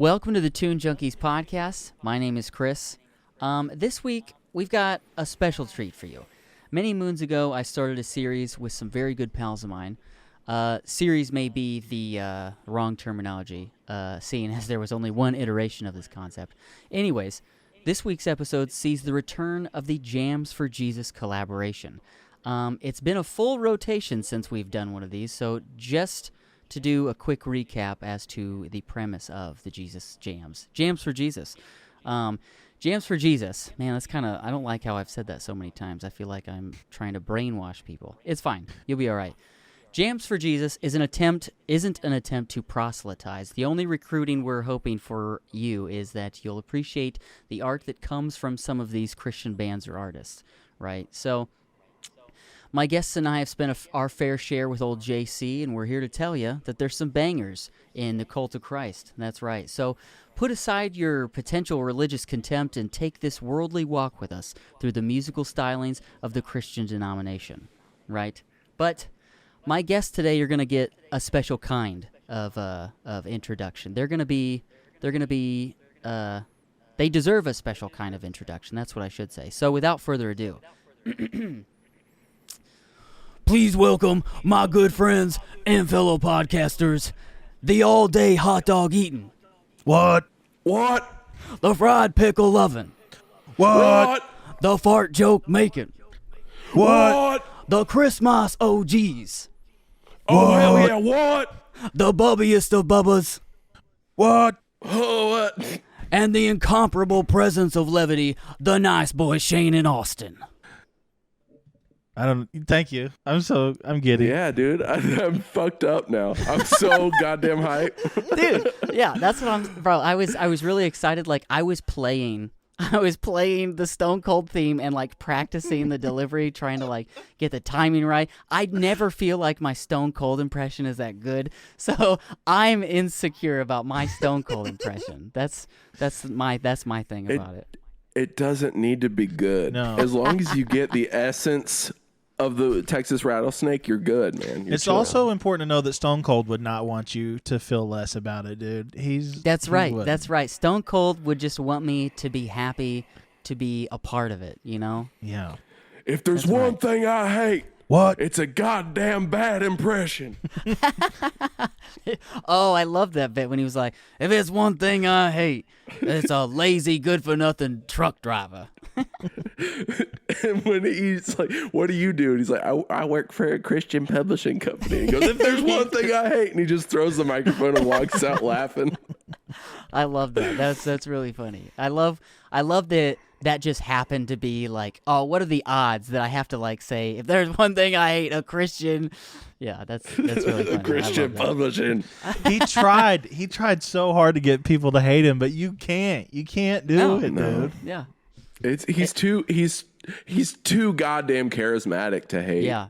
Welcome to the Tune Junkies Podcast. My name is Chris. This week, we've got a special treat for you. Many moons ago, I started a series with some very good pals of mine. Series may be the wrong terminology, seeing as there was only one iteration of this concept. Anyways, this week's episode sees the return of the Jams for Jesus collaboration. It's been a full rotation since we've done one of these, so just to do a quick recap as to the premise of the Jesus Jams. Jams for Jesus. Jams for Jesus. Man, that's kind of, I don't like how I've said that so many times. I feel like I'm trying to brainwash people. It's fine. You'll be all right. Jams for Jesus isn't an attempt to proselytize. The only recruiting we're hoping for you is that you'll appreciate the art that comes from some of these Christian bands or artists, right? So, my guests and I have spent our fair share with old JC, and we're here to tell you that there's some bangers in the Cult of Christ. That's right. So put aside your potential religious contempt and take this worldly walk with us through the musical stylings of the Christian denomination, right? But my guests today are going to get a special kind of introduction. They deserve a special kind of introduction. That's what I should say. So without further ado, please welcome my good friends and fellow podcasters, the all-day hot dog eating. What? The fried pickle loving. What? The fart joke making. What? The Christmas OGs. Oh, hell yeah, what? The bubbiest of bubbas. What? Oh, what? And the incomparable presence of levity, the nice boy Shane and Austin. Thank you. I'm giddy. Yeah, dude. I'm fucked up now. I'm so goddamn hyped. Dude, yeah, that's what bro, I was really excited. Like, I was playing the Stone Cold theme and, like, practicing the delivery, trying to, like, get the timing right. I never feel like my Stone Cold impression is that good, so I'm insecure about my Stone Cold impression. That's my thing about it. It doesn't need to be good. No. As long as you get the essence of the Texas rattlesnake, you're good, man. It's also important to know that Stone Cold would not want you to feel less about it, dude. That's right. Stone Cold would just want me to be happy to be a part of it, you know? Yeah. If there's one thing I hate, What? it's a goddamn bad impression. Oh, I love that bit when he was like, if it's one thing I hate, it's a lazy, good-for-nothing truck driver. And when he's like, what do you do? And he's like, I work for a Christian publishing company. He goes, if there's one thing I hate. And he just throws the microphone and walks out laughing. I love that. That's really funny. I love that just happened to be like, oh, what are the odds that I have to, like, say, if there's one thing I hate, a Christian. Yeah, that's really funny. Christian publishing. He tried so hard to get people to hate him, but you can't do it, dude. Yeah. He's too goddamn charismatic to hate. Yeah.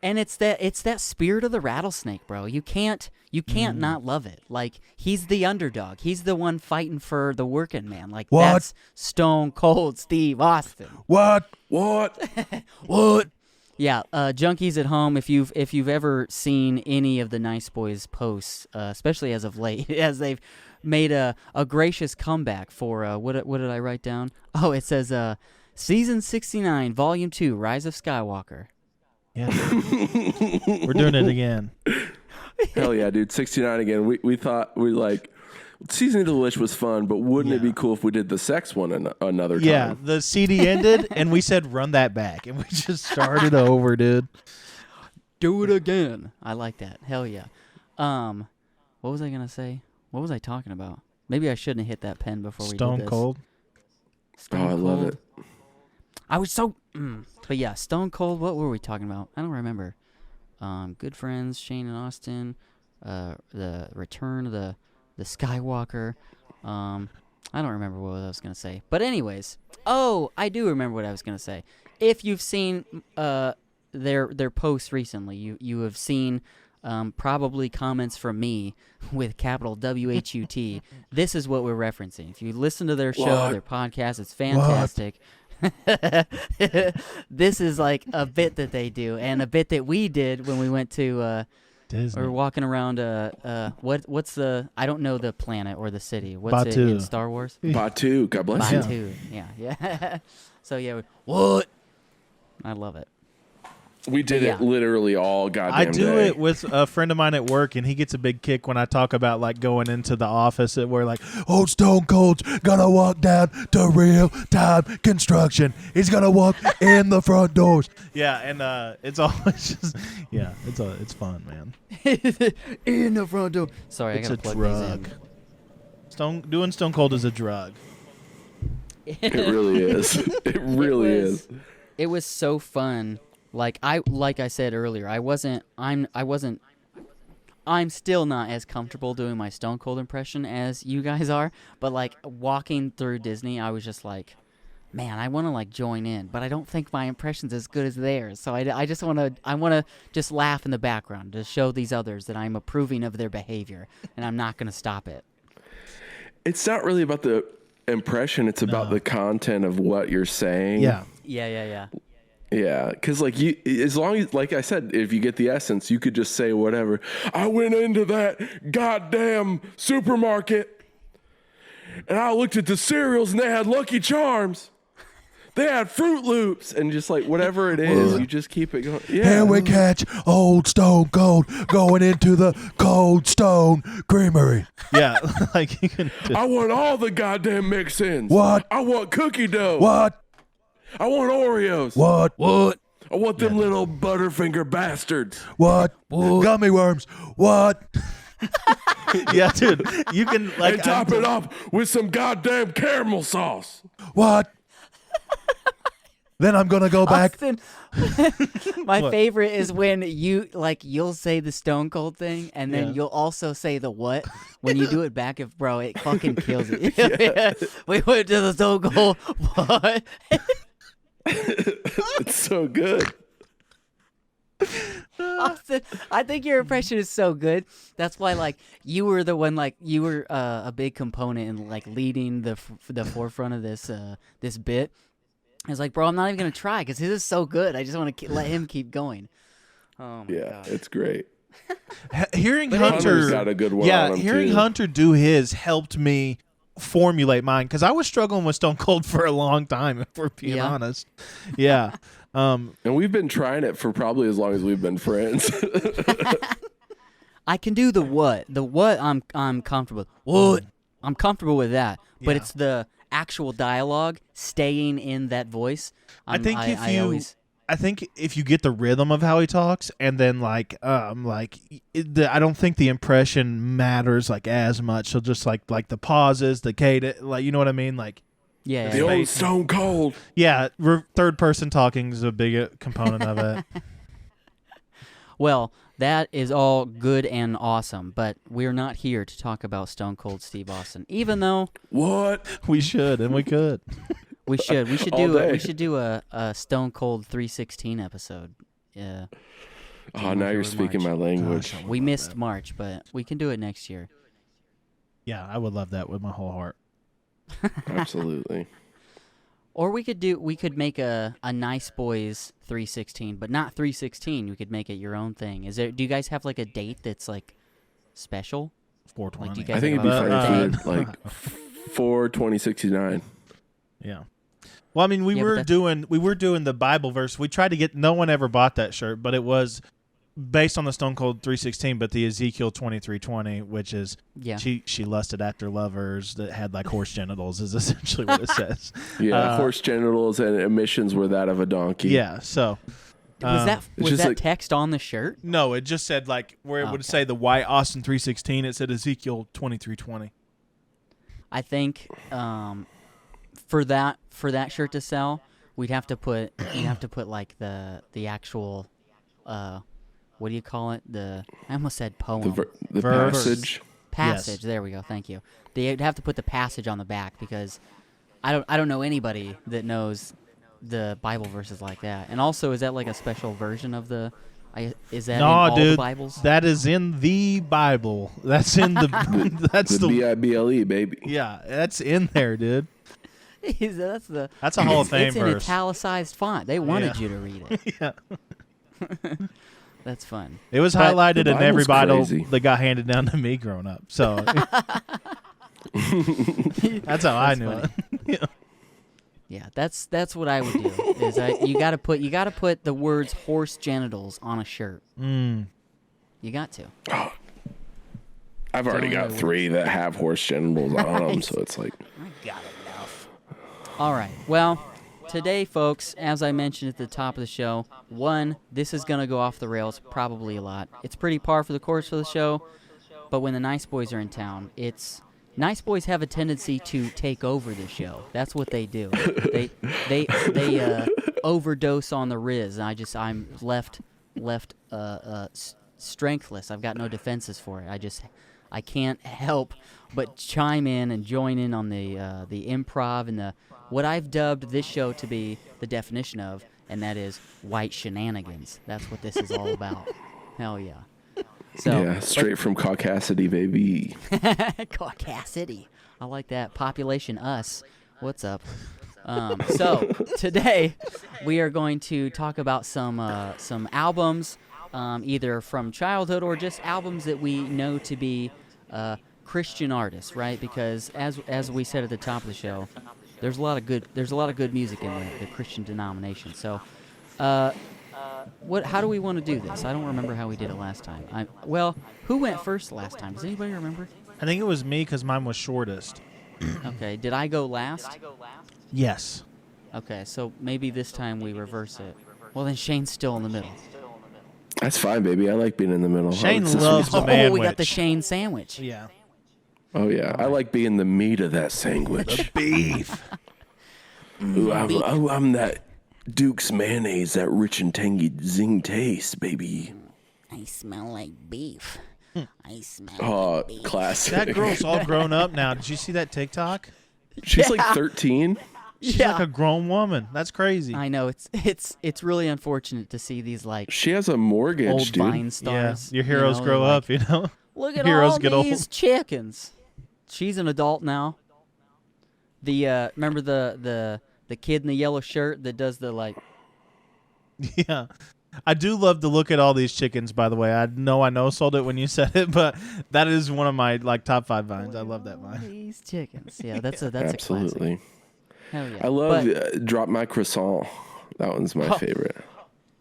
And it's that spirit of the rattlesnake, bro. You can't not love it. Like, he's the underdog. He's the one fighting for the working man. Like, What? That's Stone Cold Steve Austin. What? What? Yeah, junkies at home, if you've ever seen any of the Nice Boys posts, especially as of late, as they've made a gracious comeback for what did I write down? Oh, it says Season 69, Volume 2, Rise of Skywalker. Yeah. We're doing it again. Hell yeah, dude. 69 again. We thought, Season of the Lich was fun, but wouldn't it be cool if we did the sex one another time? Yeah, the CD ended, and we said, run that back. And we just started over, dude. Do it again. I like that. Hell yeah. What was I going to say? What was I talking about? Maybe I shouldn't have hit that pen before we did this. Stone Cold. I love it. I was so... But yeah, Stone Cold, what were we talking about? I don't remember. Good friends, Shane and Austin, the return of the Skywalker. I don't remember what I was going to say. But anyways, I do remember what I was going to say. If you've seen their posts recently, you have seen probably comments from me with capital WHUT. This is what we're referencing. If you listen to their show, their podcast, it's fantastic. This is like a bit that they do, and a bit that we did when we went to Disney. We're walking around. What's the? I don't know the planet or the city. What's Batu. it in Star Wars? Batu, God bless you. Batu. Yeah. So yeah, what? I love it. We did Yeah. it literally all goddamn I do day. it with a friend of mine at work, and he gets a big kick when I talk about like going into the office and we're like, "Oh, Stone Cold's gonna walk down to real time construction. He's gonna walk in the front doors." Yeah, and it's always just it's fun, man. In the front door. Sorry, It's I a gotta plug drug. Doing Stone Cold is a drug. these It in. really is. It really is. It was so fun. Like I said earlier, I'm still not as comfortable doing my Stone Cold impression as you guys are, but like walking through Disney, I was just like, man, I want to like join in, but I don't think my impression's as good as theirs. So I just want to just laugh in the background to show these others that I'm approving of their behavior, and I'm not going to stop it. It's not really about the impression. It's about the content of what you're saying. Yeah. Yeah. Yeah, because like as long as, like I said, if you get the essence, you could just say whatever. I went into that goddamn supermarket and I looked at the cereals and they had Lucky Charms. They had Fruit Loops, and just like whatever it is, you just keep it going. Yeah. Here we catch old Stone Cold going into the Cold Stone Creamery. Yeah, like you can. I want all the goddamn mix-ins. What? I want cookie dough. What? I want Oreos. What? I want them little Butterfinger bastards. What? Gummy worms. What? Yeah, dude, you can like And top it off with some goddamn caramel sauce. What? Then I'm gonna go back. Austin, my favorite is when you'll say the Stone Cold thing, and then you'll also say the what when you do it back. If bro, it fucking kills it. We went to the Stone Cold. What? It's so good. Austin, I think your impression is so good. That's why, like, you were the one, like, you were a big component in like leading the forefront of this bit. I was like, bro, I'm not even gonna try because this is so good. I just want to let him keep going. Oh my god, It's great. Hearing Hunter's Hunter, got a good one on him, hearing too. Hunter do his helped me formulate mine because I was struggling with Stone Cold for a long time. If we're being honest, yeah. And we've been trying it for probably as long as we've been friends. I can do the what. The what I'm comfortable with. What? I'm comfortable with that. But Yeah. it's the actual dialogue staying in that voice. I think if you get the rhythm of how he talks, and then I don't think the impression matters like as much. So just like the pauses, the cadence, like you know what I mean, like. Yeah. The old Stone Cold. Yeah, third person talking is a big component of it. Well, that is all good and awesome, but we're not here to talk about Stone Cold Steve Austin, even though What? We should and we could. we should. We should All do. day. We should do a Stone Cold 316 episode. Yeah. Oh, now you're speaking my language. Gosh, We missed March, but we can do it next year. Yeah, I would love that with my whole heart. Absolutely. Or we could make a Nice Boys 316, but not 316. We could make it your own thing. Do you guys have like a date that's like special? 420. Like, do you guys I think it'd be have a fun birthday? if you like 4/2069. Yeah. Well, I mean, we Yeah, but were doing the Bible verse. We tried to get. No one ever bought that shirt, but it was based on the Stone Cold 316, but the Ezekiel 23:20, which is she lusted after lovers that had like horse genitals, is essentially what it says. Yeah, horse genitals and emissions were that of a donkey. Yeah. So. Was just that like- text on the shirt? No, it just said like where it would say the white Austin 316. It said Ezekiel 23:20. I think for that shirt to sell, you'd have to put like the actual what do you call it? I almost said poem. The Verse. passage. Passage. Yes. There we go. Thank you. They'd have to put the passage on the back because I don't know anybody that knows the Bible verses like that. And also, is that like a special version of the? Is that in all the Bibles? That is in the Bible. That's in the. That's The Bible, baby. Yeah, that's in there, dude. That's That's a Hall of Fame it's in verse. italicized font. They wanted Yeah. you to read it. Yeah. That's fun. It was But highlighted in every Bible crazy. that got handed down to me growing up. So that's how I knew funny. it. Yeah, that's what I would do. Is you got to put the words horse genitals on a shirt. Mm. You got to. I've already got 3 that have horse genitals on them, so it's like. I got enough. All right. Well, today, folks, as I mentioned at the top of the show, this is going to go off the rails probably a lot. It's pretty par for the course for the show, but when the nice boys are in town, nice boys have a tendency to take over the show. That's what they do. They overdose on the Riz, and I'm left strengthless. I've got no defenses for it. I can't help but chime in and join in on the improv and what I've dubbed this show to be the definition of, and that is white shenanigans. That's what this is all about. Hell yeah. So, Yeah, straight from Caucasity, baby. Caucasity. I like that. Population us. What's up? So today we are going to talk about some albums, either from childhood or just albums that we know to be Christian artists, right? Because as we said at the top of the show, there's a lot of good music in the Christian denomination. So, how do we want to do this? I don't remember how we did it last time. Who went first last time? Does anybody remember? I think it was me because mine was shortest. Okay, did I go last? Yes. Okay, so maybe this time we reverse it. Well, then Shane's still in the middle. That's fine, baby. I like being in the middle. Shane It's just- loves the Oh, manwich. we got the Shane sandwich. Yeah. Oh, yeah. I like being the meat of that sandwich. Beef. Ooh, I'm that Duke's mayonnaise, that rich and tangy zing taste, baby. I smell like beef. I smell Oh, like beef. classic. That girl's all grown up now. Did you see that TikTok? She's like Yeah. 13. She's Yeah. like a grown woman. That's crazy. I know it's really unfortunate to see these like She has a mortgage, old dude. Vine Yeah. stars. Your heroes grow like, up, you know? Look at Heroes all get these old. chickens. She's an adult now. Remember the kid in the yellow shirt that does the like. Yeah. I do love to look at all these chickens, by the way. I know sold it when you said it, but that is one of my like top 5 vines. I love that vine. These chickens. Yeah, that's a Absolutely. classic. Hell yeah. I love But, Drop My Croissant. That one's my favorite.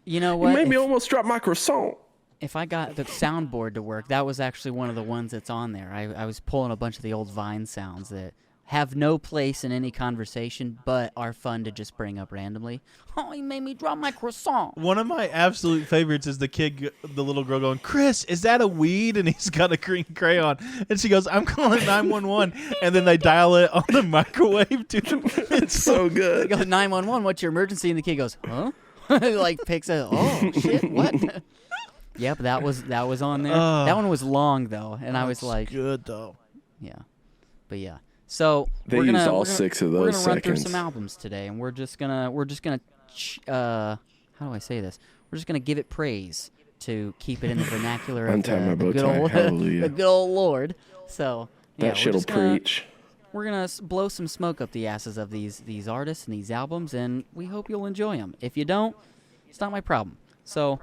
you know You what? made me almost drop my croissant. If I got the soundboard to work, that was actually one of the ones that's on there. I was pulling a bunch of the old Vine sounds that have no place in any conversation, but are fun to just bring up randomly. Oh, he made me drop my croissant. One of my absolute favorites is the little girl going, "Chris, is that a weed?" And he's got a green crayon. And she goes, "I'm calling 911." And then they dial it on the microwave, dude. It's so They good. go, 911, what's your emergency? And the kid goes, huh? Like picks it. Oh, shit, what? Yep, that was on there. That one was long, though. And I was like, good, though. yeah. But yeah. So They we're gonna, used all we're gonna, 6 of we're those gonna run through seconds. some albums today, and we're just gonna how do I say this? We're just gonna give it praise to keep it in the vernacular of Untie my bow good tie, old hallelujah. the good old Lord. So yeah, That shit'll preach. We're gonna blow some smoke up the asses of these artists and these albums, and we hope you'll enjoy them. If you don't, it's not my problem. So,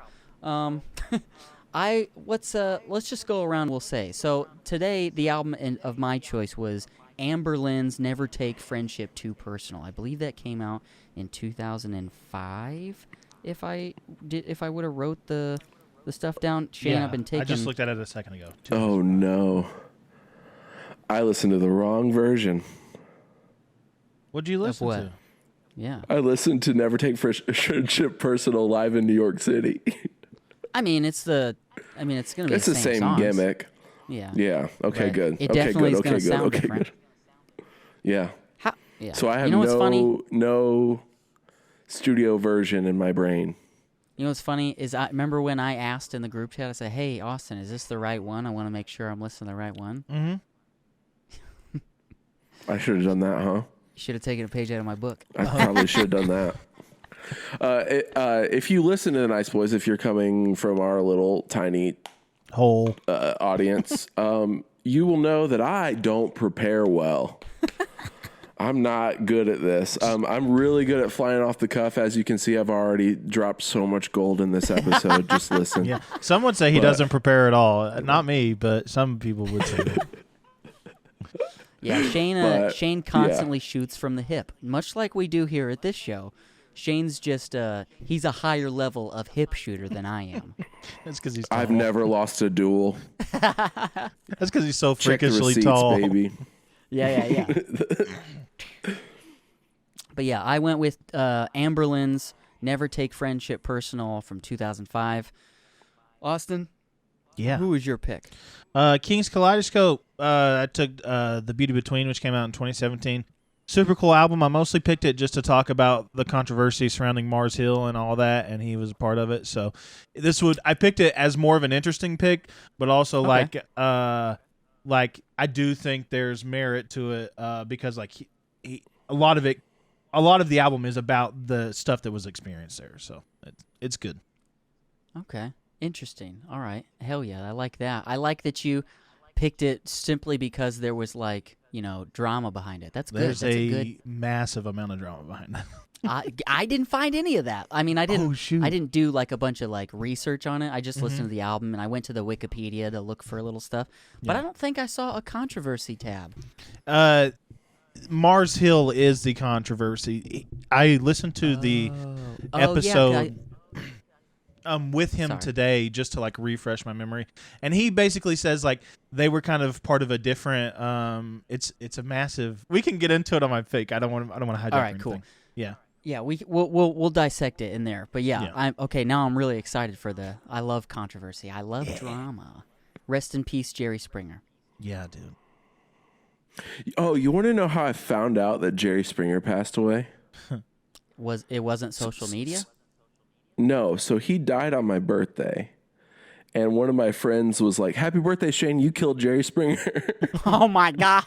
let's just go around. We'll say so. Today, the album of my choice was Anberlin's "Never Take Friendship Too Personal." I believe that came out in 2005. If I would have wrote the stuff down, Shane, Yeah, I've been taking. I just looked at it a second ago. Oh, no. I listened to the wrong version. What'd you listen what? to? Yeah. I listened to Never Take Friendship Personal live in New York City. I mean, it's gonna be It's the the same songs. gimmick. Yeah. Yeah. Okay, But good. it Okay, definitely good. is Okay, gonna good. sound Okay, different. good. Yeah. Yeah. So I have you know what's funny? no studio version in my brain. You know what's funny is I remember when I asked in the group chat. I said, "Hey, Austin, is this the right one? I want to make sure I'm listening to the right one." Mm-hmm. I should have done that, huh? You should have taken a page out of my book. I probably should have done that. If you listen to the Nice Boys, if you're coming from our little tiny Whole. audience, you will know that I don't prepare well. I'm not good at this. I'm really good at flying off the cuff. As you can see, I've already dropped so much gold in this episode. Just listen. Yeah. Some would say he doesn't prepare at all. Not me, but some people would say that. Yeah, Shane constantly shoots from the hip, much like we do here at this show. Shane's just he's a higher level of hip shooter than I am. That's because he's tall. I've never lost a duel. That's because he's so Check the freakishly receipts, tall. baby. Yeah. But yeah, I went with Anberlin's Never Take Friendship Personal from 2005. Austin, Yeah. who was your pick? King's Kaleidoscope. I took The Beauty Between, which came out in 2017. Super cool album. I mostly picked it just to talk about the controversy surrounding Mars Hill and all that, and he was a part of it. So I picked it as more of an interesting pick, but also Okay. like I do think there's merit to it because like a lot of the album is about the stuff that was experienced there. So it's good. Okay, interesting. All right, hell yeah, I like that. I like that you picked it simply because there was like drama behind it. That's good. There's That's a good. massive amount of drama behind that. I didn't find any of that. I mean, I didn't. Oh, shoot. I didn't do like a bunch of like research on it. I just listened Mm-hmm. to the album and I went to the Wikipedia to look for a little stuff. But Yeah. I don't think I saw a controversy tab. Mars Hill is the controversy. I listened to the episode with him Sorry. today just to like refresh my memory, and he basically says like they were kind of part of a different. It's a massive. We can get into it on my fake. I don't want to hijack. All right, anything. cool. Yeah. Yeah, we'll dissect it in there. But yeah, Yeah. I'm okay. Now I'm really excited for I love controversy. I love drama. Rest in peace, Jerry Springer. Yeah, dude. Oh, you want to know how I found out that Jerry Springer passed away? It wasn't social media? No, so he died on my birthday. And one of my friends was like, "Happy birthday, Shane, you killed Jerry Springer." Oh my God.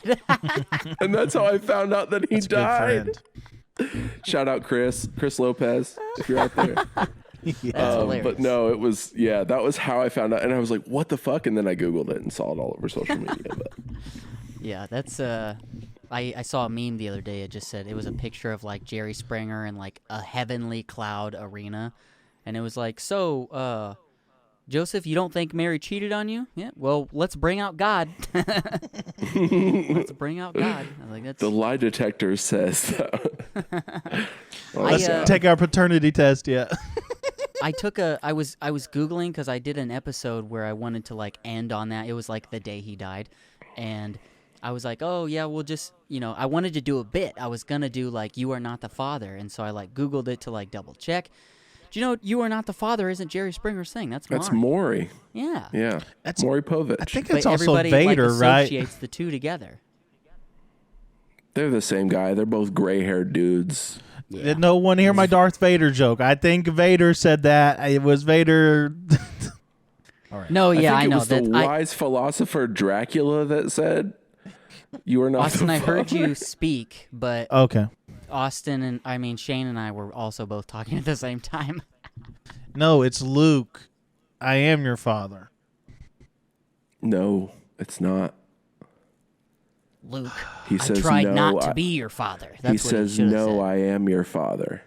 And that's how I found out that he That's a good died. friend. Shout out Chris Lopez, if you're out there. That's hilarious. But no, it was, that was how I found out. And I was like, what the fuck? And then I Googled it and saw it all over social media. But Yeah, that's I saw a meme the other day. It just said it was a picture of like Jerry Springer in like a heavenly cloud arena, and it was like, so Joseph, you don't think Mary cheated on you? Yeah. Well, let's bring out God. Let's bring out God. I was like, that's the lie detector says that. Let's take our paternity test. Yeah. I was Googling because I did an episode where I wanted to like end on that. It was like the day he died, and I was like, oh yeah, we'll just I wanted to do a bit. I was gonna do like "You Are Not the Father," and so I like Googled it to like double check. Do you know "You Are Not the Father" isn't Jerry Springer's thing? That's Maury. Yeah. Yeah. That's Maury Povich. I think But it's also everybody Vader, like right? associates the two together. They're the same guy. They're both gray-haired dudes. Yeah. Did no one hear my Darth Vader joke? I think Vader said that. It was Vader. All right. No, yeah, I I think it know was the that. wise philosopher Dracula that said, "You are not Austin, the I heard father." you speak, but Okay. Shane and I were also both talking at the same time. No, it's Luke. I am your father. No, it's not. Luke, He I says tried no. not to be your father. That's He what says, he should have "No, said. I am your father."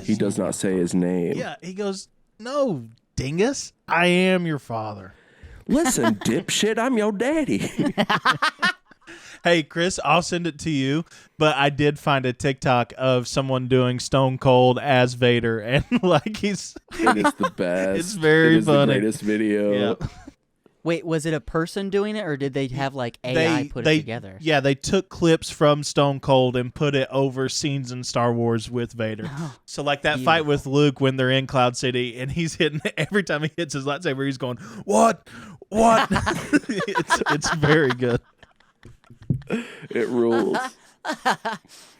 He does not say his name. Yeah, he goes, no, dingus. I am your father. Listen, dipshit, I'm your daddy. Hey, Chris, I'll send it to you. But I did find a TikTok of someone doing Stone Cold as Vader, and like It is the best. It's very It is funny. the greatest video. Yeah. Wait, was it a person doing it, or did they have like AI put it together? Yeah, they took clips from Stone Cold and put it over scenes in Star Wars with Vader. So like that fight with Luke when they're in Cloud City and he's hitting every time he hits his lightsaber, he's going, "What? It's very good." It rules.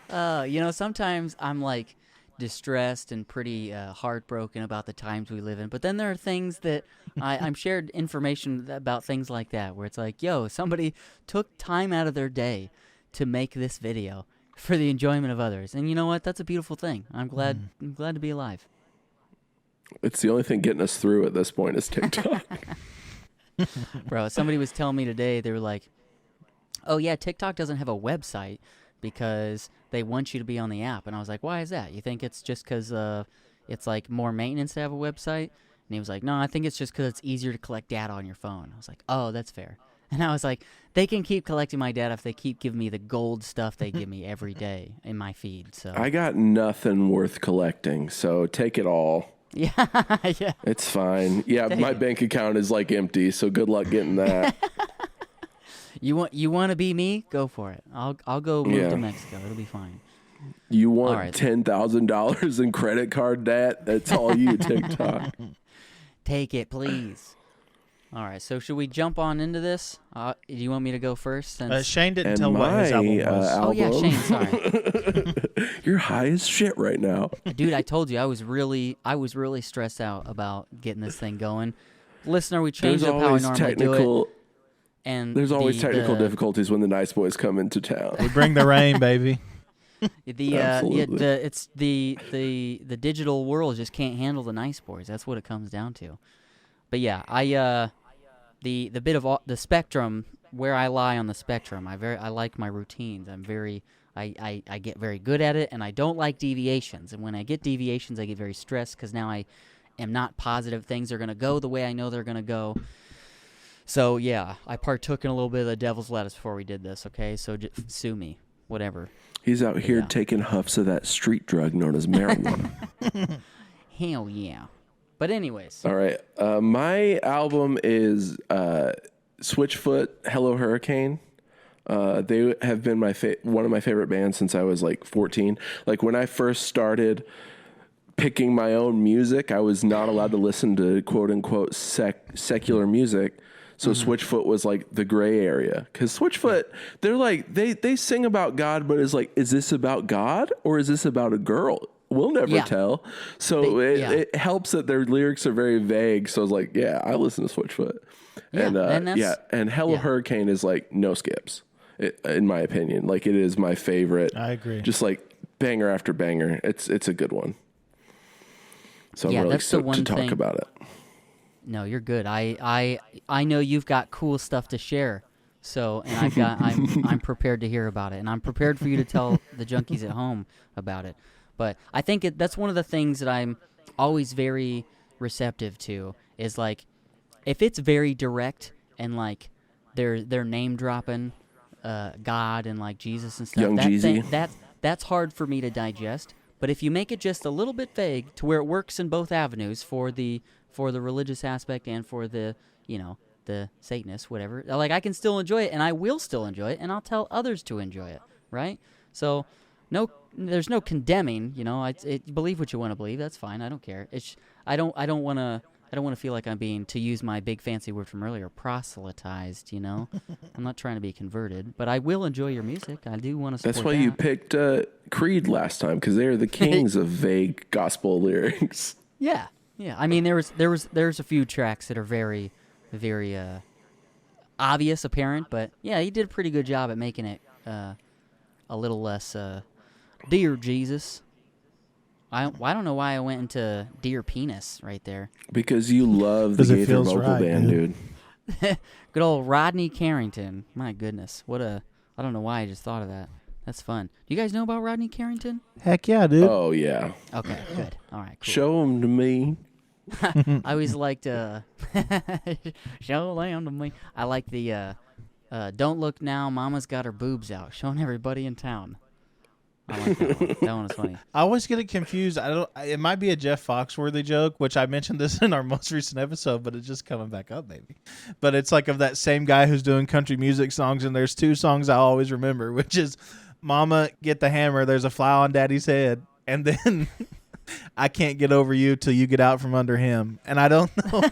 Sometimes I'm like distressed and pretty heartbroken about the times we live in. But then there are things that I'm shared information about things like that where it's like, yo, somebody took time out of their day to make this video for the enjoyment of others. And you know what? That's a beautiful thing. I'm glad to be alive. It's the only thing getting us through at this point is TikTok. Bro, somebody was telling me today, they were like, oh yeah, TikTok doesn't have a website because they want you to be on the app. And I was like, why is that? You think it's just because it's like more maintenance to have a website? And he was like, no, I think it's just because it's easier to collect data on your phone. I was like, oh, that's fair. And I was like, they can keep collecting my data if they keep giving me the gold stuff they give me every day in my feed. So I got nothing worth collecting, so take it all. Yeah, yeah. It's fine. Yeah, my bank account is like empty, so good luck getting that. You want to be me? Go for it. I'll go move to Mexico. It'll be fine. You want $10,000 in credit card debt? That's all you, TikTok. Take it, please. All right, so should we jump on into this? Do you want me to go first? Shane didn't tell what his album was. Oh, yeah, Shane, sorry. You're high as shit right now. Dude, I told you, I was really stressed out about getting this thing going. Listener, we changed up how I normally do it. And there's always technical difficulties when the Nice Boys come into town. We bring the rain, baby. Absolutely. It's the digital world just can't handle the Nice Boys. That's what it comes down to. But yeah, the bit of the spectrum where I lie on the spectrum. I like my routines. I get very good at it, and I don't like deviations. And when I get deviations, I get very stressed because now I am not positive things are going to go the way I know they're going to go. So yeah, I partook in a little bit of the devil's lettuce before we did this. Okay, so sue me, whatever. He's out here taking huffs of that street drug known as marijuana. Hell yeah. But anyways. All right. My album is Switchfoot, Hello Hurricane. They have been one of my favorite bands since I was like 14. Like when I first started picking my own music, I was not allowed to listen to quote unquote secular music. So Switchfoot was like the gray area, because Switchfoot, they're like, they sing about God, but it's like, is this about God or is this about a girl? We'll never tell. So it helps that their lyrics are very vague. So I was like, yeah, I listen to Switchfoot. And Hello Hurricane is like no skips, in my opinion. Like it is my favorite. I agree. Just like banger after banger. It's a good one. So I'm really stoked to talk about it. No, you're good. I know you've got cool stuff to share. So, and I'm prepared to hear about it, and I'm prepared for you to tell the junkies at home about it. But I think that's one of the things that I'm always very receptive to is like if it's very direct and like they're name dropping God and like Jesus and stuff. That's hard for me to digest. But if you make it just a little bit vague to where it works in both avenues for the religious aspect and for the the Satanists, whatever, like I can still enjoy it and I will still enjoy it and I'll tell others to enjoy it, right? So there's no condemning, believe what you want to believe. That's fine. I don't care. I don't want to feel like I'm being, to use my big fancy word from earlier, proselytized, I'm not trying to be converted, but I will enjoy your music. I do want to support That's why you picked Creed last time, because they're the kings of vague gospel lyrics. Yeah. Yeah. I mean, there's a few tracks that are very, very obvious, apparent, but yeah, he did a pretty good job at making it a little less Dear Jesus. I don't know why I went into Dear Penis right there. Because you love the Gaither vocal band, dude. Good old Rodney Carrington. My goodness. I don't know why I just thought of that. That's fun. Do you guys know about Rodney Carrington? Heck yeah, dude. Oh, yeah. Okay, good. All right, cool. Show him to me. I always liked show them to me. I like the Don't Look Now, Mama's Got Her Boobs Out, showing everybody in town. I like that one. That one was funny. I always get it confused. It might be a Jeff Foxworthy joke, which I mentioned this in our most recent episode, but it's just coming back up, maybe. But it's like of that same guy who's doing country music songs, and there's two songs I always remember, which is Mama, Get the Hammer, There's a Fly on Daddy's Head, and then I Can't Get Over You Till You Get Out From Under Him. And I don't know.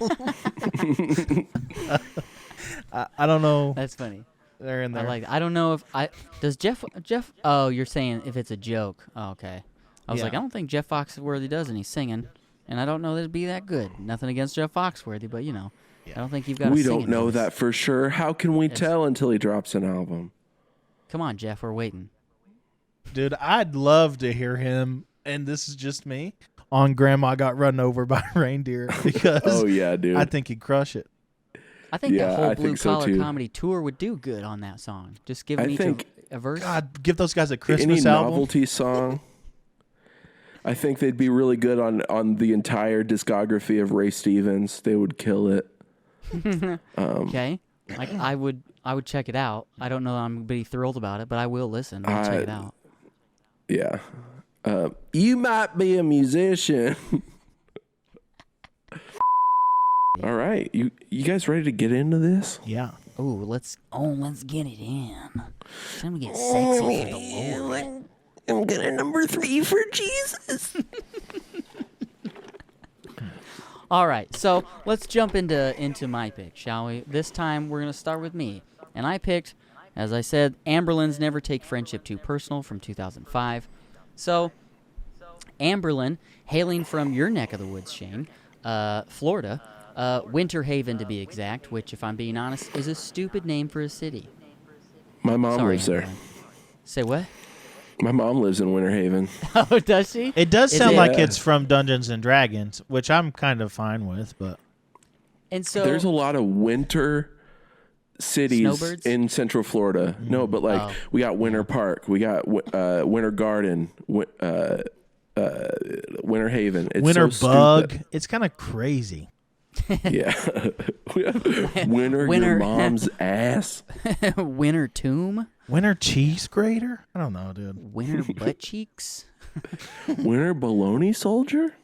I don't know. That's funny. They're in there. I don't know if does Jeff. Oh, you're saying if it's a joke. Oh, okay. I was like, I don't think Jeff Foxworthy does, and he's singing, and I don't know that it'd be that good. Nothing against Jeff Foxworthy, but I don't think you've got. We don't know that for sure. How can we tell until he drops an album? Come on, Jeff, we're waiting. Dude, I'd love to hear him, and this is just me, on Grandma Got Run Over by a Reindeer, because oh yeah, dude, I think he'd crush it. I think that whole blue collar comedy tour would do good on that song. Just give me a verse? God, give those guys a Any Christmas album. novelty song. I think they'd be really good on the entire discography of Ray Stevens. They would kill it. Okay. I would check it out. I don't know I'm going to be thrilled about it, but I will listen. I'll check it out. Yeah. You might be a musician. All right. You guys ready to get into this? Yeah. Let's get it in. It's time to get sexy for the Lord. I'm gonna number 3 for Jesus. All right, so let's jump into my pick, shall we? This time we're going to start with me. And I picked, as I said, Anberlin's Never Take Friendship Too Personal from 2005. So, Anberlin, hailing from your neck of the woods, Shane, Florida, Winter Haven to be exact, which, if I'm being honest, is a stupid name for a city. My mom Sorry, lives there. Anberlin. Say what? My mom lives in Winter Haven. Oh, does she? It does Is sound it- like it's from Dungeons and Dragons, which I'm kind of fine with, but And so There's a lot of winter cities Snowbirds? in Central Florida. No, but like we got Winter Park, we got Winter Garden, Winter Haven. It's Winter so Bug. stupid. It's kind of crazy. Yeah. We have Winter your mom's ass. Winter Tomb, Winter Cheese Grater? I don't know, dude. Winter Butt Cheeks, Winter Baloney Soldier?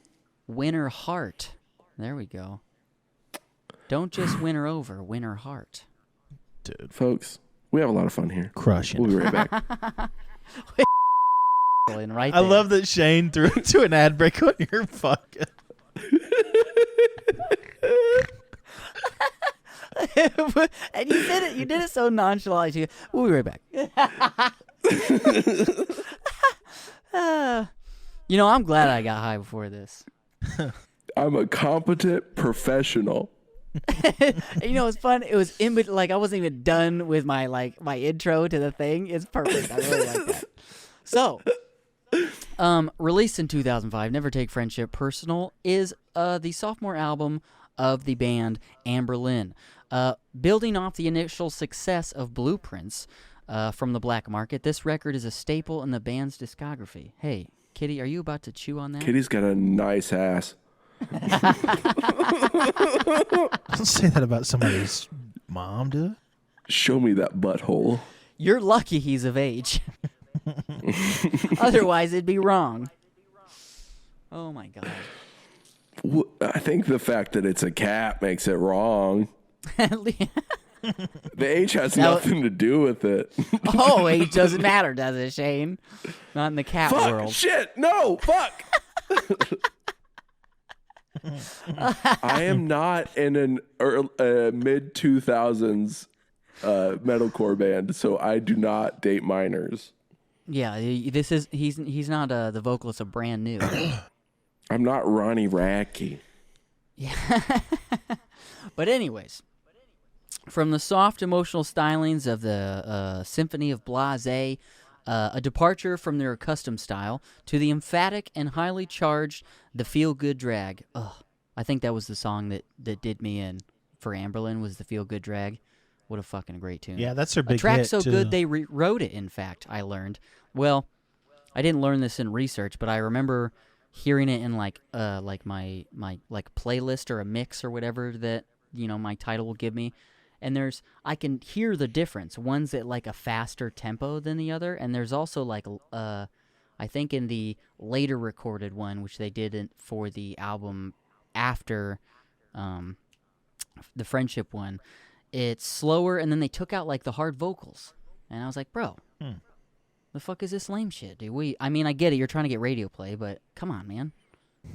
Winter Heart. There we go. Don't just win her over, win her heart. Dude. Folks, we have a lot of fun here. Crushing. We'll be right back. Right I there. love that Shane threw into an ad break on your podcast. And you did it. You did it so nonchalant. We'll be right back. I'm glad I got high before this. I'm a competent professional. It's fun. It was I wasn't even done with my intro to the thing. It's perfect. I really like that. So, released in 2005, Never Take Friendship Personal is the sophomore album of the band Anberlin. Building off the initial success of Blueprints from the black market, this record is a staple in the band's discography. Hey, Kitty, are you about to chew on that? Kitty's got a nice ass. Don't say that about somebody's mom, dude. Show me that butthole. You're lucky he's of age. Otherwise, it'd be wrong. Oh, my God. I think the fact that it's a cat makes it wrong. The age has nothing to do with it. Oh, age doesn't matter, does it, Shane? Not in the cat Fuck, world. shit, no, fuck. I am not in an mid 2000s metalcore band, so I do not date minors. Yeah, he's not the vocalist of Brand New. I'm not Ronnie Radke. Yeah. But anyways, from the soft emotional stylings of the Symphony of Blasé, a departure from their accustomed style, to the emphatic and highly charged The Feel Good Drag. Ugh, I think that was the song that did me in for Anberlin, was The Feel Good Drag. What a fucking great tune. Yeah, that's their big A track hit, so too. good they rewrote it, in fact, I learned. Well, I didn't learn this in research, but I remember hearing it in my playlist or a mix or whatever that my title will give me, and I can hear the difference. One's at a faster tempo than the other, and there's also I think in the later recorded one, which they did for the album after the Friendship one, it's slower, and then they took out the hard vocals, and I was like, bro. The fuck is this lame shit, dude? I get it. You're trying to get radio play, but come on, man.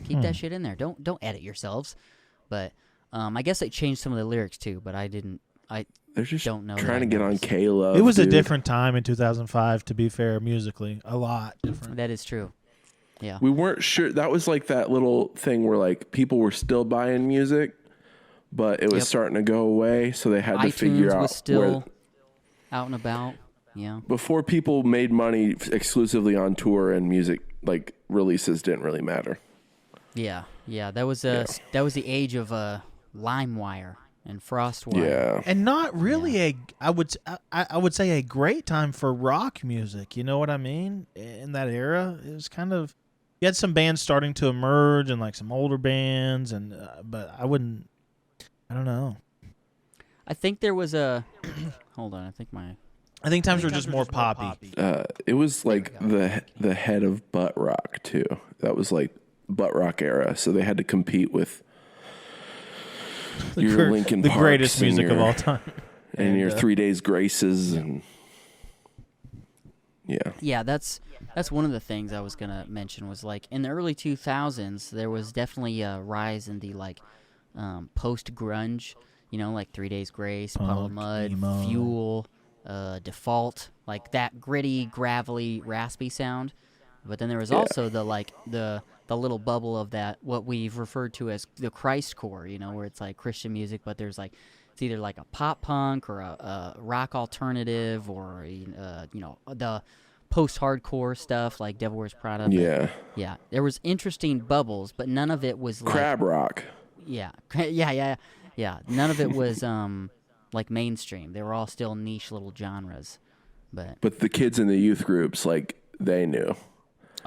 Keep that shit in there. Don't edit yourselves. But I guess they changed some of the lyrics too, but I didn't. They're just don't know. trying to get on K-Love. It was a dude. different time in 2005, to be fair, musically. A lot different. That is true. Yeah. We weren't sure. That was that little thing where people were still buying music, but it was starting to go away, so they had to figure iTunes out was still where. out and about. Yeah. Before people made money exclusively on tour and music, releases didn't really matter. Yeah. Yeah. That was the age of LimeWire. and Frostwire. Yeah. And not really I would say a great time for rock music. You know what I mean? In that era, it was kind of, you had some bands starting to emerge and like some older bands, and but I don't know. I think there was a. Hold on, I think times were just more poppy. It was like the head of butt rock too. That was like butt rock era, so they had to compete with your Linkin the Parks greatest and music of all time, and your 3 Days Graces, and Yeah, that's one of the things I was gonna mention was like in the early 2000s there was definitely a rise in the like post grunge, like 3 Days Grace, Puddle of Mud, emo. Fuel, Default, like that gritty, gravelly, raspy sound. But then there was also the little bubble of that what we've referred to as the Christcore, where it's like Christian music, but there's like it's either like a pop punk or a rock alternative or the post-hardcore stuff like Devil Wears Prada. Yeah. There was interesting bubbles, but none of it was like crab rock. Yeah. None of it was like mainstream. They were all still niche little genres. But the kids in the youth groups, like, they knew.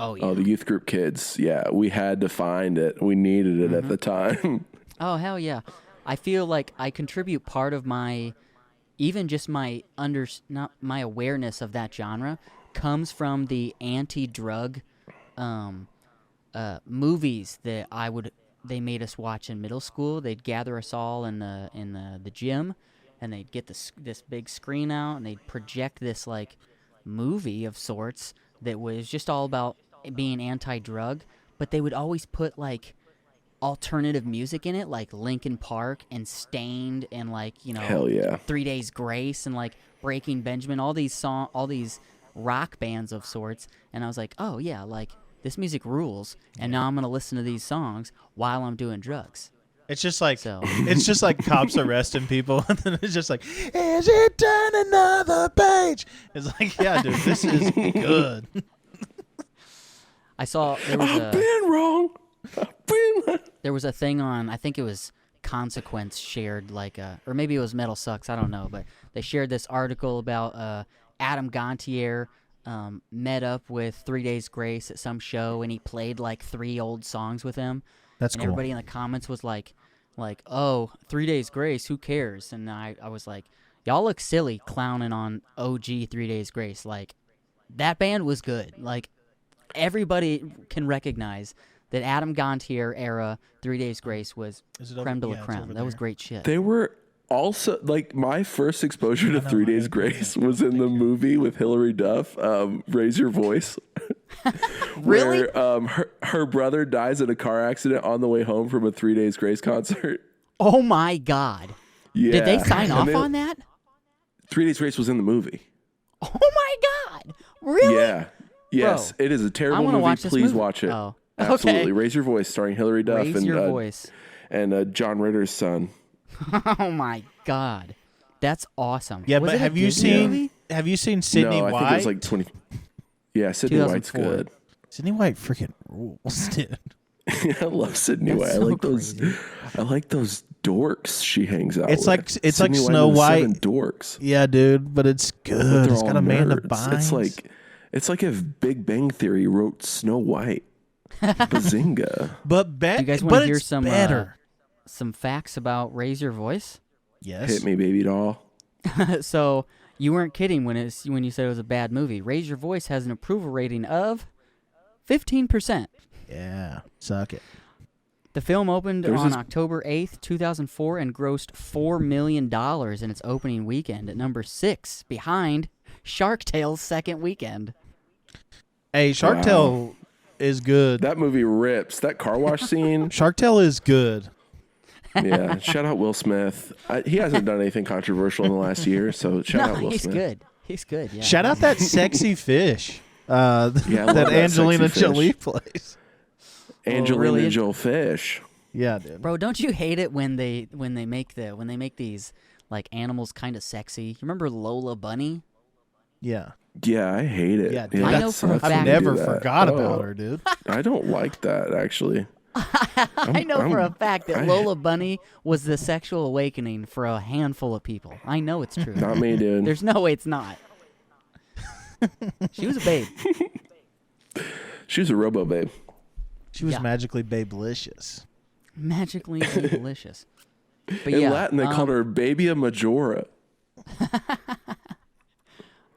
Oh, yeah. Oh, the youth group kids. Yeah, we had to find it. We needed it at the time. Oh, hell yeah. I feel like I contribute part of my, even just my not my awareness of that genre comes from the anti-drug movies that they made us watch in middle school. They'd gather us all in the gym, and they'd get this big screen out, and they'd project this like movie of sorts that was just all about being anti-drug, but they would always put like alternative music in it, like Linkin Park and Stained and like Hell yeah. 3 Days Grace and like Breaking Benjamin, all these rock bands of sorts. And I was like, oh yeah, like this music rules, and now I'm gonna listen to these songs while I'm doing drugs. It's just like it's just like cops arresting people, and then it's just like, as you turn another page. It's like, yeah, dude, this is good. I saw there was I've been wrong. There was a thing on, I think it was Consequence shared or maybe it was Metal Sucks, I don't know, but they shared this article about Adam Gontier met up with 3 Days Grace at some show, and he played like 3 old songs with him. That's and cool. Everybody in the comments was like, oh, 3 Days Grace, who cares? And I was like, y'all look silly clowning on OG 3 Days Grace. Like, that band was good. Like, everybody can recognize that Adam Gontier era 3 Days Grace was creme de la creme. That was great shit. They were also, like, my first exposure to 3 Days Grace was in the movie with Hilary Duff, Raise Your Voice. Really? Where her brother dies in a car accident on the way home from a 3 Days Grace concert. Oh my God. Yeah. Did they sign off on that? 3 Days Grace was in the movie. Oh my God. Really? Yeah. Yes, Bro, it is a I terrible wanna movie. watch this Please movie. watch it. Oh. Absolutely. Okay. Raise Your Voice, starring Hilary Duff Raise Your Voice. and John Ritter's son. Oh my God. That's awesome. Yeah, Was but it a have you Disney seen movie? Sydney No, White? I think it was like 20. Yeah, Sydney White's 2004. good. Sydney White freaking rules, dude. I love Sydney That's White. so I like those dorks she hangs out It's with. like Sydney Snow and the White. 7 dorks. Yeah, dude, but it's But good. they're It's all got Amanda nerds. Bynes. It's like if Big Bang Theory wrote Snow White. Bazinga. but Do you guys want but to hear it's some better. some facts about Raise Your Voice? Yes. Hit me, baby doll. So you weren't kidding when you said it was a bad movie. Raise Your Voice has an approval rating of 15%. Yeah, suck it. The film opened There's on this- October 8th, 2004, and grossed $4 million in its opening weekend at number 6, behind Shark Tale's second weekend. Hey, Shark Tale is good. That movie rips. That car wash scene. Shark Tale is good. Yeah. Shout out Will Smith. He hasn't done anything controversial in the last year, so shout out Will he's Smith. good. He's good, yeah. Shout out that sexy fish I love that that Angelina sexy fish. Jolie plays. Angelina really? Jolie Fish. Yeah, dude. Bro, don't you hate it when they make these like animals kind of sexy? You remember Lola Bunny? Yeah. Yeah, I hate it. Yeah, dude. I that know for a sucks when fact- I've they never do that. forgot Oh, about her, dude. I don't like that, actually. I know for a fact that Lola Bunny was the sexual awakening for a handful of people. I know it's true. Not me, dude. There's no way it's not. She was a babe. She was a robo babe. She was magically babelicious. Magically delicious. But In Latin, they called her Babia Majora.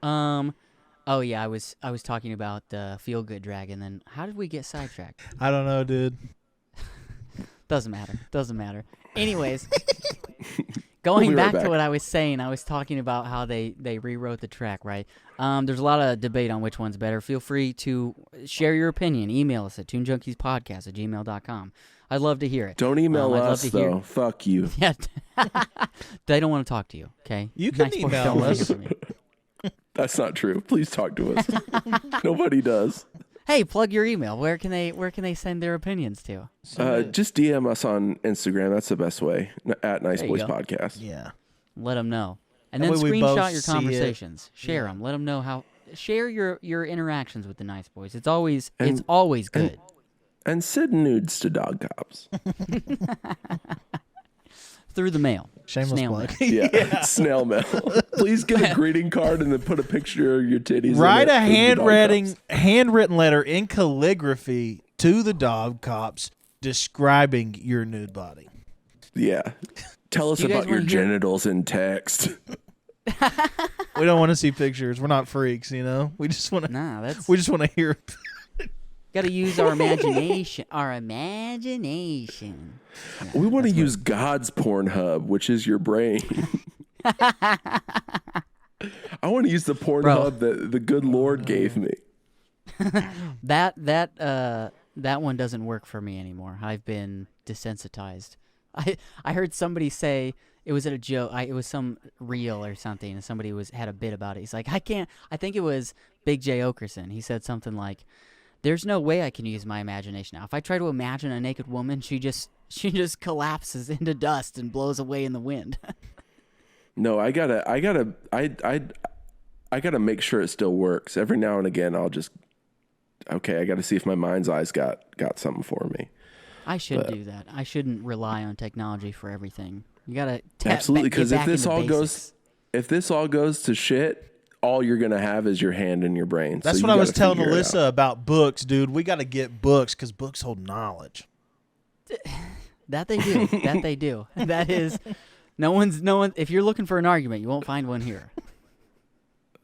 Oh yeah, I was talking about the Feel Good Dragon. Then how did we get sidetracked? I don't know, dude. Doesn't matter. Anyways, going back to what I was saying, I was talking about how they rewrote the track, right? There's a lot of debate on which one's better. Feel free to share your opinion. Email us at tunejunkies@gmail.com. I'd love to hear it. Don't email us, though. Fuck you. Yeah. They don't want to talk to you, okay? You can email us. That's not true. Please talk to us. Nobody does. Hey, plug your email. Where can they send their opinions to? Just DM us on Instagram. That's the best way. At Nice Boys Podcast. Yeah. Let them know. And That then way we both screenshot your see conversations. Share them. Let them know how. Share your interactions with the Nice Boys. It's always good. And send nudes to dog cops. Through the mail. Shameless Snail plug. mail. Yeah. Snail mail. Please get a greeting card and then put a picture of your titties. Write a in it handwritten letter in calligraphy to the dog cops describing your nude body. Yeah. Tell us You guys about your wanna hear- genitals in text. We don't want to see pictures. We're not freaks, you know. We just want to. Nah, that's We just want to hear. got to use our imagination. Our imagination. We want to use God's Pornhub, which is your brain. I want to use the Pornhub that the good Lord gave me. That one doesn't work for me anymore. I've been desensitized. I heard somebody say it was at a joke. It was some reel or something, and somebody had a bit about it. He's like, I can't. I think it was Big J Okerson. He said something like, "There's no way I can use my imagination now. If I try to imagine a naked woman, she just collapses into dust and blows away in the wind." No, I gotta make sure it still works. Every now and again, I gotta see if my mind's eyes got something for me. I should do that. I shouldn't rely on technology for everything. You gotta Absolutely, because if this all basics. goes to shit, all you're gonna have is your hand and your brain. That's So what you I was gotta telling figure it Alyssa about books, dude. We got to get books because books hold knowledge. That they do. That they do. That is, no one. If you're looking for an argument, you won't find one here.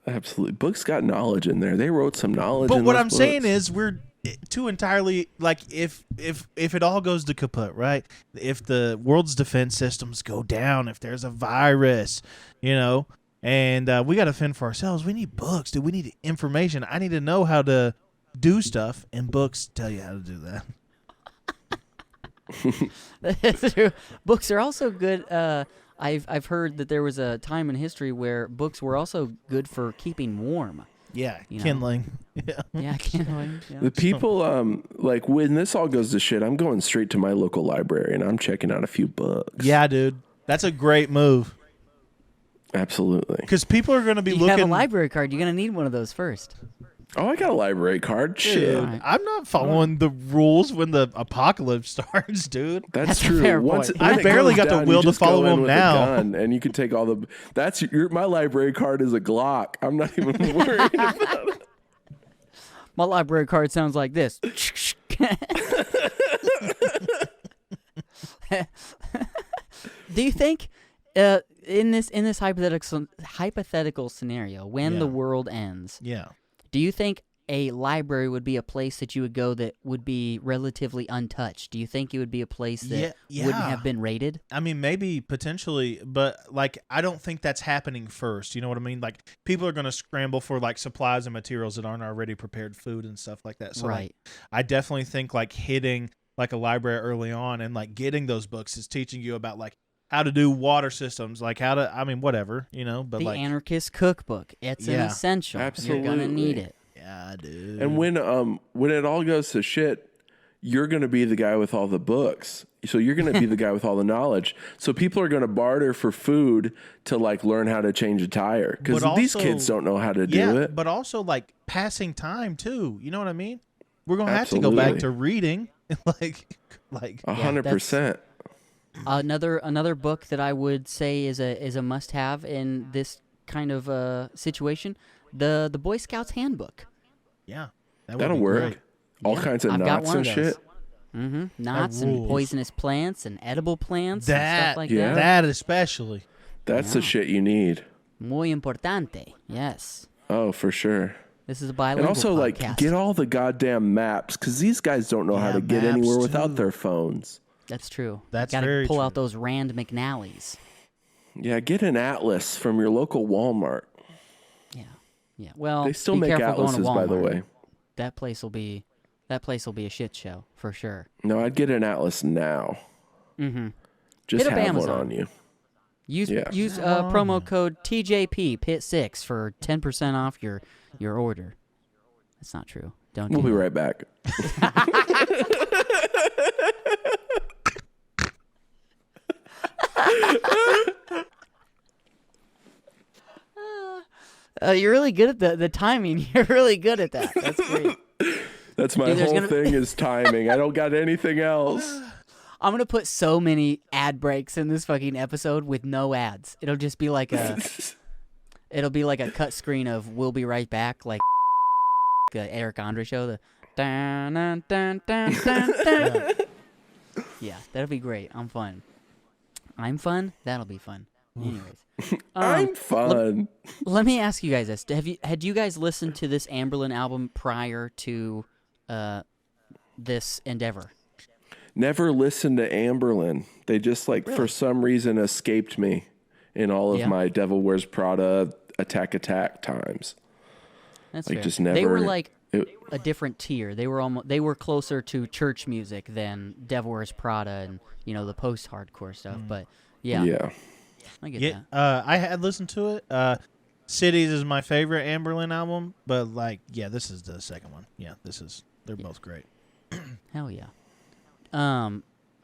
Absolutely, books got knowledge in there. They wrote some knowledge. But in what those I'm saying books. is we're too entirely like if it all goes to kaput, right? If the world's defense systems go down, if there's a virus, you know, and we got to fend for ourselves, we need books, dude. We need information. I need to know how to do stuff, and books tell you how to do that. That's true. Books are also good. I've heard that there was a time in history where books were also good for keeping warm. Yeah, You know. kindling. Yeah. Yeah, kindling. Yeah. The people, like when this all goes to shit, I'm going straight to my local library and I'm checking out a few books. Yeah, dude. That's a great move. Absolutely. Because people are going to be You looking. have a library card. You're gonna need one of those first. Oh, I got a library card. Shit. Dude, Alright. I'm not following the rules when the apocalypse starts, dude. That's That's a true. fair Once point. when I it barely goes got the down, will you to just go follow in him with now. a gun and you can take all the. That's my library card is a Glock. I'm not even worried about it. My library card sounds like this. Do you think in this hypothetical scenario, when Yeah. the world ends, Yeah. do you think a library would be a place that you would go that would be relatively untouched? Do you think it would be a place that wouldn't have been raided? I mean, maybe potentially, but like, I don't think that's happening first. You know what I mean? Like, people are going to scramble for like supplies and materials that aren't already prepared food and stuff like that. So, Right. like, I definitely think like hitting like a library early on and like getting those books is teaching you about like how to do water systems, like how to, I mean, whatever, you know, but The like, Anarchist Cookbook. It's an Yeah. essential. You're Absolutely. gonna need it. yeah, dude. And when it all goes to shit, you're going to be the guy with all the books. So you're going to be the guy with all the knowledge. So people are going to barter for food to like learn how to change a tire because But these also- kids don't know how to do yeah, it. but also like passing time too. You know what I mean? We're going to have to go back Absolutely. to reading. like 100%. Another book that I would say is a must-have in this kind of situation, the Boy Scouts Handbook. Yeah, that'll work. Great. All kinds of I've got knots one and of those. shit. Mm-hmm. Knots and poisonous plants and edible plants and stuff like yeah. that. That especially. That's the shit you need. Muy importante. Yes. Oh, for sure. This is a bilingual And also, podcast. get all the goddamn maps, because these guys don't know how to get maps anywhere too. without their phones. That's true. That's Gotta very pull true. out those Rand McNally's. Yeah, get an atlas from your local Walmart. Yeah. Well, They still be make careful going to atlases, by the Walmart. way. That place will be a shit show for sure. No, I'd get an atlas now. Mm-hmm. Just Hit up have Amazon. one on you. Use Yeah. promo code TJP Pit6 for 10% off your order. That's not true. Don't. We'll do be that. right back. You're really good at the timing. You're really good at that. That's great. That's my Dude, there's whole gonna- thing is timing. I don't got anything else. I'm gonna put so many ad breaks in this fucking episode with no ads. It'll just be like a cut screen of "We'll be right back," like the Eric Andre show. The dun, dun, dun, dun, dun, dun. Yeah, that'll be great. I'm fun. That'll be fun. Anyways, I'm fun. let me ask you guys this: had you guys listened to this Anberlin album prior to this endeavor? Never listened to Anberlin. They just for some reason escaped me in all of my Devil Wears Prada attack times. That's Like, fair. just They never- were like it- a different tier. They were closer to church music than Devil Wears Prada and the post-hardcore stuff. But Yeah. I get Yeah, that. I had listened to it. Cities is my favorite Anberlin album, but this is the second one. Yeah, they're both great. Hell yeah.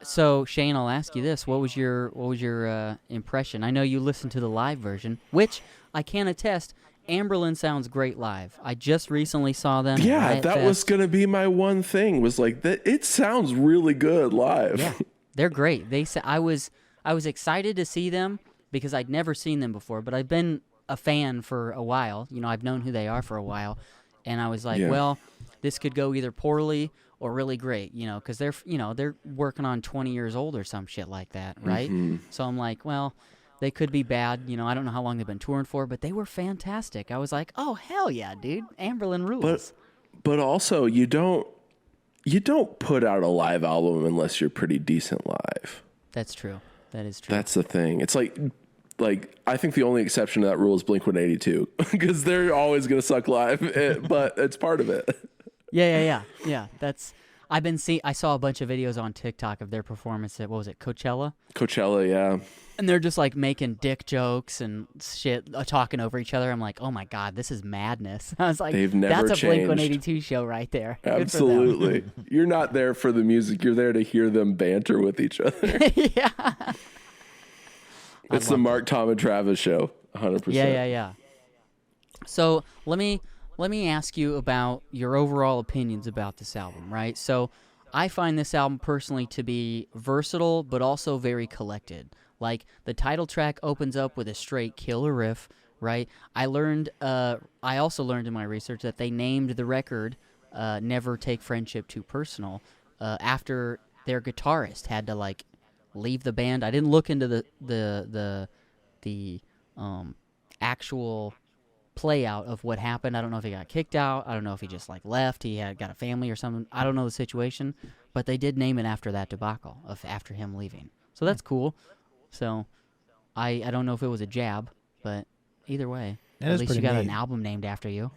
So Shane, I'll ask you this: what was your impression? I know you listened to the live version, which I can attest. Anberlin sounds great live. I just recently saw them. at Yeah, Riot that Fest. was going to be my one thing was that it sounds really good live. Yeah, they're great. They said I was excited to see them because I'd never seen them before, but I've been a fan for a while. I've known who they are for a while, and I was like, Yeah. well, this could go either poorly or really great, because they're working on 20 years old or some shit like that, right? Mm-hmm. So I'm like, well, they could be bad. I don't know how long they've been touring for, but they were fantastic. I was like, oh hell yeah, dude, Anberlin rules. But also you don't put out a live album unless you're pretty decent live. That's true. That is true. That's the thing. It's like I think the only exception to that rule is Blink-182 because they're always going to suck live, but it's part of it. Yeah. I saw a bunch of videos on TikTok of their performance at, what was it, Coachella? Coachella, yeah. And they're just like making dick jokes and shit, talking over each other. I'm like, oh my God, this is madness. I was like, They've never that's a changed. Blink-182 show right there. Good for them. Absolutely. You're not there for the music. You're there to hear them banter with each other. Yeah. It's the Mark, Tom, and Travis show, 100%. Yeah. So let me ask you about your overall opinions about this album, right? So I find this album personally to be versatile, but also very collected. Like the title track opens up with a straight killer riff, right? I also learned in my research that they named the record "Never Take Friendship Too Personal" after their guitarist had to leave the band. I didn't look into the actual play out of what happened. I don't know if he got kicked out. I don't know if he just left. He got a family or something. I don't know the situation, but they did name it after that debacle after him leaving. So that's cool. So I don't know if it was a jab, but either way, at least you got an album named after you.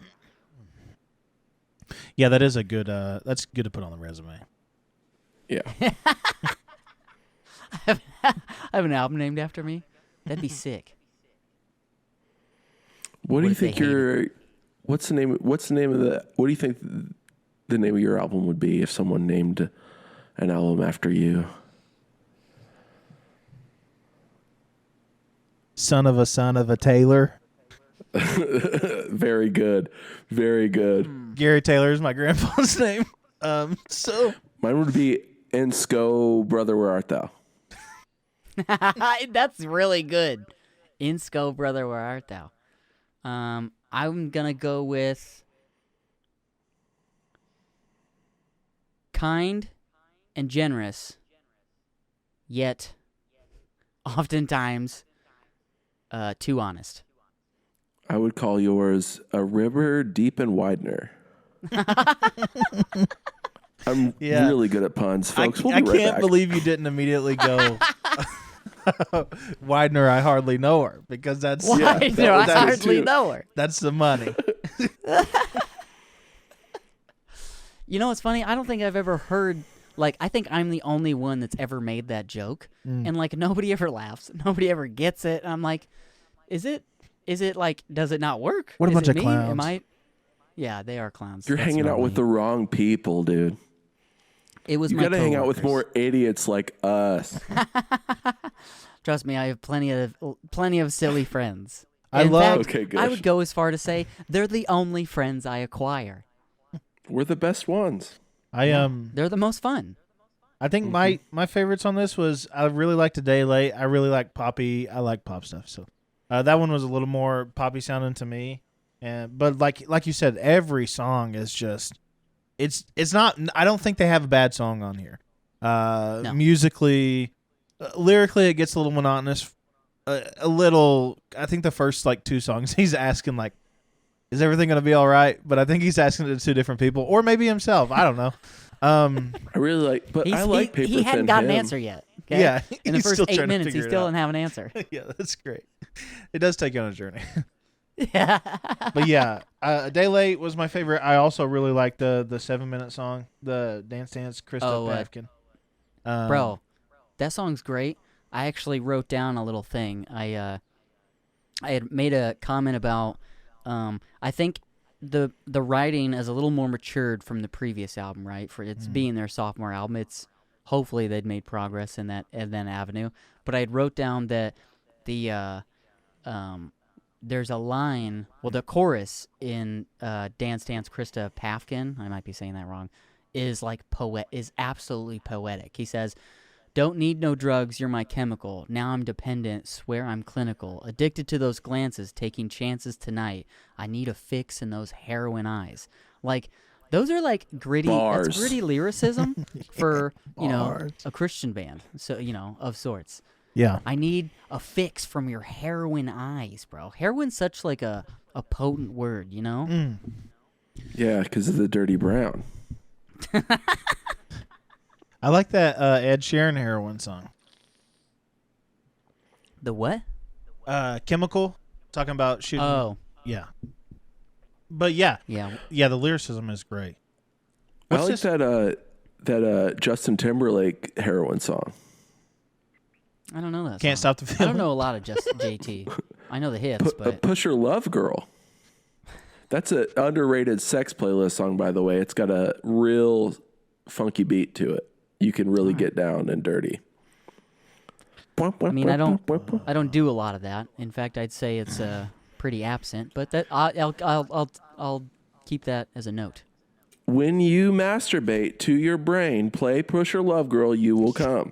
Yeah, that is a good. That's good to put on the resume. Yeah. I have an album named after me. That'd be sick. What do you if they think what's the name of what do you think the name of your album would be if someone named an album after you? Son of a Taylor. Very good. Very good. Gary Taylor is my grandpa's name. So Mine would be Ensco, Brother, Where Art Thou? That's really good. Insco, brother, where art thou? I'm gonna go with kind and generous, yet oftentimes too honest. I would call yours A River Deep and Widener. I'm really good at puns, folks. We'll be right can't back. believe you didn't immediately go Widener, I hardly know her, because that's Widener, I hardly know her. That's the money. You know what's funny? I don't think I've ever heard, like, I think I'm the only one that's ever made that joke. And, like, nobody ever laughs. Nobody ever gets it. I'm like, is it like, does it not work? What a Is bunch it of me? clowns. Yeah, they are clowns. You're That's hanging out not with me. the wrong people, dude. It was You my gotta hang out with more coworkers. idiots like us. Trust me, I have plenty of silly friends. I In love- fact, Okay, good. I would go as far to say they're the only friends I acquire. We're the best ones. They're the most fun. I think my favorites on this was, I really liked A Day Late. I really like poppy. I like pop stuff. So that one was a little more poppy sounding to me. But like you said, every song is just, it's not, I don't think they have a bad song on here. No. Musically, lyrically, it gets a little monotonous. A little, I think the first like two songs, he's asking like, is everything going to be all right? But I think he's asking it to two different people, or maybe himself. I don't know. I really like, but I like Paper he Thin hadn't got an Him. answer yet. Okay? Yeah, In the he's first still 8 trying to minutes, he figure it still out. didn't have an answer. Yeah, that's great. It does take you on a journey. Yeah. But yeah, A Day Late was my favorite. I also really liked the 7-minute song, the Dance Dance, Krista Pavkin. Bro, that song's great. I actually wrote down a little thing. I had made a comment about I think the writing is a little more matured from the previous album, right? For it's being their sophomore album, it's hopefully they'd made progress in that avenue. But I had wrote down that the there's a line, well, the chorus in Dance Dance Krista Pavkin, I might be saying that wrong, is absolutely poetic. He says, "Don't need no drugs, you're my chemical. Now I'm dependent, swear I'm clinical. Addicted to those glances, taking chances tonight. I need a fix in those heroin eyes." Like, those are like gritty, Bars. that's gritty lyricism for, Bars. a Christian band, so, of sorts. Yeah. I need a fix from your heroin eyes, bro. Heroin's such like a potent word, you know? Yeah, because of the Dirty Brown. I like that Ed Sheeran heroin song. The what? Chemical, talking about shooting. Oh, Yeah. But yeah, yeah. the lyricism is great. I What's like this? that Justin Timberlake heroin song. I don't know that Can't song. Stop the I Feeling. don't know a lot of just JT. I know the hits, but Pusher Love Girl. That's an underrated sex playlist song, by the way. It's got a real funky beat to it. You can really get down and dirty. I mean, I don't do a lot of that. In fact, I'd say it's pretty absent. But that I'll keep that as a note. When you masturbate to your brain, play Pusher Love Girl, you will come.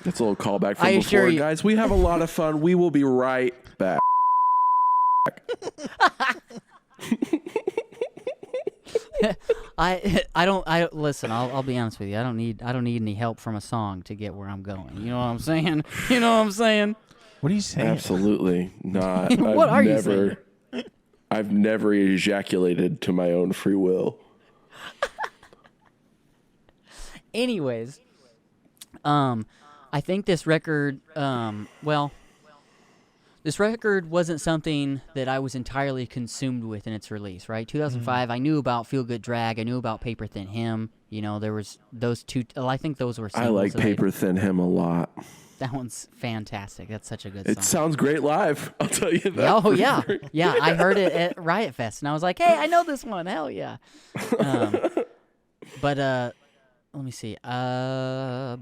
That's a little callback from I assure before. you. Guys, we have a lot of fun. We will be right back. I listen. I'll be honest with you. I don't need any help from a song to get where I'm going. You know what I'm saying? You know what I'm saying? What are you saying? Absolutely not. What are you saying? I've never ejaculated to my own free will. Anyways, I think this record, this record wasn't something that I was entirely consumed with in its release, right? 2005, I knew about Feel Good Drag. I knew about Paper Thin Him. There was those two. I think those were I singles like that Paper Thin Him a lot. That one's fantastic. That's such a good It song. sounds great live. I'll tell you that. Oh, for yeah. free. Yeah, I heard it at Riot Fest, and I was like, hey, I know this one. Hell yeah. But let me see. Oh,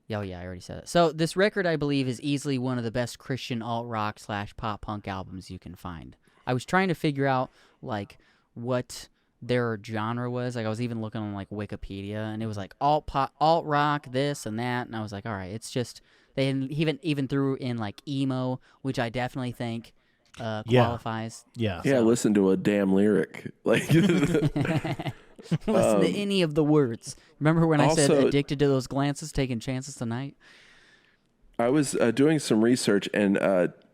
yeah, I already said it. So this record, I believe, is easily one of the best Christian alt-rock / pop-punk albums you can find. I was trying to figure out, like, what their genre was. Like I was even looking on like Wikipedia, and it was like alt pop, alt rock, this and that, and I was like, all right, it's just they even threw in like emo, which I definitely think qualifies. Yeah. Yeah, listen to a damn lyric. Like Listen to any of the words. Remember when I said also, addicted to those glances, taking chances tonight? I was doing some research, and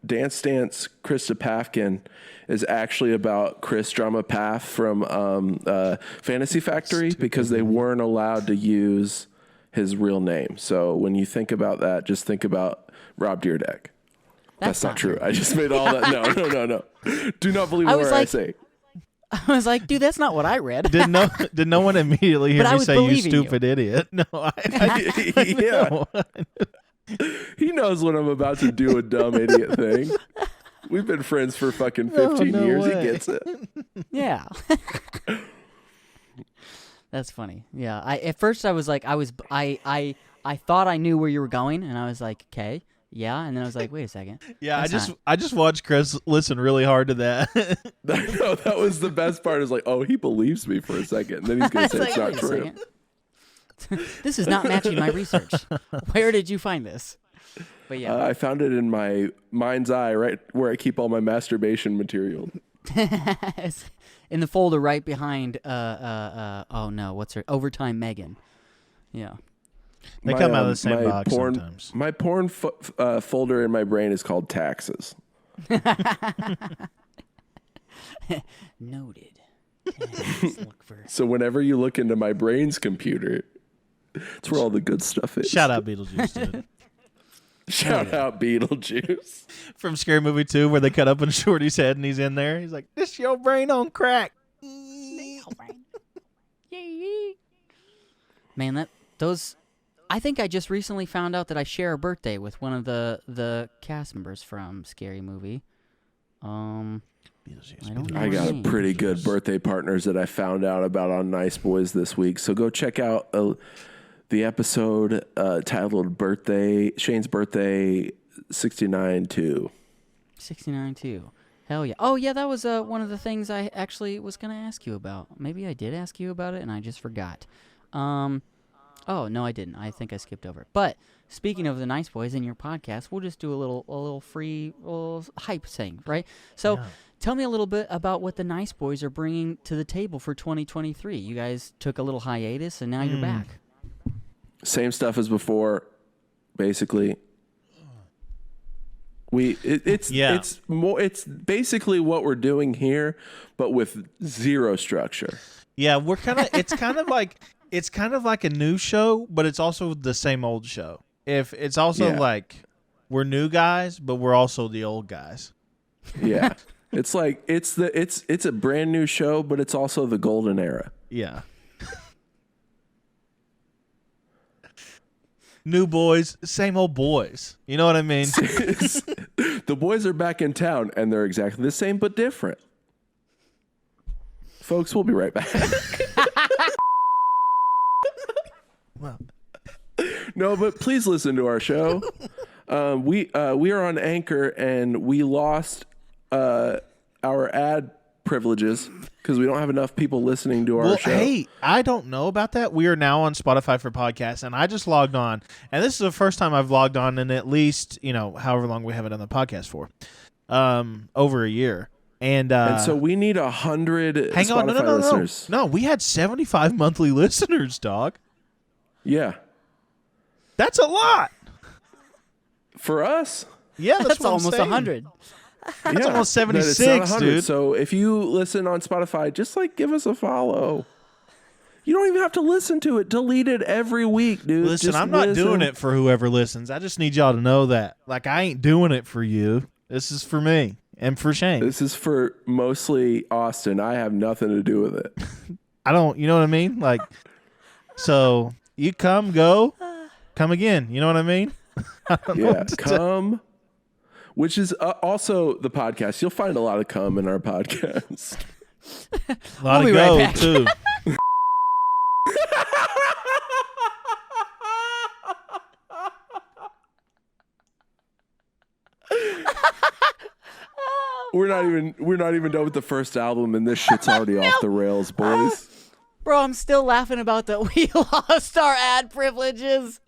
Dance Dance Krista Pafkin is actually about Chris Drama Path from Fantasy Factory because they weren't allowed to use his real name. So when you think about that, just think about Rob Dyrdek. That's not true. I just made all that. No. Do not believe I say. I was like, dude, that's not what I read. Did no one immediately hear me say, "You stupid idiot"? No, yeah. He knows when I'm about to do a dumb idiot thing. We've been friends for fucking 15 years. way. He gets it. Yeah. That's funny. Yeah. At first I was like, I thought I knew where you were going, and I was like, okay, yeah, and then I was like, wait a second. Yeah, I just watched Chris listen really hard to that. No, that was the best part. Is like, oh, he believes me for a second, and then he's gonna say like, it's not wait a true. second. This is not matching my research. Where did you find this? But yeah, I found it in my mind's eye, right where I keep all my masturbation material. in the folder right behind. Oh no, what's her Overtime Megan? Yeah. They come out of the same box sometimes. My porn folder in my brain is called taxes. Noted. Look for... So whenever you look into my brain's computer, it's where all the good stuff is. Shout out Beetlejuice, dude. Shout out Beetlejuice. From Scary Movie 2, where they cut up in Shorty's head and he's in there. He's like, "This your brain on crack." Man, those. I think I just recently found out that I share a birthday with one of the cast members from Scary Movie. I got pretty good birthday partners that I found out about on Nice Boys this week. So go check out the episode titled Shane's Birthday 69-2. 69-2. Hell yeah. Oh, yeah, that was one of the things I actually was going to ask you about. Maybe I did ask you about it, and I just forgot. Oh, no, I didn't. I think I skipped over it. But speaking of the Nice Boys in your podcast, we'll just do a little free hype thing, right? So tell me a little bit about what the Nice Boys are bringing to the table for 2023. You guys took a little hiatus, and now you're back. Same stuff as before, basically. It's basically what we're doing here, but with zero structure. Yeah, we're it's kind of like a new show, but it's also the same old show. It's also like we're new guys, but we're also the old guys. Yeah. It's like it's a brand new show, but it's also the golden era. Yeah. New boys, same old boys. You know what I mean? The boys are back in town, and they're exactly the same, but different. Folks, we'll be right back. Well, no, but please listen to our show. We are on Anchor, and we lost our ad privileges because we don't have enough people listening to our show. Hey, I don't know about that. We are now on Spotify for podcasts, and I just logged on, and this is the first time I've logged on in at least, however long we haven't done the podcast for, over a year. And so we need 100 hang on, Spotify listeners. No, we had 75 monthly listeners, dog. Yeah. That's a lot. For us? Yeah, that's almost 100. That's almost 76, it's not 100. Dude. So if you listen on Spotify, just give us a follow. You don't even have to listen to it. Delete it every week, dude. Listen, I'm not doing it for whoever listens. I just need y'all to know that. I ain't doing it for you. This is for me and for Shane. This is for mostly Austin. I have nothing to do with it. I don't, you know what I mean? So you come, go, come again. You know what I mean? Yeah, come. Which is also the podcast. You'll find a lot of cum in our podcast. A lot of go, right too. Oh We're not even done with the first album, and this shit's already off the rails, boys. Bro, I'm still laughing about that we lost our ad privileges.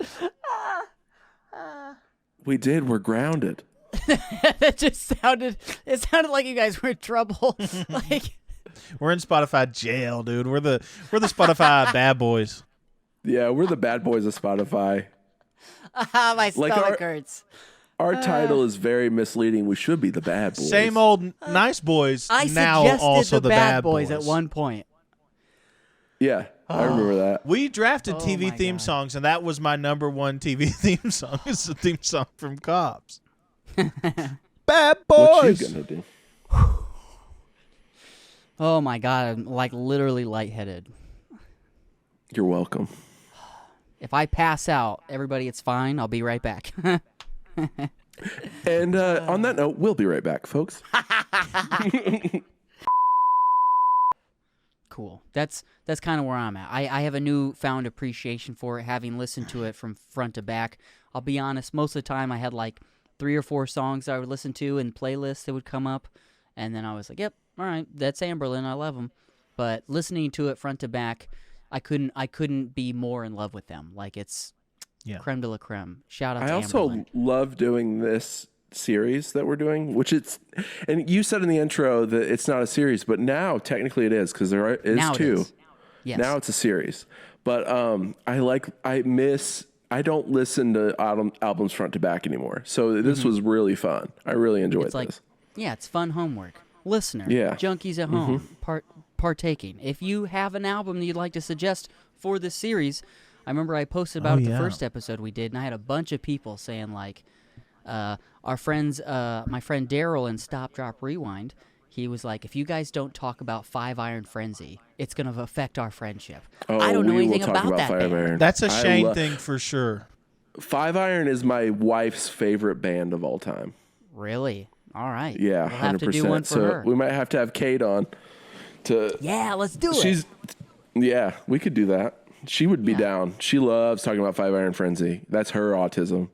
We did. We're grounded. It sounded like you guys were in trouble. Like, we're in Spotify jail, dude. We're the Spotify bad boys. Yeah, we're the bad boys of Spotify. my stomach hurts. Our title is very misleading. We should be the bad boys. Same old nice boys. I now suggested also the bad boys at one point. Yeah, I remember that. We drafted Oh TV my theme God. songs, and that was my number one TV theme song. It's the theme song from Cops. Bad What boys. you gonna do? Oh my God, I'm like literally lightheaded. You're welcome. If I pass out, everybody, it's fine. I'll be right back. And on that note, we'll be right back, folks. Cool. That's kind of where I'm at. I have a newfound appreciation for it, having listened to it from front to back. I'll be honest, most of the time I had like 3 or 4 songs I would listen to and playlists that would come up, and then I was like, yep, all right, that's Anberlin, I love them. But listening to it front to back, I couldn't be more in love with them. Like, it's creme de la creme. Shout out to also Anberlin. love doing this series that we're doing, and you said in the intro that it's not a series, but now technically it is, because there is Now it 2. is. Yes. Now it's a series. But I don't listen to albums front to back anymore. So this was really fun. I really enjoyed It's like, this. yeah, it's fun homework. Listener, Yeah. junkies at home, partaking. If you have an album that you'd like to suggest for this series, I remember I posted about it the first episode we did, and I had a bunch of people saying, like, our friends, my friend Daryl in Stop, Drop, Rewind, he was like, if you guys don't talk about 5 Iron Frenzy, it's going to affect our friendship. I don't know anything about that band. Iron. That's a Shane thing for sure. 5 Iron is my wife's favorite band of all time. Really? All right. Yeah, we'll have 100%. to do one for her. We might have to have Kate on to. Yeah, let's do it. Yeah, we could do that. She would be down. She loves talking about 5 Iron Frenzy. That's her autism.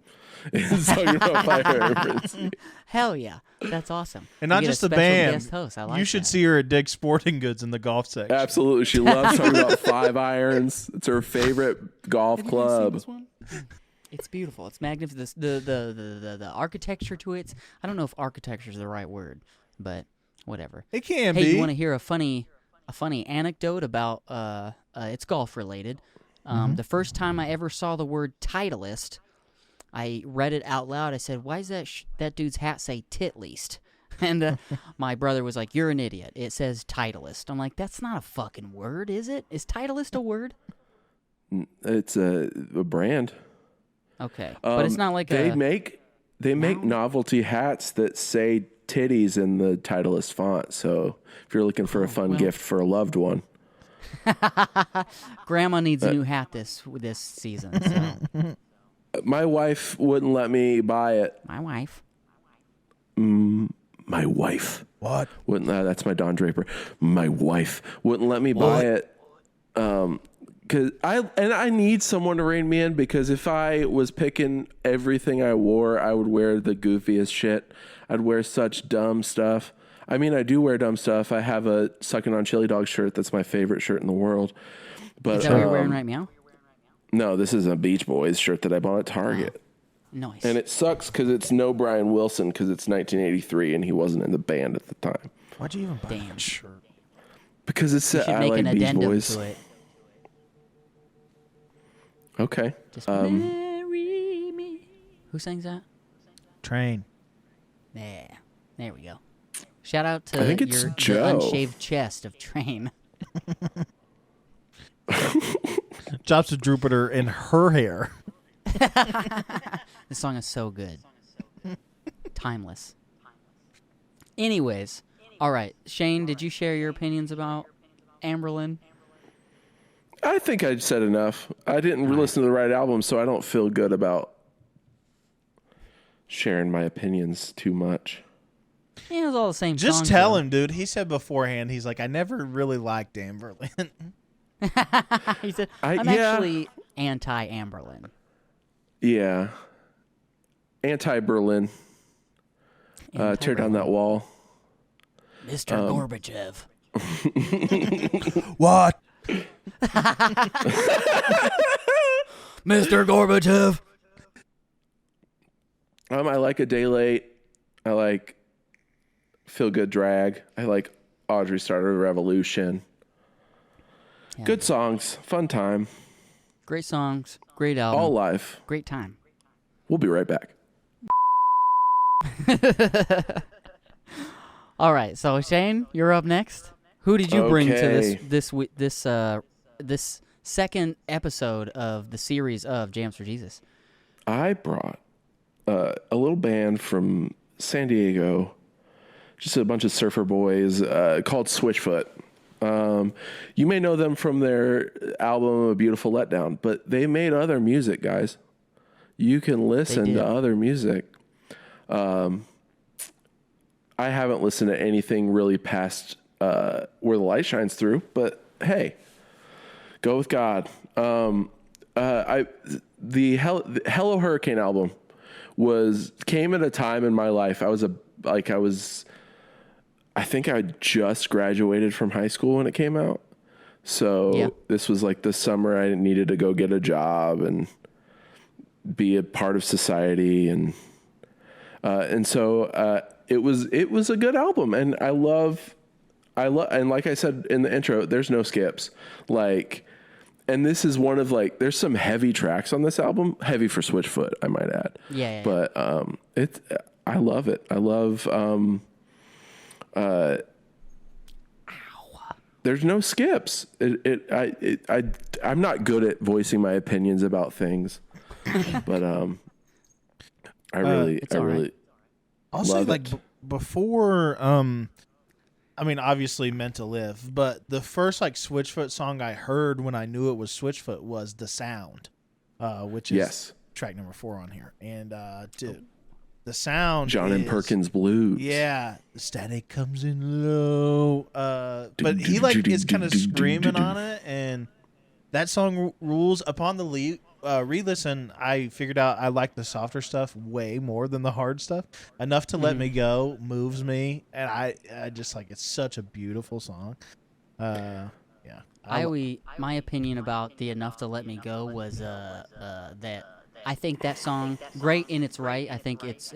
Is talking about 5 Iron Frenzy. Hell yeah. That's awesome. And We not get a just the special band. guest host. I like You should that. see her at Dick's Sporting Goods in the golf section. Absolutely. She loves talking about 5 irons. It's her favorite golf club. It's beautiful. It's magnificent. The architecture to it. I don't know if architecture is the right word, but whatever. It can Hey, be. you want to hear a funny anecdote about? It's golf related. The first time I ever saw the word Titleist, I read it out loud. I said, "Why does that dude's hat say Titleist?" And my brother was like, "You're an idiot. It says Titleist." I'm like, "That's not a fucking word, is it? Is Titleist a word?" It's a brand. Okay, but it's not like they make novelty hats that say titties in the Titleist font. So if you're looking for a fun gift for a loved one, Grandma needs a new hat this season. So. my wife wouldn't let me buy it. My wife. My wife. What? Wouldn't that's my Don Draper. My wife wouldn't let me buy it. Cause I need someone to rein me in, because if I was picking everything I wore, I would wear the goofiest shit. I'd wear such dumb stuff. I mean, I do wear dumb stuff. I have a Sucking on Chili Dog shirt that's my favorite shirt in the world. But Is that what you're wearing right now? no, this is a Beach Boys shirt that I bought at Target. Nice. And it sucks because it's no Brian Wilson, because it's 1983 and he wasn't in the band at the time. Why'd you even buy Damn. that shirt? Because it's You should I make like an Beach addendum Boys. to it. Okay. Just marry me. Who sings that? Train. Yeah. There we go. Shout out to I think it's the Joe. unshaved chest of Train. Drops a Jupiter in her hair. This song is so good. Timeless. Anyways, all right. Shane, did you share your opinions about Anberlin? I think I said enough. I didn't listen to the right album, so I don't feel good about sharing my opinions too much. Yeah, it was all the same Just songs, tell though. him, dude. He said beforehand, he's like, I never really liked Anberlin. He said, I- I'm yeah. actually anti-Anberlin. Yeah. Anti-Berlin. Tear down that wall. Mr. Gorbachev. What? Mr. Gorbachev. I like A Day Late. I like Feel Good Drag. I like Audrey Started a Revolution. Yeah. Good songs. Fun time. Great songs. Great album. All live. Great time. We'll be right back. All right, so Shane, you're up next. Who did you bring to this second episode of the series of Jams for Jesus? I brought a little band from San Diego, just a bunch of surfer boys called Switchfoot. You may know them from their album A Beautiful Letdown, but they made other music, guys. You can listen to other music. I haven't listened to anything really past Where the Light Shines Through, but hey, go with God. The Hello Hurricane album came at a time in my life. I think I just graduated from high school when it came out. So This was like the summer I needed to go get a job and be a part of society. And so it was a good album. And and like I said in the intro, there's no skips. And this is one of there's some heavy tracks on this album, heavy for Switchfoot, I might add. Yeah. But I love it. I love there's no skips. I'm not good at voicing my opinions about things, but I really I'll say love it. Before I mean, obviously Meant to Live, but the first Switchfoot song I heard when I knew it was Switchfoot was The Sound, which is track number 4 on here. And dude, the sound John and Perkins Blues. Yeah, the static comes in low. But he is kind of screaming on it, and that song rules. Upon the re-listen, I figured out I like the softer stuff way more than the hard stuff. Enough to Let Me Go moves me, and I just it's such a beautiful song. Yeah. My opinion about the Enough to Let Me Go was that I think that song, great in its right. I think it's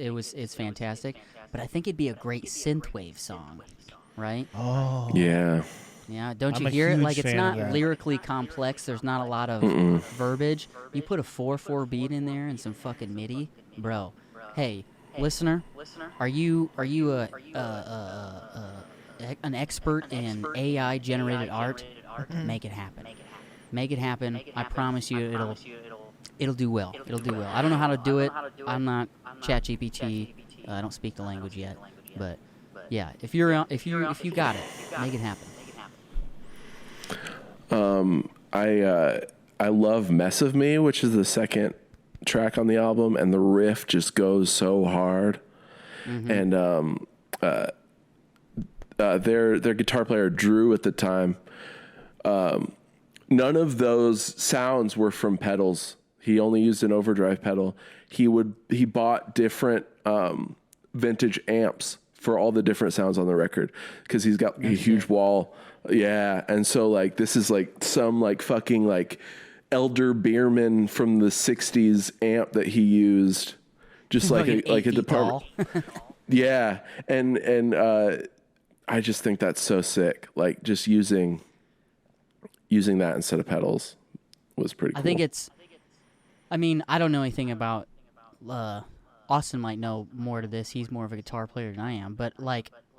fantastic, but I think it'd be a great synthwave song, right? Oh. Yeah. Yeah, don't I'm you a hear it? huge It's fan not of that. lyrically complex. There's not a lot of verbiage. You put a 4/4 beat in there and some fucking MIDI, bro. Hey, listener, are you an expert in AI generated art? Make it happen. Make it happen. I promise you, it'll do well. It'll do well. I don't know how to do it. I'm not ChatGPT. I don't speak the language yet, but yeah, if you got it, make it happen. I love Mess of Me, which is the second track on the album, and the riff just goes so hard. And their guitar player Drew at the time, none of those sounds were from pedals. He only used an overdrive pedal. He bought different vintage amps for all the different sounds on the record because he's got a huge wall. Yeah, and so this is some fucking Elder Bierman from the 60s amp that he used, just like a department. Yeah, and I just think that's so sick. Just using that instead of pedals was pretty cool. I think I mean, I don't know anything about Austin might know more to this. He's more of a guitar player than I am, but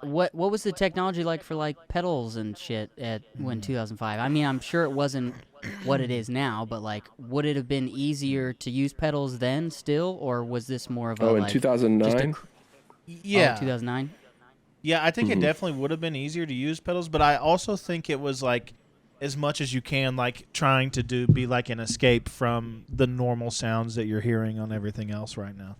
what was the technology like for pedals and shit when 2005? I mean, I'm sure it wasn't what it is now, but would it have been easier to use pedals then still, or was this more of a in 2009? Yeah, 2009. Yeah, I think it definitely would have been easier to use pedals, but I also think it was as much as you can, trying to be an escape from the normal sounds that you're hearing on everything else right now.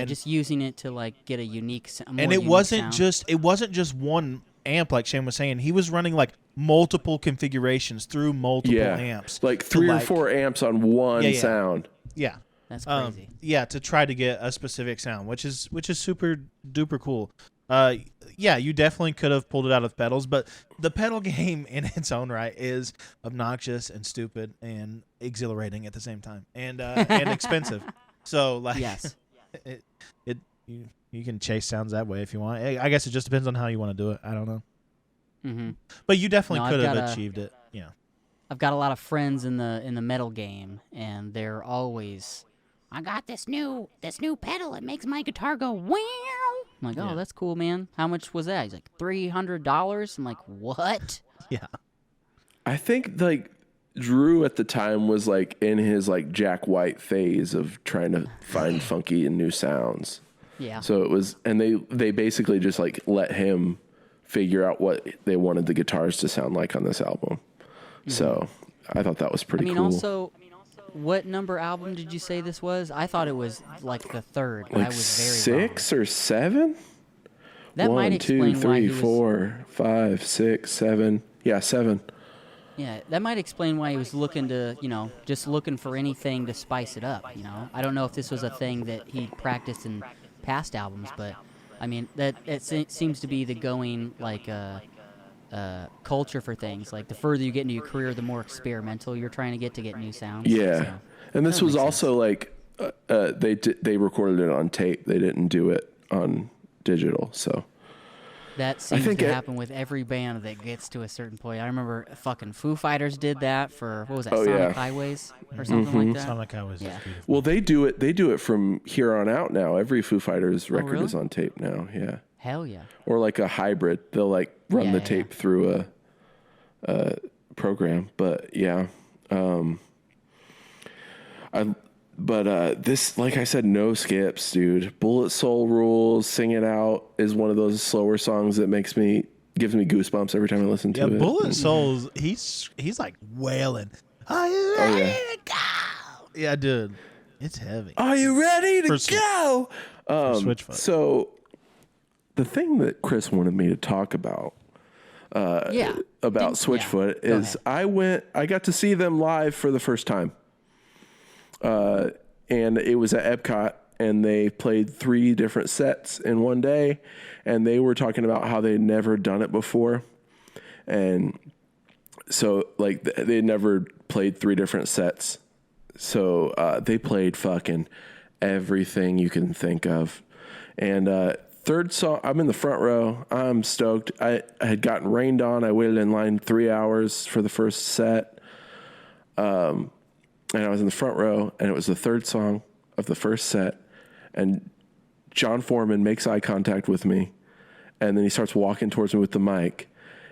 Just using it to get a unique sound. And it wasn't just one amp, like Shane was saying. He was running multiple configurations through multiple amps, 3 or 4 amps on one sound. Yeah, that's crazy. To try to get a specific sound, which is super duper cool. Yeah, you definitely could have pulled it out with pedals, but the pedal game in its own right is obnoxious and stupid and exhilarating at the same time, and expensive. So like, Yes. you can chase sounds that way if you want. I guess it just depends on how you want to do it. I don't know, Mm-hmm. but you definitely No, could I've have got achieved it. Yeah. I've got a lot of friends in the metal game, and they're always, I got this new pedal. It makes my guitar go wow. I'm like, oh, Yeah. that's cool, man. How much was that? He's like, $300. I'm like, what? Yeah. I think like Drew at the time was like in his like Jack White phase of trying to find funky and new sounds. Yeah. So it was, and they basically just like let him figure out what they wanted the guitars to sound like on this album. So I thought that was pretty cool. Also, what number album did you say this was? I thought it was like the third, but like I was very wrong. 6 or 7? That might 1, explain 2, why 3, he was, 4, 5, 6, 7. Yeah, 7. Yeah, that might explain why he was looking to, just looking for anything to spice it up, I don't know if this was a thing that he practiced in past albums, but I mean, that it seems to be the going like culture for things. Like the further you get into your career, the more experimental you're trying to get new sounds. Yeah. So, And this that was makes also like they recorded it on tape. They didn't do it on digital. So that seems think to it- happen with every band that gets to a certain point. I remember fucking Foo Fighters did that for, what was that, Oh, Sonic yeah. Highways or something like that? Sonic Highways Yeah. is beautiful. well, they do it from here on out now. Every Foo Fighters record really? is on tape now. Yeah. Hell yeah. Or like a hybrid. They'll like run the Yeah. tape through a program. But yeah. This, like I said, no skips, dude. Bullet Soul Rules, Sing It Out is one of those slower songs that gives me goosebumps every time I listen to Yeah, it. Bullet Souls. He's like wailing. Are you ready yeah. to go? Yeah, dude, it's heavy. Are you ready to For go? Switchfoot. So the thing that Chris wanted me to talk about about Switchfoot Go is ahead. I got to see them live for the first time. And it was at Epcot, and they played 3 different sets in one day, and they were talking about how they'd never done it before. And so like they never played 3 different sets. So they played fucking everything you can think of. And third song, I'm in the front row. I'm stoked. I had gotten rained on. I waited in line 3 hours for the first set. And I was in the front row, and it was the third song of the first set. And John Foreman makes eye contact with me, and then he starts walking towards me with the mic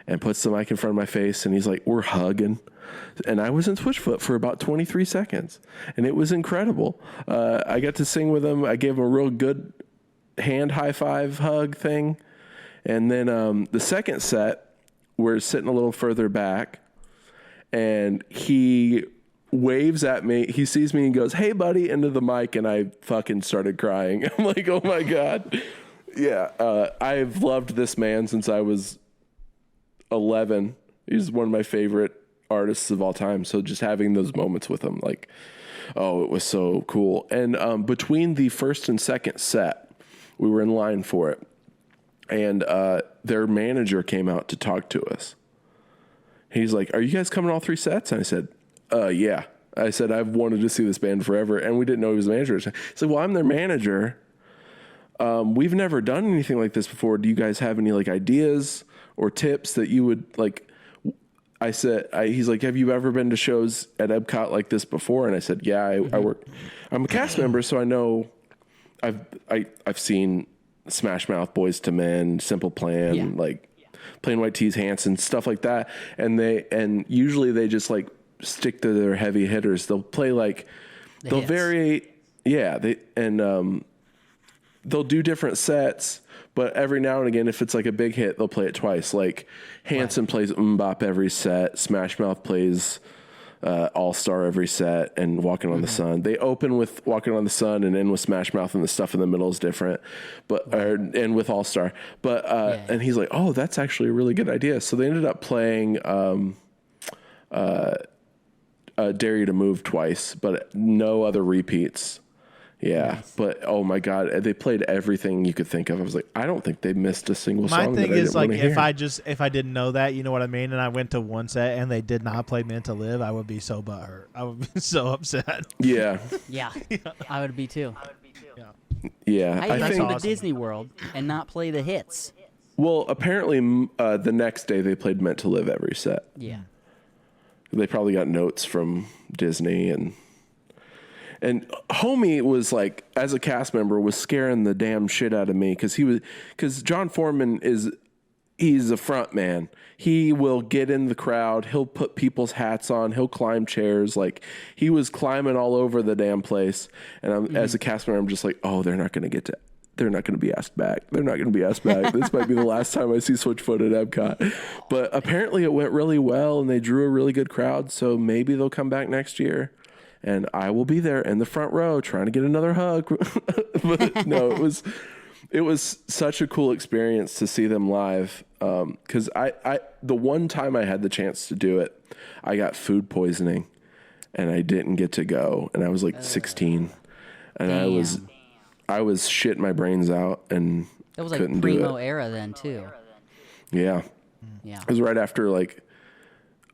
and puts the mic in front of my face, and he's like, we're hugging. And I was in Switchfoot for about 23 seconds, and it was incredible. I got to sing with him. I gave him a real good hand high five hug thing. And then the second set, we're sitting a little further back, and he waves at me. He sees me and goes, "Hey, buddy," into the mic, and I fucking started crying. I'm like, oh my God. Yeah. I've loved this man since I was 11. He's one of my favorite artists of all time. So just having those moments with him, like, oh, it was so cool. And between the first and second set, we were in line for it. And their manager came out to talk to us. He's like, "Are you guys coming all 3 sets?" And I said, yeah. I said, "I've wanted to see this band forever." And we didn't know he was the manager. He said, "Well, I'm their manager. We've never done anything like this before. Do you guys have any like ideas or tips that you would like?" I said, he's like, "Have you ever been to shows at Epcot like this before?" And I said, "Yeah, I work. I'm a cast member, so I know. I've seen Smash Mouth, Boys to Men, Simple Plan, like Plain White T's, Hanson, stuff like that. And usually they just like stick to their heavy hitters. They'll play like they'll hits. vary, they'll do different sets." But every now and again, if it's like a big hit, they'll play it twice. Like Hanson plays Mbop every set. Smash Mouth plays All Star every set, and Walking on the Sun. They open with Walking on the Sun and end with Smash Mouth, and the stuff in the middle is different. But and with All Star. But and he's like, "Oh, that's actually a really good idea." So they ended up playing Dare You to Move twice, but no other repeats. Yeah, Nice. but oh my God, they played everything you could think of. I was like, I don't think they missed a single My song. thing that I is didn't like wanna hear. if I didn't know that, you know what I mean, and I went to one set and they did not play Meant to Live, I would be so butthurt. I would be so upset. Yeah, Yeah, I would be too. yeah. How you I gonna think. go to awesome. Disney World and not play the hits? Well, apparently, the next day they played "Meant to Live" every set. Yeah. They probably got notes from Disney and homie was like, as a cast member, was scaring the damn shit out of me because John Foreman he's a front man. He will get in the crowd. He'll put people's hats on. He'll climb chairs. Like, he was climbing all over the damn place. And as a cast member, I'm just like, oh, they're not going to be asked back. They're not going to be asked back. This might be the last time I see Switchfoot at Epcot. But apparently it went really well and they drew a really good crowd. So maybe they'll come back next year. And I will be there in the front row trying to get another hug. But no, it was such a cool experience to see them live. Because I the one time I had the chance to do it, I got food poisoning and I didn't get to go. And I was like 16, and Damn. I was shitting my brains out and That was like couldn't do primo it. era then too. Yeah, Yeah. it was right after like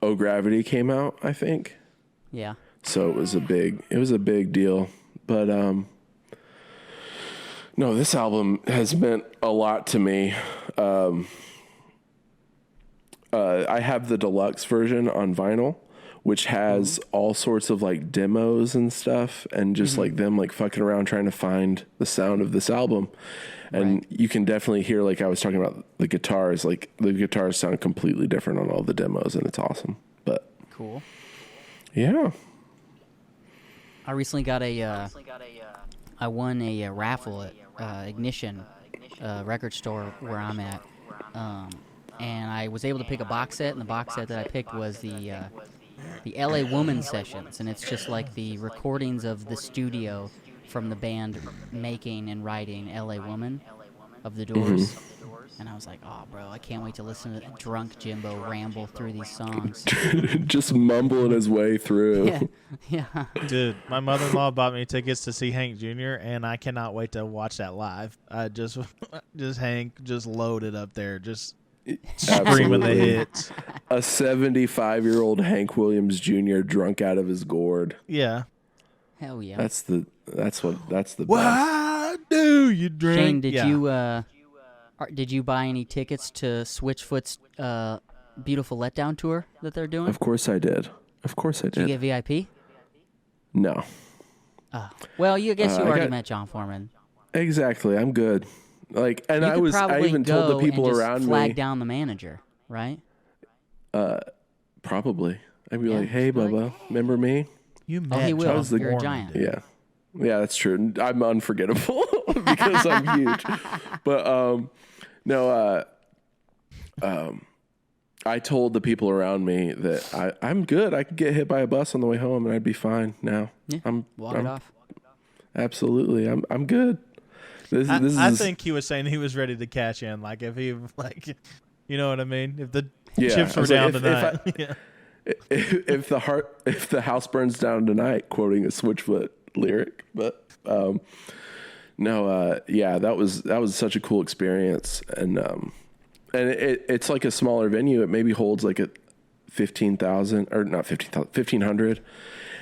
Oh Gravity came out, I think. Yeah. So it was a big deal. But no, this album has meant a lot to me. I have the deluxe version on vinyl, which has all sorts of like demos and stuff, and just like them like fucking around trying to find the sound of this album. And you can definitely hear, like I was talking about, the guitars. Like, the guitars sound completely different on all the demos, and it's awesome. But Cool. yeah. I recently got I won a raffle at Ignition record store where I'm at, and I was able to pick a box set, and the box set that I picked was the LA Woman sessions, and it's just like the recordings of the studio from the band making and writing LA Woman of the Doors. And I was like, oh, bro, I can't wait to listen to drunk Jimbo ramble through these songs. Just mumbling his way through. Yeah, yeah. Dude, my mother-in-law bought me tickets to see Hank Jr., and I cannot wait to watch that live. Just Hank just loaded up there, just screaming the Absolutely. hits. A 75-year-old Hank Williams Jr. drunk out of his gourd. Yeah. Hell yeah. That's the best. Why do you drink? Shane, did Yeah. did you buy any tickets to Switchfoot's Beautiful Letdown tour that they're doing? Of course I did. Did you get VIP? No. Oh. Well, I guess you I already got- met John Foreman. Exactly. I'm good. Like, and You could I probably even told go the people and just around flag me. down the manager, right? Probably. I'd be Yeah, like, hey, be like- Bubba, remember me? You Oh, met he will. John was the- You're a Foreman, giant. dude. Yeah. Yeah, that's true. I'm unforgettable because I'm huge. But no, I told the people around me that I'm good. I could get hit by a bus on the way home and I'd be fine now. Yeah. I'm Walk it off. Absolutely. I'm good. This I is think he was saying he was ready to cash in. Like, if he, like, you know what I mean? If the Yeah, chips I were was like, down if tonight. I- Yeah. if the house burns down tonight, quoting a Switchfoot lyric, but yeah, that was such a cool experience, and it's like a smaller venue. It maybe holds like a 15,000 or not 15,000, 1,500.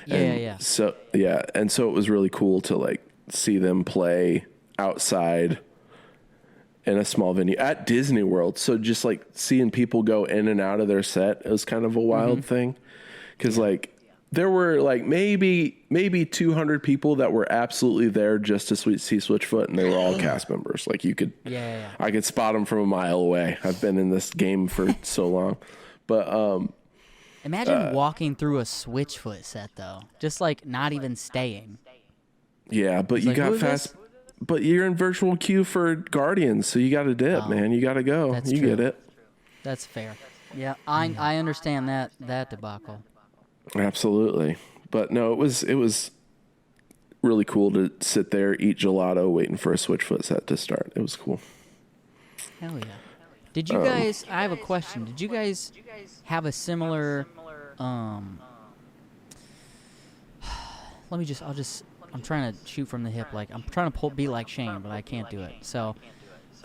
Yeah. So yeah, and so it was really cool to like see them play outside in a small venue at Disney World. So just like seeing people go in and out of their set, it was kind of a wild thing. Cause like there were like maybe 200 people that were absolutely there just to see Switchfoot, and they were all cast members. Like you could, Yeah. I could spot them from a mile away. I've been in this game for so long, but, Imagine walking through a Switchfoot set, though. Just like not even staying. yeah, but you like, got who's fast, this? but you're in virtual queue for Guardians. So you got to dip, Oh, man. You got to go. that's You true. get it. That's fair. Yeah, I understand that debacle. Absolutely. But no, it was really cool to sit there, eat gelato, waiting for a Switchfoot set to start. It was cool. Hell yeah. Did you guys? I have a question. Did you guys have a similar? I'll just I'm trying to shoot from the hip. Like I'm trying to be like Shane, but I can't do it. So,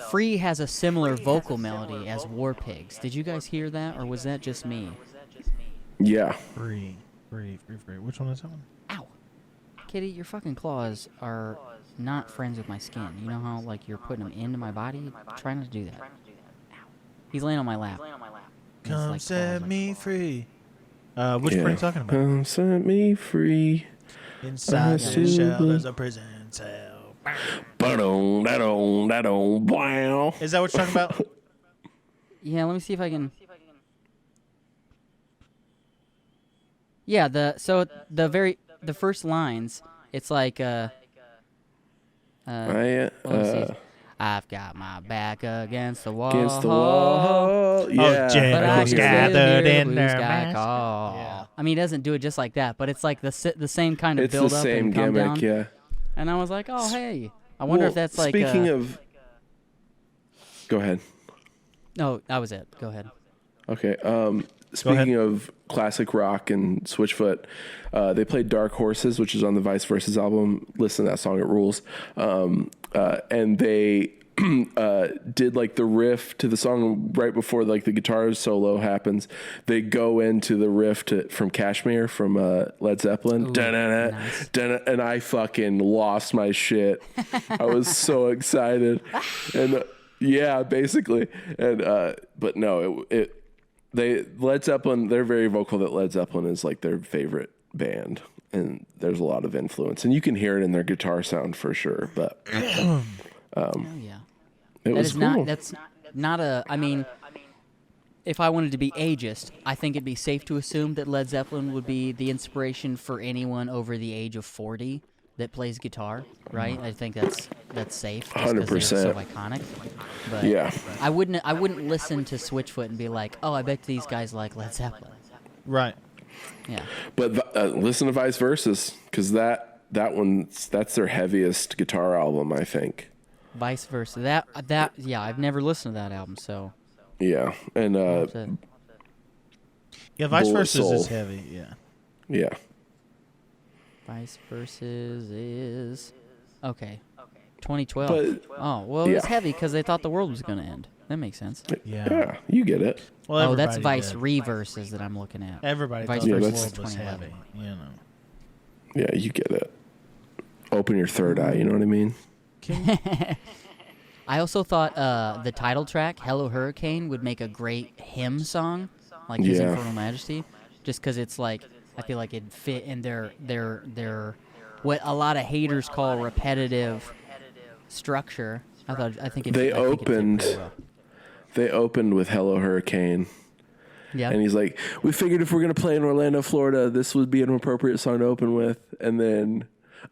Free has a similar vocal melody as War Pigs. Did you guys hear that, or was that just me? Yeah. Free. Which one is that one? Ow, Kitty, your fucking claws are not friends with my skin. You know how like you're putting them into my body? Try not to do that. Ow. He's laying on my lap. Come like set claws, me like free. Which one are you talking about? Come set me free. Inside the shell there's a prison cell. Ba-dum, da-dum, da-dum, wow. Is that what you're talking about? Yeah, let me see if I can. Yeah, the first lines, it's like let me see. I've got my back against the wall. Against the wall. Yeah. Oh, generals gathered in their sky mass. call. Yeah. I mean, it doesn't do it just like that, but it's like the same kind of It's build the up same and come gimmick, down. yeah. And I was like, oh hey, I wonder if that's like. Speaking of. Go ahead. No, that was it. Go ahead. Okay. Speaking of classic rock and Switchfoot, they played Dark Horses, which is on the Vice Versa's album. Listen to that song; it rules. And they did like the riff to the song right before like the guitar solo happens. They go into the riff from Kashmir from Led Zeppelin. Ooh, nice. And I fucking lost my shit. I was so excited, and yeah, basically. And but no, Led Zeppelin, they're very vocal that Led Zeppelin is like their favorite band, and there's a lot of influence, and you can hear it in their guitar sound for sure. But Oh yeah. it was cool. That's not a. I mean, if I wanted to be ageist, I think it'd be safe to assume that Led Zeppelin would be the inspiration for anyone over the age of 40 that plays guitar, right? I think that's safe. 100%. They're so iconic. But Yeah. I wouldn't listen to Switchfoot and be like, oh, I bet these guys like Led Zeppelin. Right. Yeah. But listen to Vice Versa's, because that's their heaviest guitar album, I think. Vice versa. That yeah, I've never listened to that album, so. Yeah, and Yeah, Vice Bullet Versa Soul. is heavy. Yeah. yeah, Vice versus is okay. 2012. But- oh well, it's yeah. heavy because they thought the world was going to end. That makes sense. Yeah. you get it. Well, Oh, that's everybody Vice did. reverses that I'm looking at. Everybody Vice thought the versa world was 2011. heavy. You know. Yeah, you get it. Open your third eye. You know what I mean? I also thought the title track, "Hello Hurricane," would make a great hymn song, like His Yeah. Infernal Majesty, just because it's like I feel like it'd fit in their what a lot of haters call repetitive structure. I think it. They I think it'd fit opened- pretty well. They opened with Hello Hurricane. Yeah. And he's like, we figured if we're going to play in Orlando, Florida, this would be an appropriate song to open with. And then,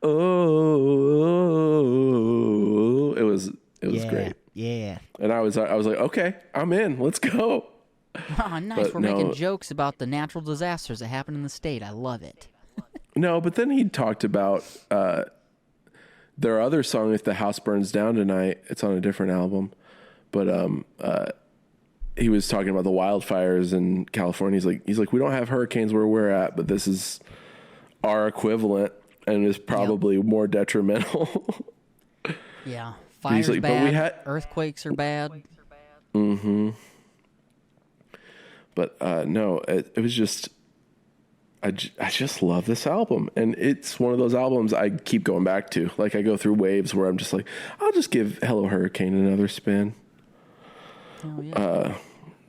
it was great. Yeah. And I was like, okay, I'm in. Let's go. Oh, nice. But We're making jokes about the natural disasters that happen in the state. I love it. No, but then he talked about their other song, If the House Burns Down Tonight. It's on a different album. But he was talking about the wildfires in California. He's like, we don't have hurricanes where we're at, but this is our equivalent and is probably more detrimental. Yeah. Fire's like, but bad. we had- Earthquakes are bad. Mm-hmm. But no, it was just, I just love this album. And it's one of those albums I keep going back to. Like I go through waves where I'm just like, I'll just give Hello Hurricane another spin. Oh, yeah.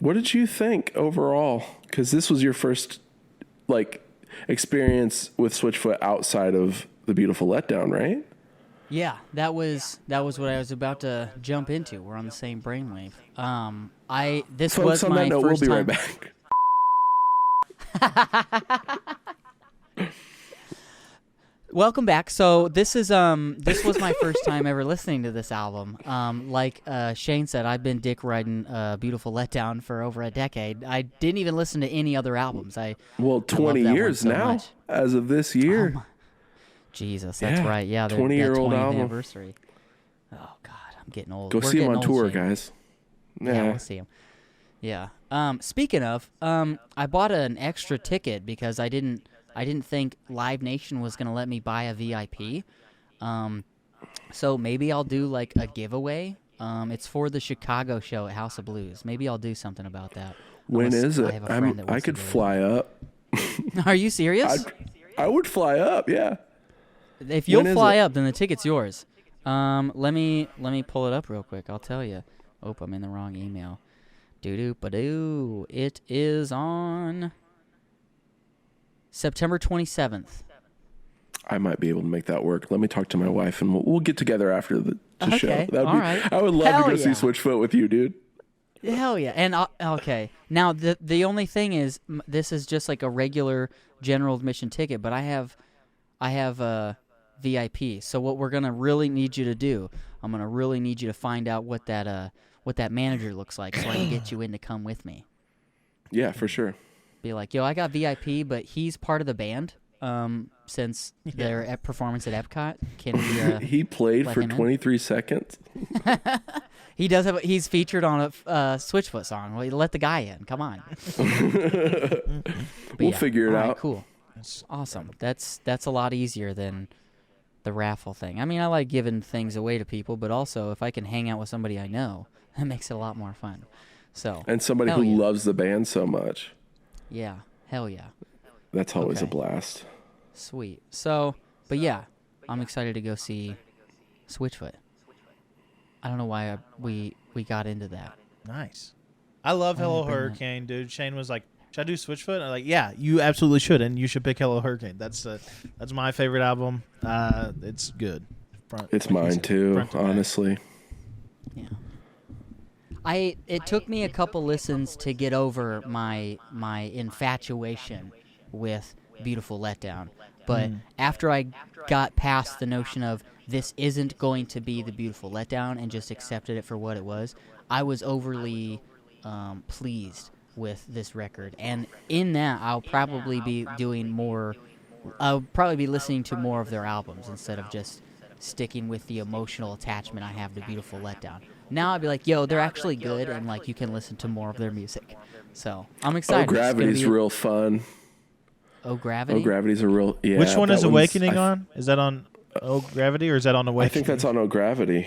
What did you think overall? Because this was your first like experience with Switchfoot outside of The Beautiful Letdown, right? Yeah, that was what I was about to jump into. We're on the same brainwave. This Folks, was on my that note, we'll first be time. right back. Welcome back. So this was my first time ever listening to this album. Like Shane said, I've been dick riding Beautiful Letdown for over a decade. I didn't even listen to any other albums. Well, 20 that one years so now, much. as of this year. Jesus, that's Yeah, right. Yeah, 20-year-old 20th album. anniversary. Oh God, I'm getting old. Go We're see him getting on old, tour, Shane. guys. Yeah, we'll see him. Yeah. Speaking of, I bought an extra ticket because I didn't I didn't think Live Nation was going to let me buy a VIP. So maybe I'll do like a giveaway. It's for the Chicago show at House of Blues. Maybe I'll do something about that. When is it? I could fly up. Are you serious? I would fly up, yeah. If you'll fly up, then the ticket's yours. Let me pull it up real quick. I'll tell you. Oh, I'm in the wrong email. Doo-doo-ba-doo. It is on September 27th. I might be able to make that work. Let me talk to my wife, and we'll get together after the show. Right. I would love to go see Switchfoot with you, dude. Hell yeah. And okay. Now the only thing is, this is just like a regular general admission ticket, but I have a VIP. So what we're gonna really need you to do, I'm gonna really need you to find out what that manager looks like, so I can get you in to come with me. Yeah, for sure. Be like, yo, I got VIP, but he's part of the band. Since their performance at Epcot, can we? He played for 23 seconds. He does have. He's featured on a Switchfoot song. Well, let the guy in. Come on. We'll figure it out. Cool. Awesome. That's a lot easier than the raffle thing. I mean, I like giving things away to people, but also if I can hang out with somebody I know, that makes it a lot more fun. So. And somebody who loves the band so much. Yeah. Hell yeah. That's always a blast. Sweet. So, but yeah, I'm excited to go see Switchfoot. I don't know why we got into that. Nice. I love Hello Hurricane, dude. Shane was like, should I do Switchfoot? And I'm like, yeah, you absolutely should, and you should pick Hello Hurricane. That's my favorite album. It's good. It's mine too, honestly. Yeah. It took me a couple listens to get over my infatuation with Beautiful Letdown. But after I got past the notion of this isn't going to be the Beautiful Letdown and just accepted it for what it was, I was overly pleased with this record. And in that, I'll probably be listening to more of their albums instead of just sticking with the emotional attachment I have to Beautiful Letdown. Now I'd be like, yo, they're actually good, and like you can listen to more of their music. So I'm excited. Oh, Gravity's real fun. Oh, Gravity? Oh, Gravity's a real... Yeah, which one is Awakening on? Is that on Oh Gravity or is that on Awakening? I think that's on Oh Gravity.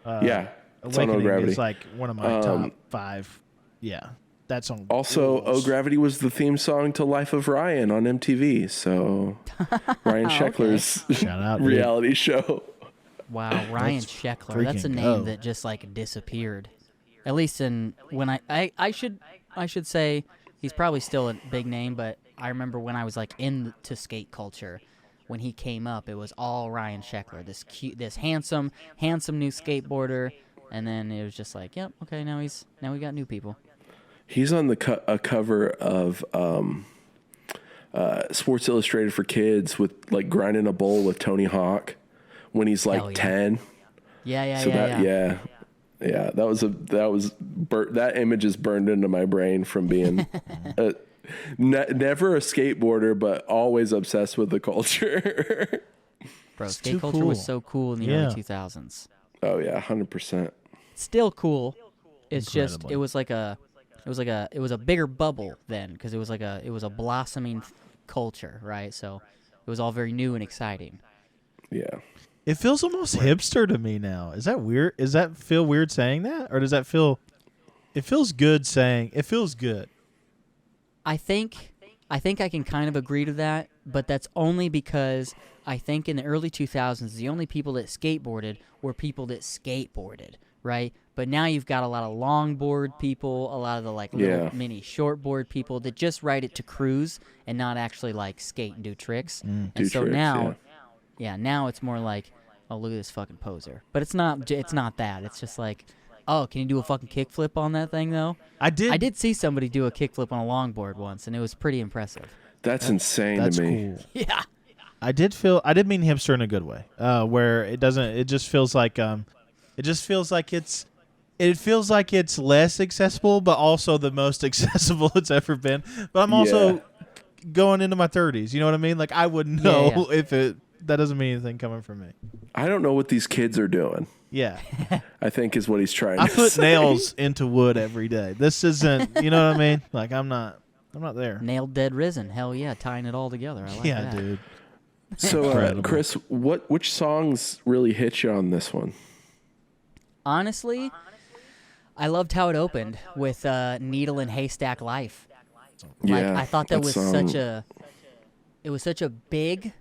Okay. Yeah, it's on Oh Gravity. Is like one of my top 5. Yeah, that's on... Also, Oh Gravity was the theme song to Life of Ryan on MTV, so Ryan Sheckler's Shout out, reality show. Wow, Ryan Sheckler. That's a name that just like disappeared. At least when I should say he's probably still a big name, but I remember when I was like into skate culture, when he came up, it was all Ryan Sheckler, this handsome new skateboarder, and then it was just like, yep, okay, now we got new people. He's on a cover of Sports Illustrated for Kids with like grinding a bowl with Tony Hawk when he's like 10. Yeah. That image is burned into my brain from being never a skateboarder, but always obsessed with the culture. Bro, skate culture was so cool in the early 2000s. Oh yeah, 100%. Still cool. It's just it was a bigger bubble then because it was a blossoming culture, right? So it was all very new and exciting. Yeah. It feels almost hipster to me now. Is that weird? Does that feel weird saying that? Or does that feel... It feels good saying... It feels good. I think I can kind of agree to that, but that's only because I think in the early 2000s, the only people that skateboarded were people that skateboarded, right? But now you've got a lot of longboard people, a lot of the like little mini shortboard people that just ride it to cruise and not actually like skate and do tricks. Now it's more like, oh, look at this fucking poser. But it's not that. It's just like, oh, can you do a fucking kickflip on that thing though? I did see somebody do a kickflip on a longboard once, and it was pretty impressive. That's insane to me. Cool. Yeah. I did mean hipster in a good way, where it just feels like it's less accessible, but also the most accessible it's ever been. But I'm also going into my 30s. You know what I mean? Like I wouldn't know if it. That doesn't mean anything coming from me. I don't know what these kids are doing. Yeah. I think is what he's trying to say. I put nails into wood every day. This isn't, you know what I mean? Like I'm not I'm not there. Nailed, dead, risen. Hell yeah, tying it all together. I like Yeah, that. dude. So, Chris, which songs really hit you on this one? Honestly, I loved how it opened with Needle and Haystack Life. Like, Yeah, I thought that was song. such a big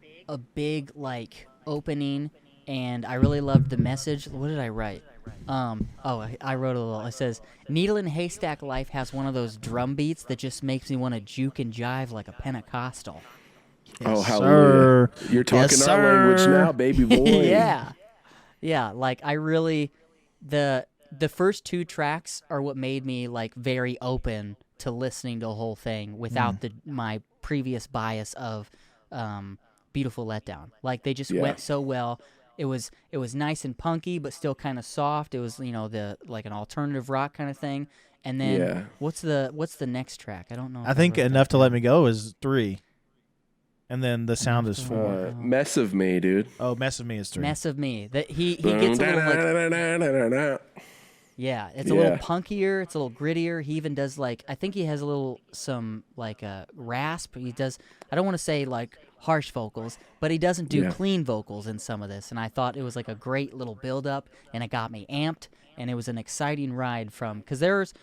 like opening, and I really loved the message. What did I write? I wrote a little. It says, "Needle and Haystack Life has one of those drum beats that just makes me want to juke and jive like a Pentecostal." Oh, Yes, hallelujah! sir. You're talking Yes, our language sir. now, baby boy. Yeah. Like I really, the first two tracks are what made me like very open to listening to the whole thing without my previous bias of Beautiful Letdown. Like they just went so well. It was nice and punky, but still kind of soft. It was the like an alternative rock kind of thing. And then what's the next track? I don't know. I think Enough to Let Me Go is 3. And then The Sound is 4. Mess of Me, dude. Oh, Mess of Me is 3. Mess of Me. That he gets a little like. Yeah, it's a little punkier. It's a little grittier. He even does like I think he has some rasp. He does. I don't want to say like harsh vocals, but he doesn't do clean vocals in some of this. And I thought it was like a great little build up, and it got me amped. And it was an exciting ride because there's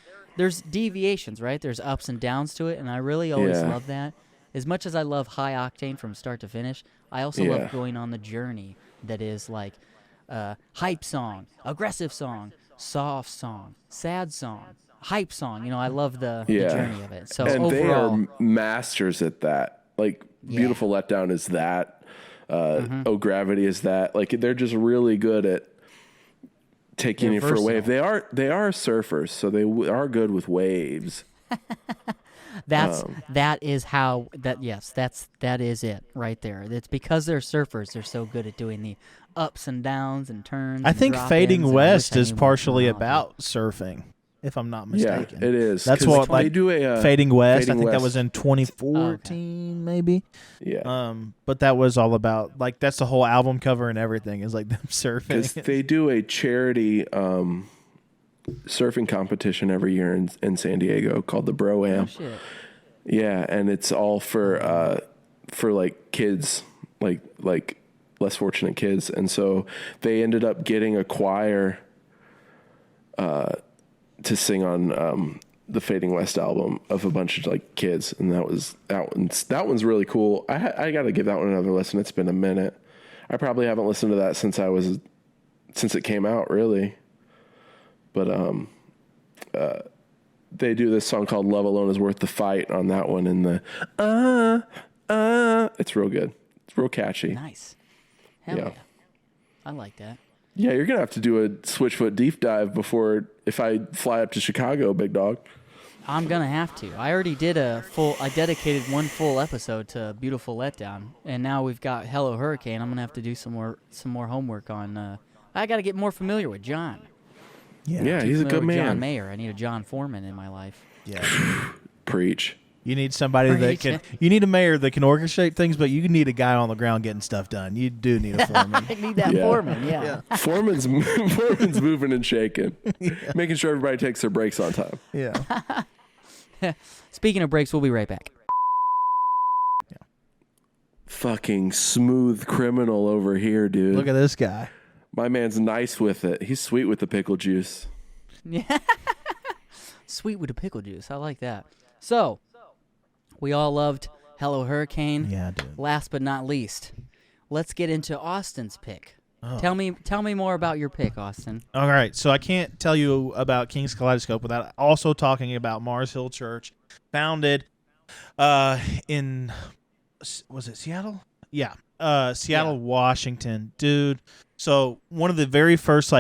deviations, right? There's ups and downs to it, and I really always love that. As much as I love high octane from start to finish, I also love going on the journey that is like hype song, aggressive song, soft song, sad song, hype song. I love the journey of it. So and overall, they are masters at that. Like Beautiful Letdown is that. Oh, Gravity is that. Like they're just really good at taking you for a wave. They are surfers, so they are good with waves. that is it right there. It's because they're surfers. They're so good at doing the ups and downs and turns. I think and Fading West is drop-ins partially and about surfing, if I'm not mistaken. Yeah, it is. That's what they do a Fading West. Fading I think West. that was in 2014, maybe. Yeah. But that was all about like that's the whole album cover and everything is like them surfing. They do a charity surfing competition every year in San Diego called the Bro Am. Oh, shit. Yeah, and it's all for like kids, like less fortunate kids, and so they ended up getting a choir to sing on the Fading West album of a bunch of like kids, and that one's really cool. I got to give that one another listen. It's been a minute. I probably haven't listened to that since it came out, really. But they do this song called "Love Alone Is Worth the Fight" on that one, and it's real good. It's real catchy. Nice. Hell yeah. I like that. Yeah, you're gonna have to do a Switchfoot deep dive if I fly up to Chicago, big dog. I'm gonna have to. I already did I dedicated one full episode to Beautiful Letdown, and now we've got Hello Hurricane. I'm gonna have to do some more homework on. I got to get more familiar with John. Yeah, he's a good man. John Mayer. I need a John Foreman in my life. Yeah. Preach. You need somebody you need a mayor that can orchestrate things, but you need a guy on the ground getting stuff done. You do need a foreman. I need that foreman, yeah. Foreman's moving and shaking, making sure everybody takes their breaks on time. Yeah. Speaking of breaks, we'll be right back. Fucking smooth criminal over here, dude. Look at this guy. My man's nice with it. He's sweet with the pickle juice. Yeah. Sweet with the pickle juice. I like that. So, we all loved Hello Hurricane. Yeah, dude. Last but not least, let's get into Austin's pick. Oh. Tell me more about your pick, Austin. All right, so I can't tell you about King's Kaleidoscope without also talking about Mars Hill Church, founded in, was it Seattle? Yeah, Seattle, Washington, dude. So one of the very first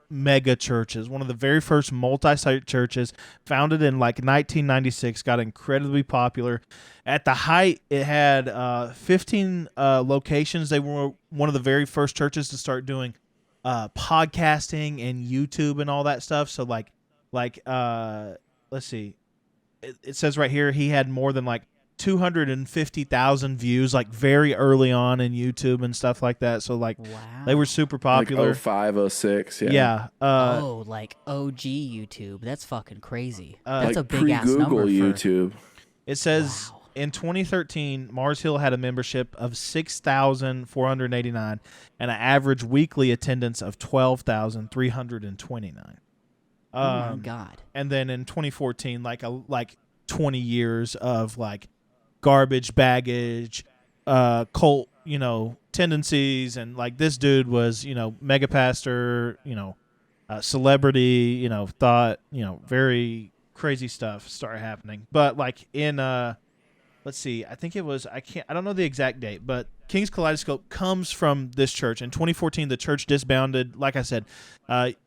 mega churches, one of the very first multi-site churches, founded in 1996, got incredibly popular. At the height, it had 15 locations. They were one of the very first churches to start doing podcasting and YouTube and all that stuff. So let's see, it says right here he had more than 250,000 views very early on in YouTube and stuff like that. So wow. They were super popular. 05, 06, yeah. Yeah. OG YouTube. That's fucking crazy. That's a big ass pre-Google number. YouTube. It says Wow. in 2013, Mars Hill had a membership of 6,489 and an average weekly attendance of 12,329. Oh my God. And then in 2014, like 20 years of like garbage baggage, cult, tendencies, and like this dude was, mega pastor, celebrity, thought, very crazy stuff started happening. But like in let's see, I think it was I don't know the exact date, but King's Kaleidoscope comes from this church. In 2014, the church disbanded. Like I said,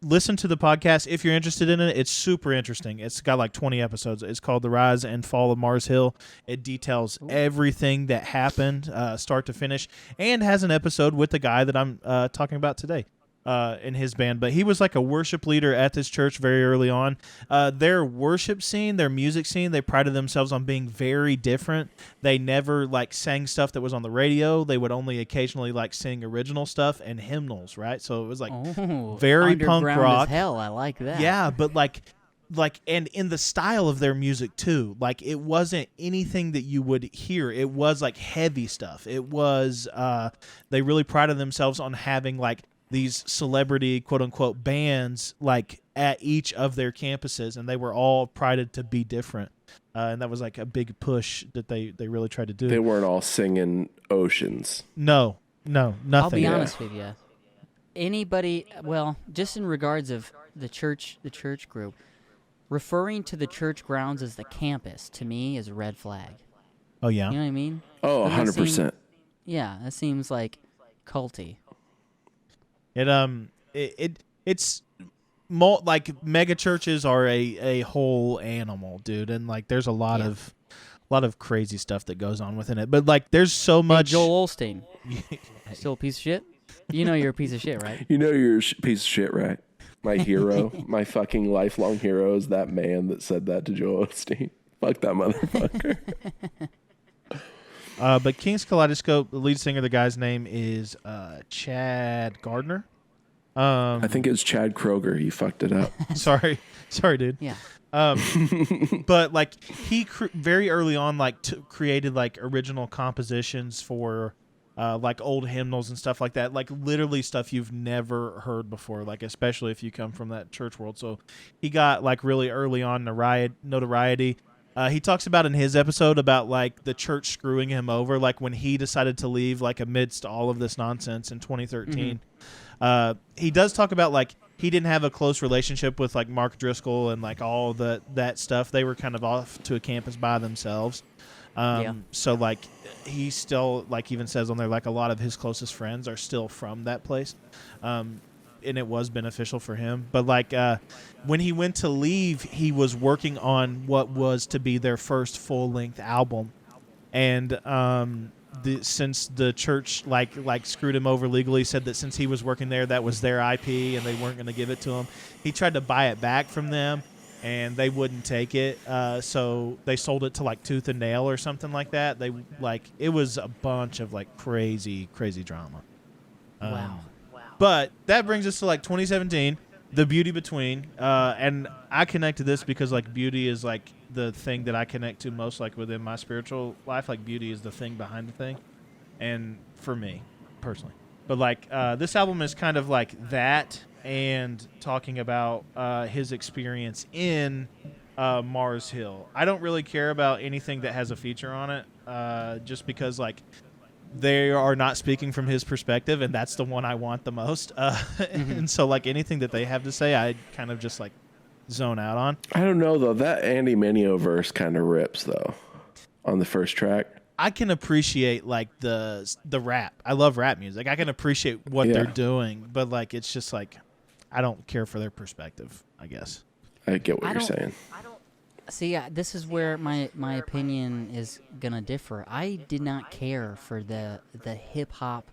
listen to the podcast if you're interested in it. It's super interesting. It's got like 20 episodes. It's called The Rise and Fall of Mars Hill. It details everything that happened, start to finish, and has an episode with the guy that I'm talking about today. In his band, but he was like a worship leader at this church very early on. Their worship scene, their music scene, they prided themselves on being very different. They never like sang stuff that was on the radio. They would only occasionally like sing original stuff and hymnals, right? So it was like very punk rock. As hell, I like that. Yeah, but like and in the style of their music too. Like it wasn't anything that you would hear. It was like heavy stuff. It was they really prided themselves on having like these celebrity quote unquote bands like at each of their campuses, and they were all prided to be different. And that was like a big push that they really tried to do. They weren't all singing Oceans. No, nothing. I'll be honest with you. Anybody, well, just in regards of the church group, referring to the church grounds as the campus to me is a red flag. Oh yeah. You know what I mean? Oh, Doesn't 100%. Yeah, that seems like culty. It's like mega churches are a whole animal, dude, and like there's a lot of crazy stuff that goes on within it. But like there's so much. Hey, Joel Osteen, still a piece of shit. You know you're a piece of shit, right? You know you're a piece of shit, right? My hero, my fucking lifelong hero is that man that said that to Joel Osteen. Fuck that motherfucker. But King's Kaleidoscope, the lead singer, the guy's name is Chad Gardner. I think it's Chad Kroger. He fucked it up. Sorry, dude. Yeah. But like he very early on like created like original compositions for like old hymnals and stuff like that. Like literally stuff you've never heard before. Like especially if you come from that church world. So he got like really early on notoriety. He talks about in his episode about like the church screwing him over, like when he decided to leave, like amidst all of this nonsense in 2013. He does talk about like he didn't have a close relationship with like Mark Driscoll and like all that stuff. They were kind of off to a campus by themselves. So like he still like even says on there like a lot of his closest friends are still from that place. And it was beneficial for him. But like when he went to leave, he was working on what was to be their first full-length album. And since the church like screwed him over legally, said that since he was working there, that was their IP and they weren't going to give it to him. He tried to buy it back from them and they wouldn't take it. So they sold it to like Tooth and Nail or something like that. They like it was a bunch of like crazy drama. Wow. But that brings us to like 2017, The Beauty Between, and I connect to this because like beauty is like the thing that I connect to most like within my spiritual life. Like beauty is the thing behind the thing, and for me personally. But like this album is kind of like that, and talking about his experience in Mars Hill. I don't really care about anything that has a feature on it, just because like they are not speaking from his perspective, and that's the one I want the most. And so like anything that they have to say, I kind of just like zone out on. I don't know though. That Andy Mineo verse kind of rips though on the first track. I can appreciate like the rap. I love rap music. I can appreciate what they're doing, but like it's just like I don't care for their perspective, I guess. I get what you're saying. See, this is where my opinion is gonna differ. I did not care for the hip hop,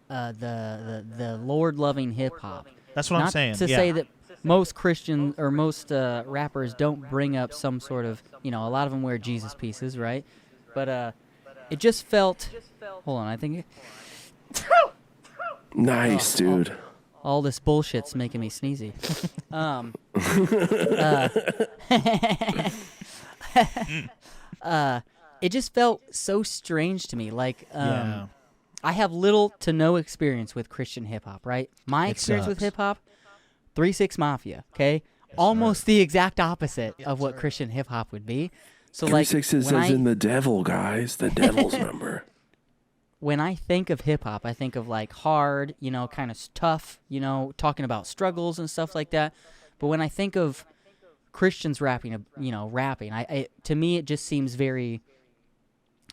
the Lord loving hip hop. That's what I'm saying. Not to say that most Christian or most rappers don't bring up some sort of, a lot of them wear Jesus pieces, right? But it just felt. Hold on, I think. Nice, dude. All this bullshit's making me sneezy. it just felt so strange to me. Like, Yeah. I have little to no experience with Christian hip hop, right? My It experience with sucks. hip hop, 3-6 Mafia, okay? Almost the exact opposite of what Christian hip hop would be. So like 3-6 when is in the devil, guys. The devil's number. when I think of hip hop, I think of like hard, kind of tough, talking about struggles and stuff like that. But when I think of Christians rapping, to me it just seems very,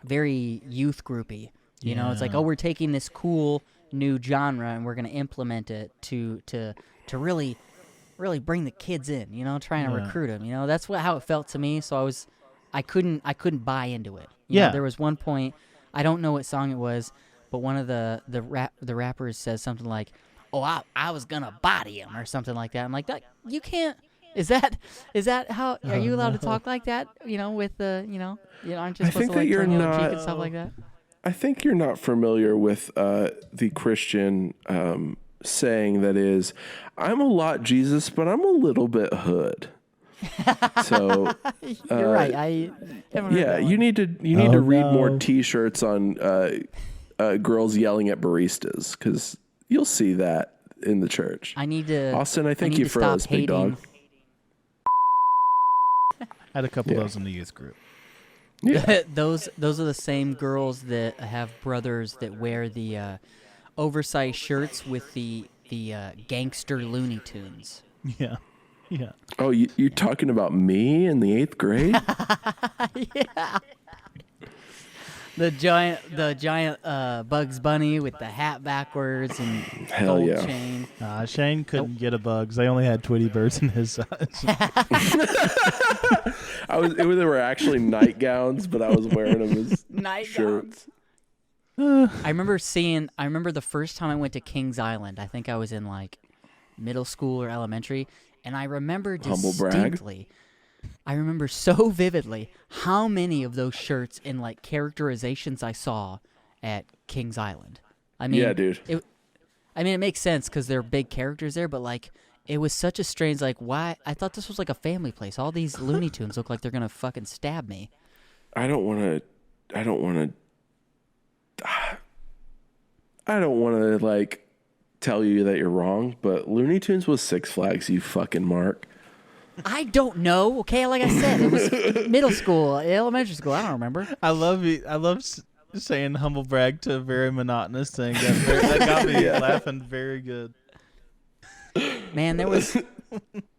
very youth groupy. It's like, Yeah. oh, we're taking this cool new genre and we're going to implement it to really bring the kids in. Trying to Yeah. recruit them. That's how it felt to me. So I couldn't buy into it. Yeah. There was one point. I don't know what song it was, but one of the rappers says something like, "Oh, I was gonna body him" or something like that. I'm like, that you can't. Is that how? Are you allowed to talk like that? With the aren't you I supposed think to like that you're turn the other cheek not- and stuff like that? I think you're not familiar with the Christian saying that is, "I'm a lot Jesus, but I'm a little bit hood." So You're right. I haven't heard yeah, that you one. need to read more no. T-shirts on girls yelling at baristas, because you'll see that in the church. I need to. Austin, I think need you to stop froze, big hating. dog. Had a couple Yeah. of those in the youth group. Yeah. those are the same girls that have brothers that wear the oversized shirts with the gangster Looney Tunes. Yeah. Yeah. Oh, you talking about me in the 8th grade? Yeah. The giant Bugs Bunny with the hat backwards and Hell gold yeah. chain. Shane couldn't get a Bugs. They only had Tweety Birds in his size. They were actually nightgowns, but I was wearing them as shirts. I remember the first time I went to Kings Island. I think I was in like middle school or elementary, and I remember Humble brag. distinctly. I remember so vividly how many of those shirts and like characterizations I saw at Kings Island. I mean, Yeah, dude. It makes sense because they're big characters there, but like it was such a strange like why I thought this was like a family place. All these Looney Tunes look like they're gonna fucking stab me. I don't want to like tell you that you're wrong, but Looney Tunes was Six Flags, you fucking mark. I don't know. Okay, like I said, it was middle school, elementary school. I don't remember. I love saying humble brag to a very monotonous thing. That got me laughing very good. Man, there was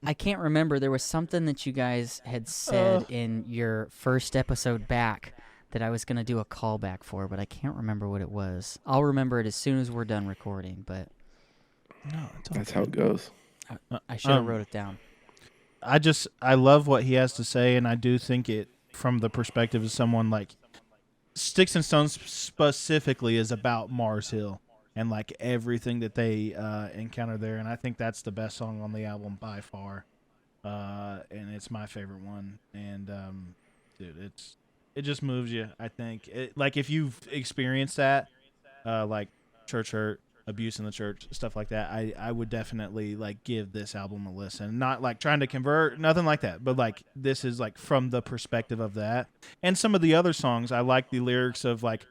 I can't remember. There was something that you guys had said in your first episode back that I was going to do a callback for, but I can't remember what it was. I'll remember it as soon as we're done recording, but No, it's all That's how it goes. I should have wrote it down. I love what he has to say, and I do think it from the perspective of someone like Sticks and Stones specifically is about Mars Hill and like everything that they encounter there, and I think that's the best song on the album by far, and it's my favorite one. And dude, it just moves you. I think like if you've experienced that, like church hurt, abuse in the church, stuff like that, I would definitely like give this album a listen. Not like trying to convert, nothing like that, but like this is like from the perspective of that. And some of the other songs, I like the lyrics of like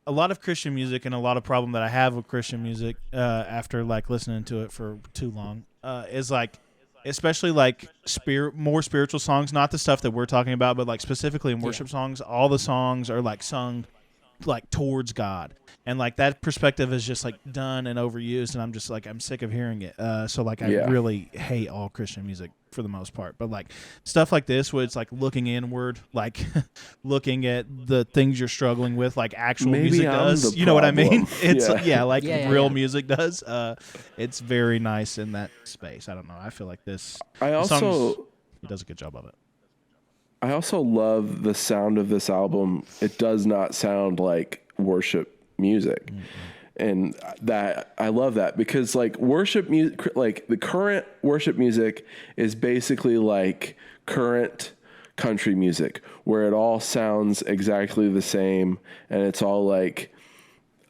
a lot of Christian music, and a lot of problem that I have with Christian music after like listening to it for too long is like especially like more spiritual songs, not the stuff that we're talking about, but like specifically in worship songs, all the songs are like sung like towards God, and like that perspective is just like done and overused, and I'm just like I'm sick of hearing it. So like I really hate all Christian music for the most part, but like stuff like this where it's like looking inward, like looking at the things you're struggling with, like actual Maybe music I'm does. the You know what I mean? problem. It's Yeah. real music does. It's very nice in that space. I don't know. I feel like this. He Does a good job of it. I also love the sound of this album. It does not sound like worship music. Mm-hmm. And that I love that, because like worship music, like the current worship music is basically like current country music, where it all sounds exactly the same, and it's all like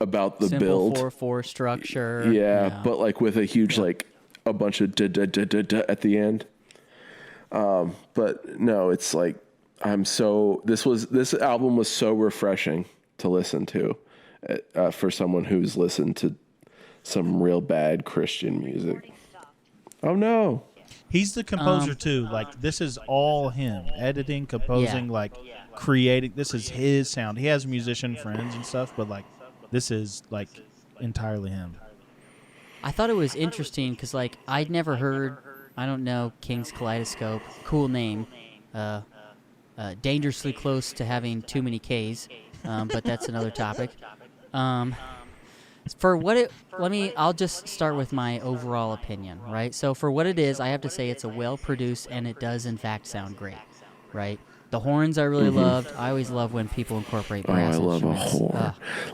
about the Simple build 4/4 structure. Yeah, but like with a huge like a bunch of da da da da da at the end. But no, it's like This album was so refreshing to listen to for someone who's listened to some real bad Christian music. Oh no. He's the composer too. Like this is all him. Editing, composing, like creating. This is his sound. He has musician friends and stuff, but like this is like entirely him. I thought it was interesting because like I'd never heard, I don't know, King's Kaleidoscope. Cool name. Dangerously close to having too many Ks, but that's another topic. I'll just start with my overall opinion, right? So for what it is, I have to say it's a well-produced, and it does in fact sound great, right? The horns I really loved. I always love when people incorporate brass instruments.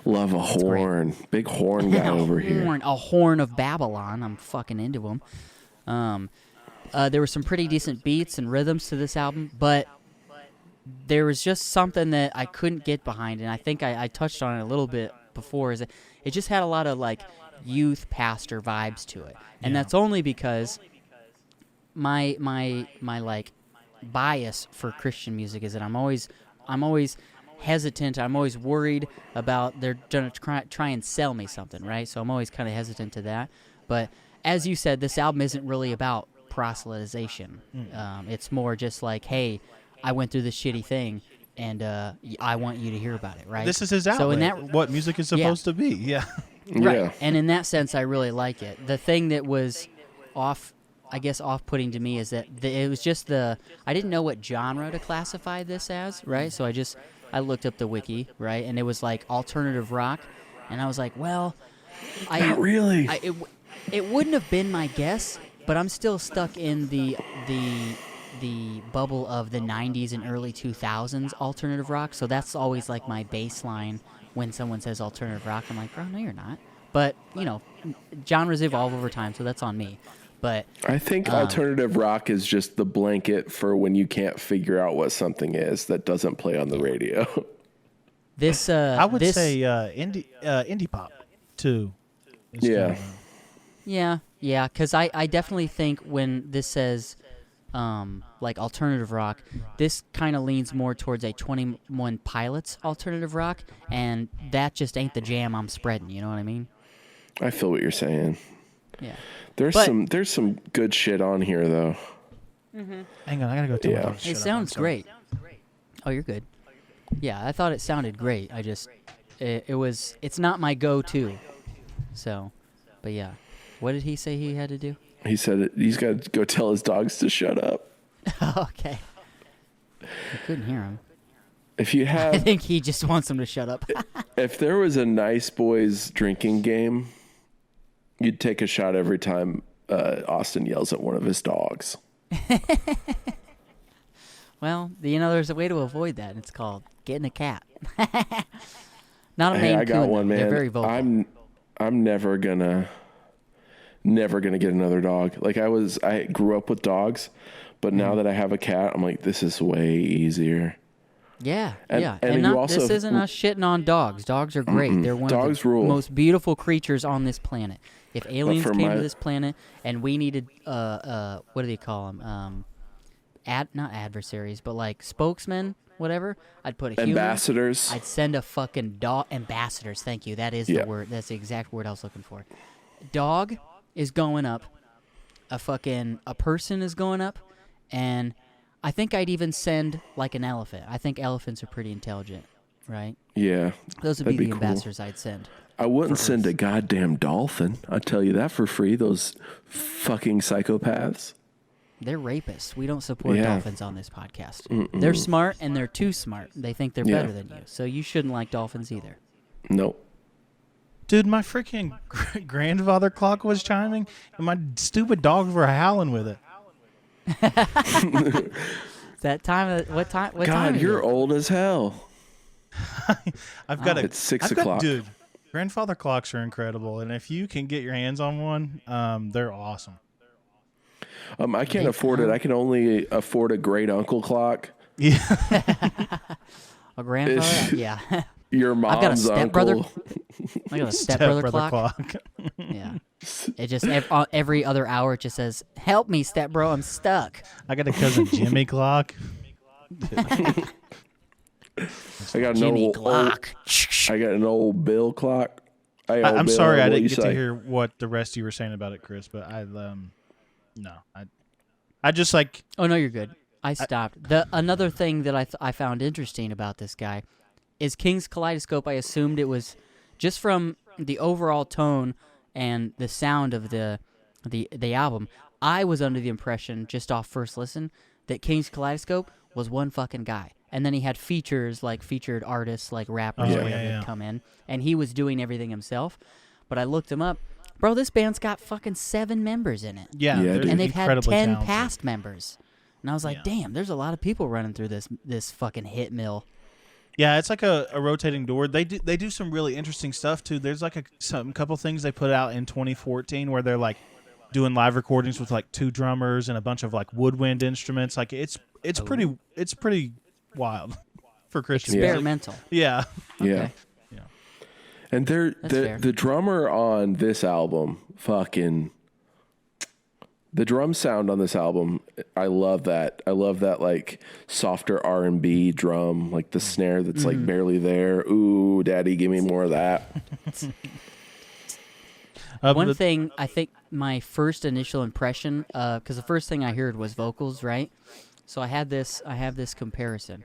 Love a horn. Great. Big horn guy over here. A horn of Babylon. I'm fucking into them. There were some pretty decent beats and rhythms to this album, but there was just something that I couldn't get behind, and I think I touched on it a little bit before, is that it just had a lot of like youth pastor vibes to it. And that's only because my like bias for Christian music is that I'm always hesitant. I'm always worried about they're going to try and sell me something, right? So I'm always kind of hesitant to that. But as you said, this album isn't really about proselytization. It's more just like, hey, I went through this shitty thing, and I want you to hear about it, right? This is his outlet. So in that, what music is supposed to be, yeah. Right. Yeah. And in that sense, I really like it. The thing that was off-putting to me is that it was just I didn't know what genre to classify this as, right? So I looked up the wiki, right? And it was like alternative rock. And I was like, well, not really. It wouldn't have been my guess, but I'm still stuck in the bubble of the 90s and early 2000s alternative rock. So that's always like my baseline when someone says alternative rock. I'm like, oh, no, you're not. But, genres evolve over time, so that's on me. But I think alternative rock is just the blanket for when you can't figure out what something is that doesn't play on the radio. I would say indie pop too. Yeah, because I definitely think when this says like alternative rock, this kind of leans more towards a 21 Pilots alternative rock, and that just ain't the jam I'm spreading. You know what I mean? I feel what you're saying. Yeah. There's some good shit on here though. Mm-hmm. Hang on, I gotta go tell my dog to shut It up. sounds great. Oh, you're good. Yeah, I thought it sounded great. It's not my go-to. So, but yeah. What did he say he had to do? He said he's got to go tell his dogs to shut up. Okay. I couldn't hear him. If you have, I think he just wants them to shut up. If there was a nice boys drinking game, you'd take a shot every time Austin yells at one of his dogs. Well, there's a way to avoid that. It's called getting a cat. Not a Maine Coon. I got one, man. They're very vocal. I'm never gonna get another dog. Like I grew up with dogs, but now that I have a cat, I'm like, this is way easier. Yeah, And this isn't us shitting on dogs. Dogs are great. They're one of the most beautiful creatures on this planet. If aliens came to this planet and we needed, what do they call them? Not adversaries, but like spokesmen, whatever. I'd put a human. Ambassadors. I'd send a fucking dog. Ambassadors, thank you. That is the word. That's the exact word I was looking for. Dog is going up. A person is going up. And I think I'd even send like an elephant. I think elephants are pretty intelligent, right? Yeah. Those would be the ambassadors I'd send. I wouldn't send a goddamn dolphin. I'll tell you that for free. Those fucking psychopaths. They're rapists. We don't support dolphins on this podcast. They're smart, and they're too smart. They think they're better than you. So you shouldn't like dolphins either. Nope. Dude, my freaking grandfather clock was chiming, and my stupid dogs were howling with it. That time? What time? God, you're old as hell. It's 6 o'clock. Dude, grandfather clocks are incredible, and if you can get your hands on one, they're awesome. I can't afford it. I can only afford a great uncle clock. Yeah. A grandfather? Yeah. Your mom's I've got a stepbrother. uncle. I got a stepbrother clock. Yeah. It just every other hour it just says, "Help me, stepbro, I'm stuck." I got a cousin Jimmy clock. I got an Jimmy old Glock. I got an old Bill clock. Hey, old I'm Bill, sorry I what didn't you get to say? hear what the rest you were saying about it, Chris. But I just like Oh no, you're good. I stopped. Another thing that I found interesting about this guy is King's Kaleidoscope. I assumed it was just from the overall tone and the sound of the album. I was under the impression, just off first listen, that King's Kaleidoscope was one fucking guy, and then he had features like featured artists like rappers Oh, or whatever yeah. that come in, and he was doing everything himself. But I looked him up, bro. This band's got fucking 7 members in it. yeah, Yeah, they're dude. And they've had 10 incredibly talented. past members. And I was like, Yeah. damn, there's a lot of people running through this fucking hit mill. Yeah, it's like a rotating door. They do some really interesting stuff too. There's like a couple things they put out in 2014 where they're like doing live recordings with like 2 drummers and a bunch of like woodwind instruments. Like it's pretty wild for Christian music. Experimental. Yeah. Yeah. Okay. And That's fair. the drummer on this album, the drum sound on this album, I love that. I love that like softer R&B drum, like the snare that's like barely there. Ooh, daddy, give me more of that. One thing, I think my first initial impression, because the first thing I heard was vocals, right? So I have this comparison.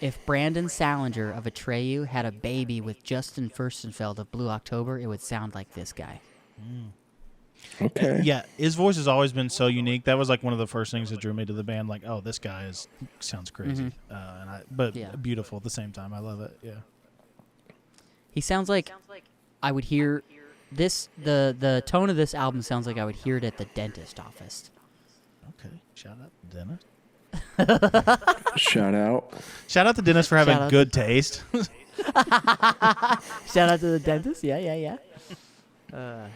If Brandon Salinger of Atreyu had a baby with Justin Furstenfeld of Blue October, it would sound like this guy. Okay. Yeah, his voice has always been so unique. That was like one of the first things that drew me to the band. Like, oh, this guy sounds crazy, but Yeah. beautiful at the same time. I love it. Yeah. He sounds like I would hear this. The tone of this album sounds like I would hear it at the dentist office. Okay. Shout out to Dennis. Shout out. Shout out to Dennis for Shout having out good taste. Shout out to the dentist. Yeah. I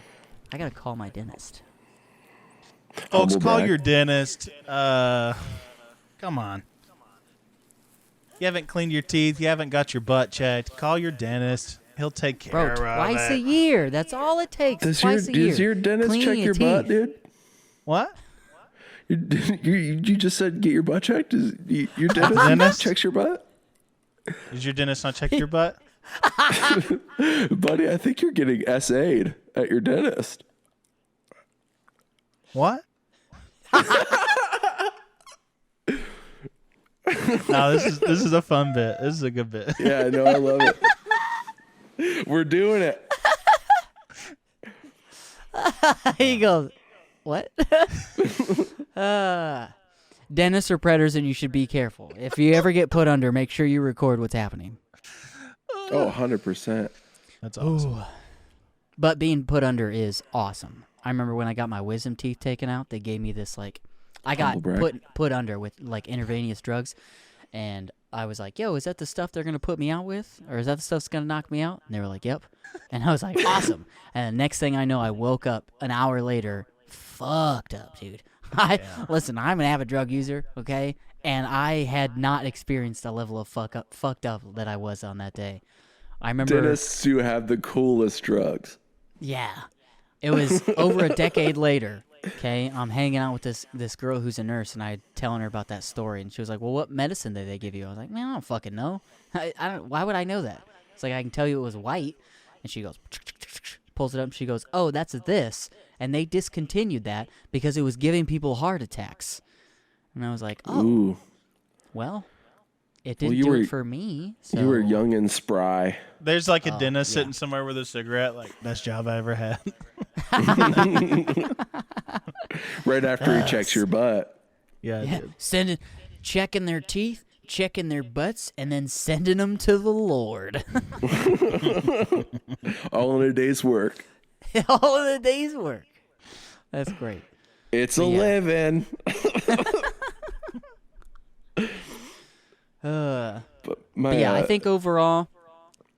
gotta call my dentist. Folks, Humble call brag. your dentist. Come on. You haven't cleaned your teeth. You haven't got your butt checked. Call your dentist. He'll take care Bro, of twice it. a year. That's all it takes. Does twice a year. your dentist Cleaning check your butt, teeth. dude? What? You just said get your butt checked? Your dentist Dentist? checks your butt? Did your dentist not check your butt? Buddy, I think you're getting SA'd at your dentist. What? No, this is a fun bit. This is a good bit. Yeah, I know. I love it. We're doing it. He goes, what? Dentists are predators and you should be careful. If you ever get put under, make sure you record what's happening. Oh, 100%. That's awesome. But being put under is awesome. I remember when I got my wisdom teeth taken out, they gave me this like, I got Humble brag. put under with like intravenous drugs, and I was like, yo, is that the stuff they're gonna put me out with, or is that the stuff that's gonna knock me out? And they were like, yep. And I was like, awesome. And the next thing I know, I woke up an hour later, fucked up, dude. Listen, I'm an avid drug user, okay, and I had not experienced the level of fucked up that I was on that day. I remember. Dentists who have the coolest drugs. Yeah. It was over a decade later, okay? I'm hanging out with this girl who's a nurse, and I telling her about that story, and she was like, well, what medicine did they give you? I was like, man, I don't fucking know. I don't. Why would I know that? It's like, I can tell you it was white. And she goes, pulls it up, and she goes, oh, that's this. And they discontinued that because it was giving people heart attacks. And I was like, oh, Ooh. well, it didn't you do were- it for me. So. You were young and spry. There's like a dentist yeah. sitting somewhere with a cigarette, like, best job I ever had. Right after he checks your butt. Yeah, Yeah, dude. checking their teeth, checking their butts, and then sending them to the Lord. All in a day's work. All of the day's work. That's great. It's a Yeah. living. Uh, But my, but yeah, I think overall,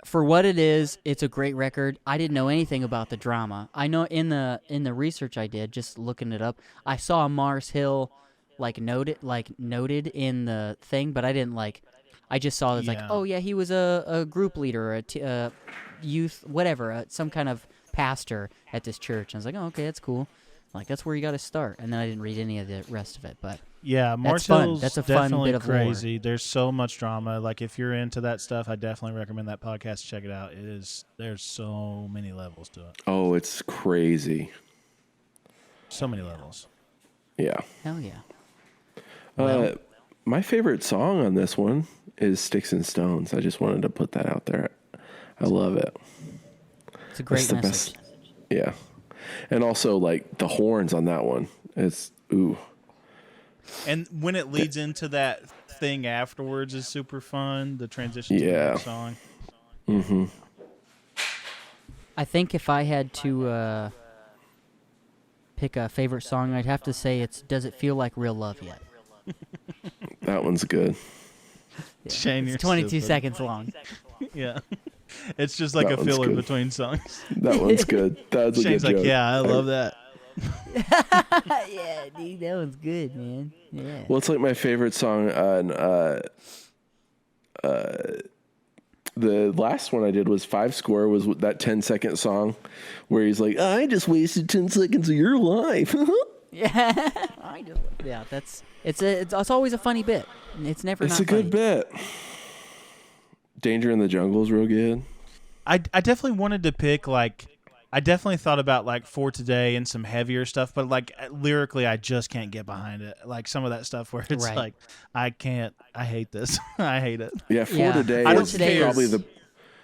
for what it is, it's a great record. I didn't know anything about the drama. I know in the research I did, just looking it up, I saw Mars Hill noted in the thing, but I didn't like. I just saw it's like, Yeah. oh yeah, he was a group leader, or youth, whatever, some kind of pastor at this church. I was like, oh okay, that's cool. Like, that's where you got to start. And then I didn't read any of the rest of it, but Yeah, that's fun. Marcel's That's a fun definitely bit of crazy. There's so much drama. Like, if you're into that stuff, I definitely recommend that podcast. Check it out. There's so many levels to it. Oh, it's crazy. So many levels. Yeah. Hell yeah. Well, My favorite song on this one is Sticks and Stones. I just wanted to put that out there. I love it. it's a great the message. best. Yeah. And also, like, the horns on that one. It's, ooh. And when it leads into that thing afterwards is super fun. The transition to the Yeah. next song. Mm-hmm. I think if I had to pick a favorite song, I'd have to say it's Does It Feel Like Real Love Yet? That one's good. Yeah. Shane, you're It's 22 stupid. seconds long. Yeah. It's just like That a one's filler good. between songs. That one's good. That's a Shane's good like, joke. yeah, I love that. Yeah, dude, that one's good, man. Yeah. Well, it's like my favorite song on the last one I did was Five Score, was that 10-second song where he's like, I just wasted 10 seconds of your life. Yeah, yeah. It's always a funny bit. It's never. It's not a good funny. bit. Danger in the Jungle is real good. I definitely wanted to pick, like, I definitely thought about, like, For Today and some heavier stuff, but, like, lyrically, I just can't get behind it. Like, some of that stuff where it's Right. like, I hate this. I hate it. Yeah, For Yeah. Today I don't is care. probably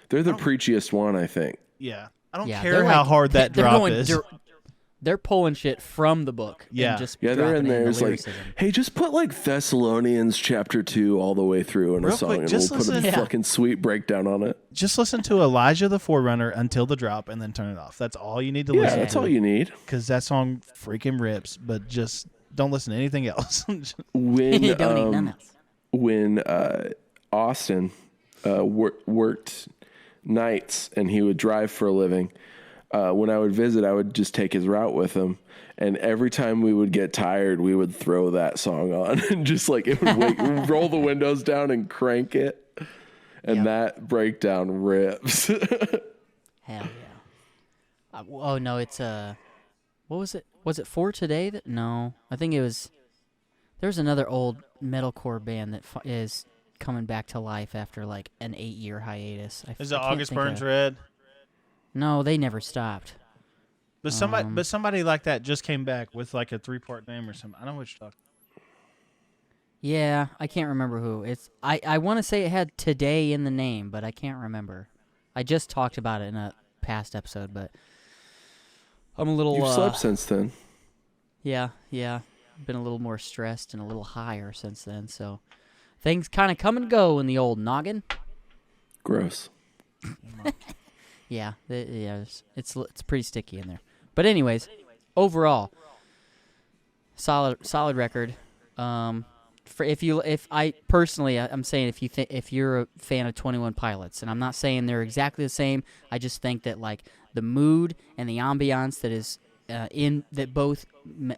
they're the preachiest one, I think. Yeah. I don't Yeah, care they're how like- hard that they're drop going is. They're pulling shit from the book. Yeah. And just Yeah, they're dropping in there. the It's like, lyricism. hey, just put like Thessalonians chapter 2 all the way through in a Real song, quick, and just we'll put a listen- fucking sweet breakdown on it. Just listen to Elijah the Forerunner until the drop and then turn it off. That's all you need to Yeah, listen that's to. all you need. Because that song freaking rips, but just don't listen to anything else. When Don't need none else. when Austin worked nights and he would drive for a living, when I would visit, I would just take his route with him. And every time we would get tired, we would throw that song on and just like it would roll the windows down and crank it. And Yep. that breakdown rips. Hell yeah. Oh no, it's what was it? Was it For Today? No, I think it was. There's another old metalcore band that is coming back to life after like an 8-year hiatus. Is I it can't August think of- Burns Red? No, they never stopped. But somebody like that just came back with like a 3-part name or something. I know what you're talking. Yeah, I can't remember who. I want to say it had Today in the name, but I can't remember. I just talked about it in a past episode, but I'm a little You've slept since then. Yeah. Been a little more stressed and a little higher since then, so things kind of come and go in the old noggin. Gross. Yeah, it's pretty sticky in there. But anyways, overall, solid record. I'm saying if you're a fan of 21 Pilots, and I'm not saying they're exactly the same. I just think that like the mood and the ambiance that is that both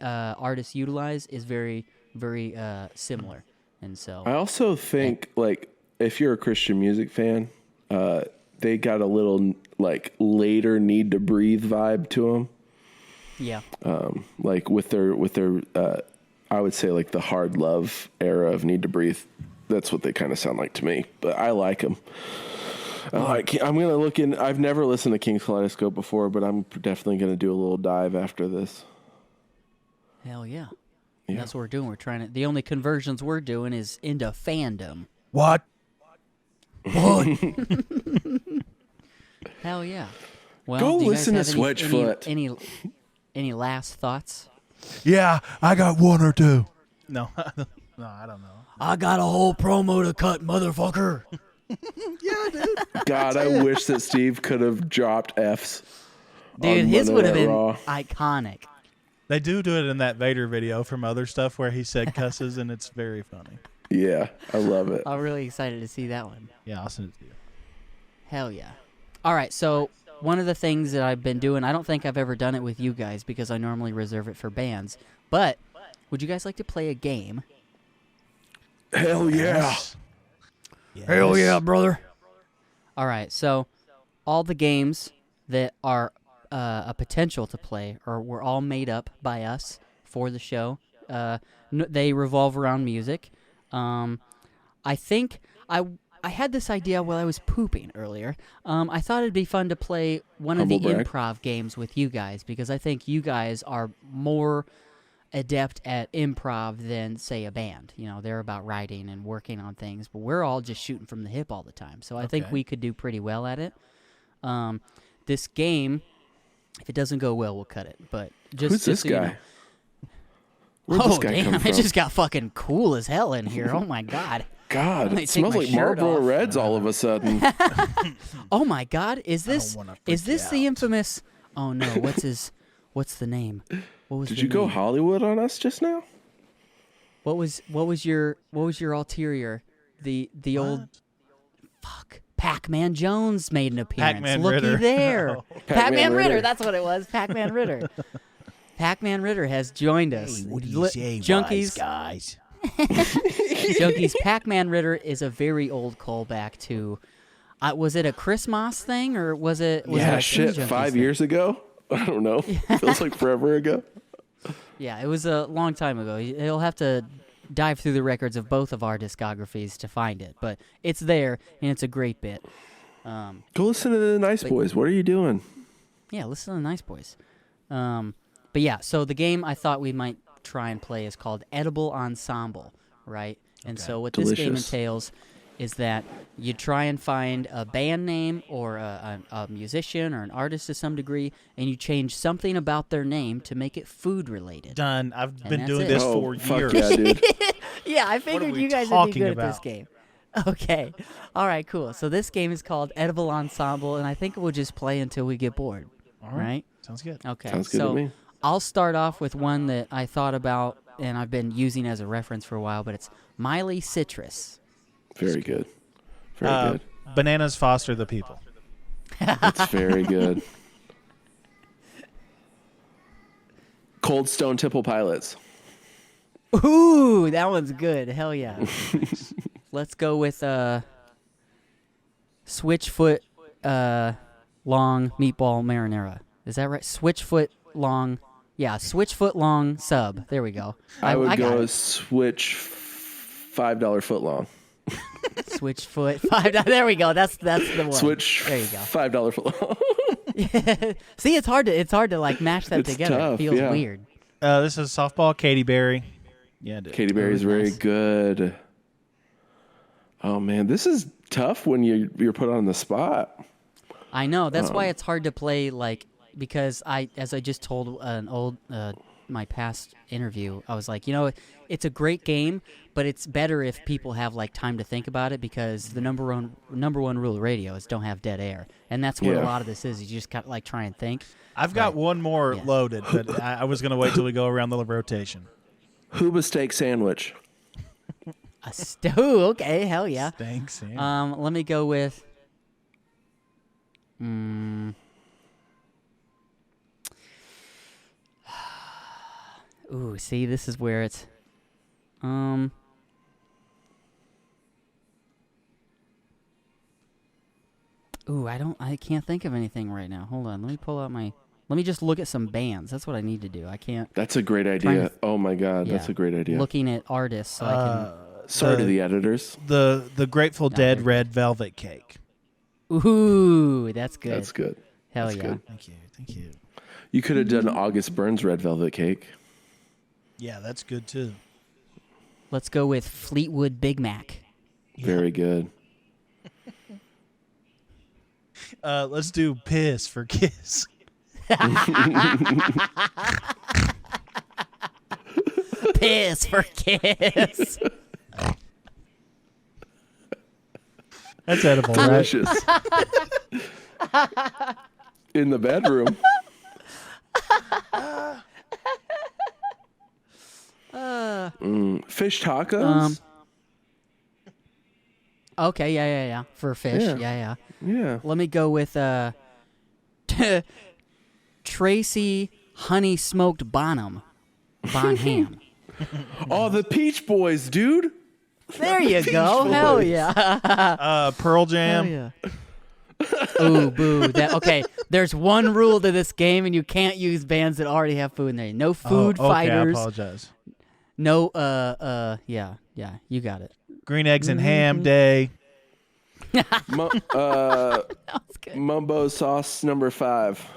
artists utilize is very, very similar. And so I also think like if you're a Christian music fan, they got a little like later Need to Breathe vibe to them. yeah, Like with their I would say like the Hard Love era of Need to Breathe. That's what they kind of sound like to me, but I like them. I'm gonna look in. I've never listened to King's Kaleidoscope before, but I'm definitely gonna do a little dive after this. hell yeah. Yeah. That's what we're doing. We're trying to. The only conversions we're doing is into fandom. What? Hell yeah. Well, Go do you guys listen to have Switchfoot. Any last thoughts? Yeah, I got one or two. No, no, I don't know. I got a whole promo to cut, motherfucker. God, I wish that Steve could have dropped F's. Dude, on his Monday would have Night been Raw. iconic. They do it in that Vader video from other stuff where he said cusses, and it's very funny. Yeah, I love it. I'm really excited to see that one. Yeah, I'll send it to you. Hell yeah. All right, so one of the things that I've been doing, I don't think I've ever done it with you guys because I normally reserve it for bands, but would you guys like to play a game? Hell yeah. Yes. brother. All right, so all the games that are a potential to play, or were all made up by us for the show. They revolve around music. I think I had this idea while I was pooping earlier. I thought it'd be fun to play one Humble of the brag. improv games with you guys, because I think you guys are more adept at improv than, say, a band. You know, they're about writing and working on things, but we're all just shooting from the hip all the time. So I think Okay. we could do pretty well at it. This game, if it doesn't go well, we'll cut it. But just Who's this so you guy? know- Where'd oh this guy damn! come It from? just got fucking cool as hell in here. Oh my god. God, Let me it take smells my like shirt Marlboro off. Reds all of a sudden. Oh my god! Is this wanna is freak this you the out. infamous? Oh no! What's the name? What was Did the you go name? Hollywood on us just now? What was your ulterior? The old fuck. Pac-Man Jones made an appearance. Pac-Man Looky Ritter. there. Oh. Pac-Man Ritter. Ritter. That's what it was. Pac-Man Ritter. Pac-Man Ritter has joined us. Junkies, guys? Junkies. Pac-Man Ritter is a very old callback to. Was it a Christmas thing or was it? Was it Yeah, a shit. Tune Junkies 5 thing? years ago? I don't know. Feels like forever ago. Yeah, it was a long time ago. He'll have to dive through the records of both of our discographies to find it, but it's there and it's a great bit. Go listen to the Nice Boys. What are you doing? Yeah, listen to the Nice Boys. But yeah, so the game I thought we might try and play is called Edible Ensemble, right? And so what this game Delicious. entails is that you try and find a band name or a musician or an artist to some degree, and you change something about their name to make it food related. Done. I've been that's doing it. this Oh, for fuck years. yeah, dude. Yeah, I are figured we you guys would be talking good at this about? game. Okay. All right, cool. So this game is called Edible Ensemble, and I think we'll just play until we get bored. All right? Sounds good. Okay. Sounds good so to me. I'll start off with one that I thought about and I've been using as a reference for a while, but it's Miley Citrus. Very good. Very good. Bananas foster the people. That's very good. Cold Stone Temple Pilots. Ooh, that one's good. Hell yeah. Let's go with Switchfoot long meatball marinara. Is that right? Switchfoot long. Yeah, Switchfoot long sub. There we go. I would got go it. switch $5 foot long. Switchfoot. $5. There we go. That's the one. Switch There you go. $5 foot long. See, it's hard to like mash that It's together. tough, It feels yeah. weird. This is softball. Katy Berry. Yeah, dude. Katy Berry's very nice. good. Oh man, this is tough when you're put on the spot. I know. That's why it's hard to play, like, because as I just told an old, my past interview, I was like, it's a great game, but it's better if people have, like, time to think about it, because the number one rule of radio is don't have dead air. And that's what a Yeah. lot of this is. You just got to, like, try and think. I've got Right. one more Yeah. loaded, but I was going to wait till we go around the rotation. Hooba steak sandwich. A stew. Okay, hell yeah. Thanks, Sam. Let me go with. Ooh, see, this is where it's. Ooh, I can't think of anything right now. Hold on, let me pull out my. Let me just look at some bands. That's what I need to do. I can't. That's a great Trying idea. to- Oh my god, that's Yeah. a great idea. Looking at artists, so I Sorry to the- the editors. the Grateful very Dead good. red velvet cake. can. Ooh, that's good. That's good. Hell that's yeah. good. Thank you. You could have done August Burns red velvet cake. Yeah, that's good too. Let's go with Fleetwood Big Mac. Very good. Let's do piss for kiss. Piss for kiss. That's edible, right? Delicious. In the bedroom. Fish tacos. Okay, yeah. For fish, Yeah. yeah. Yeah. Let me go with Tracy Honey Smoked Bonham. Bonham. Oh, the Peach Boys, dude. There you go. Hell Boys. yeah. Pearl Hell Jam. yeah. Ooh, boo. Okay, there's one rule to this game, and you can't use bands that already have food in there. No food okay, fighters. I apologize. No, yeah, you got it. Green eggs and ham day. That was good. Mumbo Sauce number 5.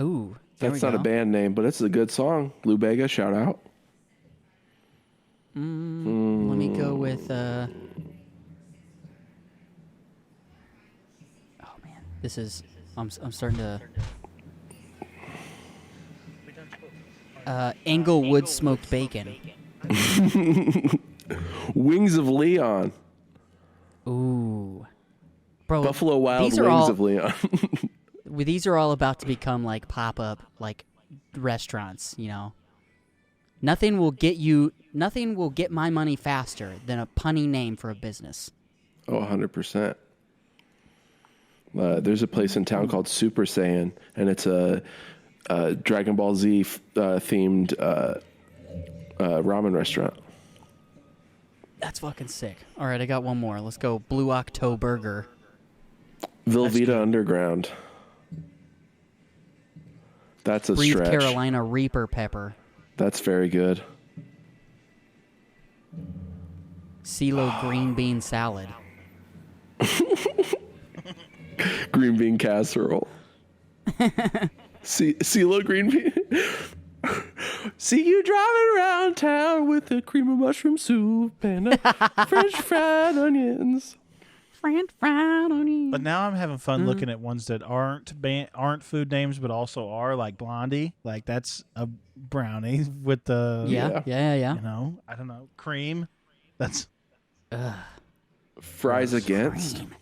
Ooh, there That's we not go. a band name, but it's a good song. Lou Bega, shout out. Let me go with. Oh man, this is. I'm starting to. Englewood smoked bacon. Wings of Leon. Ooh, bro. Buffalo Wild these Wings are all, of Leon. These are all about to become like pop-up like restaurants. You know, nothing will get my money faster than a punny name for a business. Oh, 100%. There's a place in town called Super Saiyan, and it's a Dragon Ball Z themed ramen restaurant. That's fucking sick. All right, I got one more. Let's go Blue Octo Burger. Velveeta Underground. That's a Breathe stretch. Carolina Reaper Pepper. That's very good. CeeLo Green Bean Salad. Green bean casserole. CeeLo green bean. See you driving around town with a cream of mushroom soup and French fried onions. French fried onions. But now I'm having fun looking at ones that aren't food names, but also are, like Blondie. Like that's a brownie with the Yeah. You know, I don't know, cream. That's Fries against. Cream.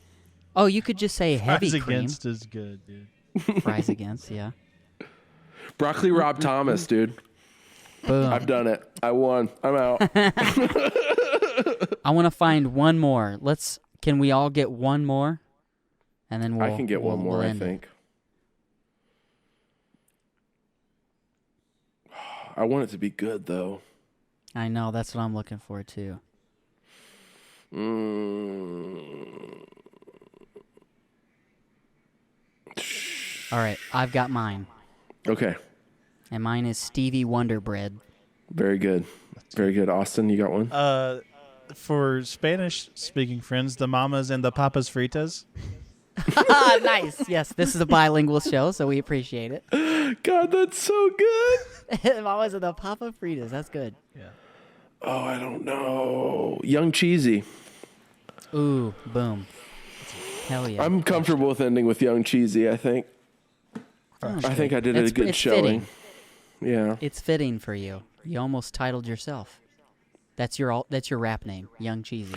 Oh, you could just say heavy Fries cream. Against is good, dude. Fries against, yeah. Broccoli Rob Thomas, dude. Boom. I've done it. I won. I'm out. I want to find one more. Can we all get one more? And then I can get one more, I end it. think. I want it to be good, though. I know, that's what I'm looking for too. All right, I've got mine. Okay. And mine is Stevie Wonder Bread. Very good. Very good. Austin, you got one? For Spanish-speaking friends, the mamas and the papas fritas. Nice. Yes, this is a bilingual show, so we appreciate it. God, that's so good. Mamas and the Papa Fritas. That's good. Yeah. Oh, I don't know. Young Cheesy. Ooh, boom. Hell yeah. I'm comfortable with ending with Young Cheesy, I think. I think I did a good it's showing. Fitting. Yeah. It's fitting for you. You almost titled yourself. That's your rap name, Young Cheesy.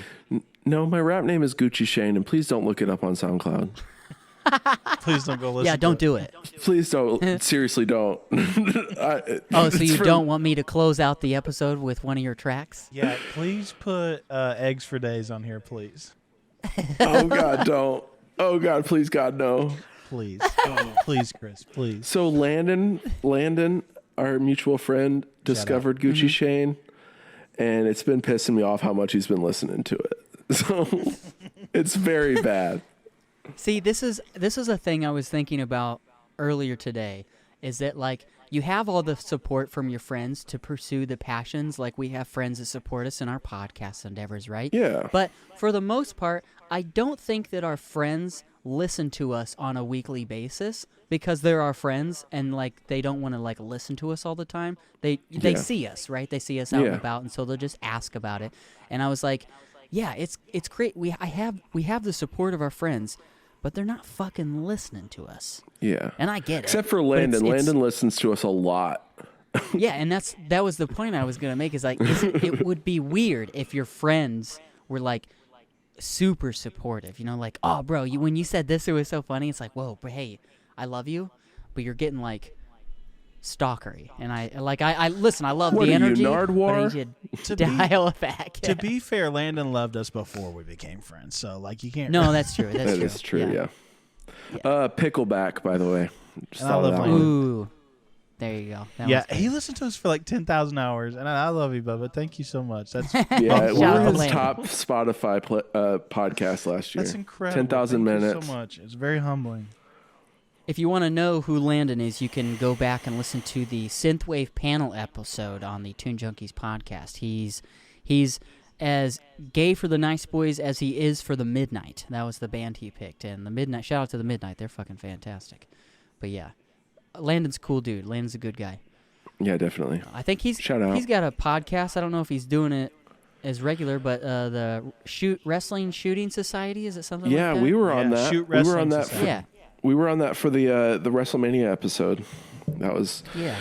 No, my rap name is Gucci Shane, and please don't look it up on SoundCloud. Please don't go listen. Yeah, don't to do it. Please don't. Seriously, don't. Oh, so you don't want me to close out the episode with one of your tracks? Yeah, please put Eggs for Days on here, please. Oh, God, don't. Oh, God, please, God, no. Please. Please, Chris, please. So Landon, our mutual friend, discovered Gucci Shane, and it's been pissing me off how much he's been listening to it. So it's very bad. See, this is a thing I was thinking about earlier today, is that like you have all the support from your friends to pursue the passions, like we have friends that support us in our podcast endeavors, right? Yeah. But for the most part, I don't think that our friends listen to us on a weekly basis because they're our friends and like they don't want to like listen to us all the time. They see us, right? They see us out and about, and so they'll just ask about it. And I was like, yeah, it's great. We have the support of our friends, but they're not fucking listening to us. Yeah. And I get it. Except for Landon. Landon listens to us a lot. Yeah, and that was the point I was going to make is like it would be weird if your friends were like super supportive, you know, like, oh, bro, when you said this, it was so funny. It's like, whoa, but hey, I love you, but you're getting like stalkery, and I listen. I love What the are you, energy. Nardwuar? But I need you to dial it back. To be fair, Landon loved us before we became friends, so like you can't. No, that's true. That's That true. is true, yeah. Pickleback, by the way. Just And I thought of love that Landon. one. Ooh, There you go. That Yeah, was he good. listened to us for like 10,000 hours, and I love you, Bubba. Thank you so much. That's Yeah, Shout we out were to his Landon. top Spotify podcast last year. that's incredible. 10,000 Thank minutes. you so much. It's very humbling. If you want to know who Landon is, you can go back and listen to the Synthwave panel episode on the Tune Junkies podcast. He's as gay for the Nice Boys as he is for the Midnight. That was the band he picked, and the Midnight. Shout out to the Midnight, they're fucking fantastic. But yeah, Landon's a cool dude. Landon's a good guy. Yeah, definitely. I think he's Shout out. got a podcast. I don't know if he's doing it as regular, but the Wrestling Shooting Society, is it something Yeah, like that? we were on Yeah, that. Shoot We were Wrestling on that. Society. Yeah. We were on that for the WrestleMania episode. That was. Yeah.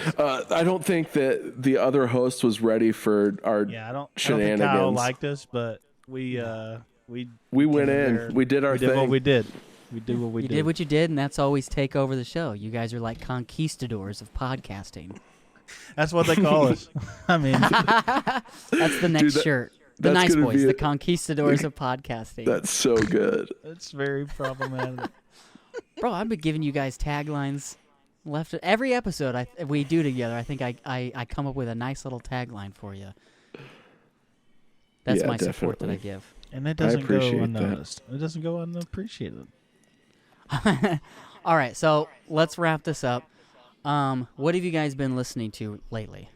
I don't think that the other host was ready for our Yeah, I don't think shenanigans. Kyle liked us, but we went in. there. We did our we thing. did what we did. We did what we You did. did what you did, and that's always take over the show. You guys are like conquistadors of podcasting. That's what they call us. I mean, That's the next that- shirt. The that's Nice gonna Boys, be the it. conquistadors of podcasting. That's so good. it's very problematic. Bro, I've been giving you guys taglines left every episode we do together. I think I come up with a nice little tagline for you. That's Yeah, my support that I definitely. give. And it doesn't go appreciate that. unnoticed. It doesn't go unappreciated. All right, so let's wrap this up. What have you guys been listening to lately?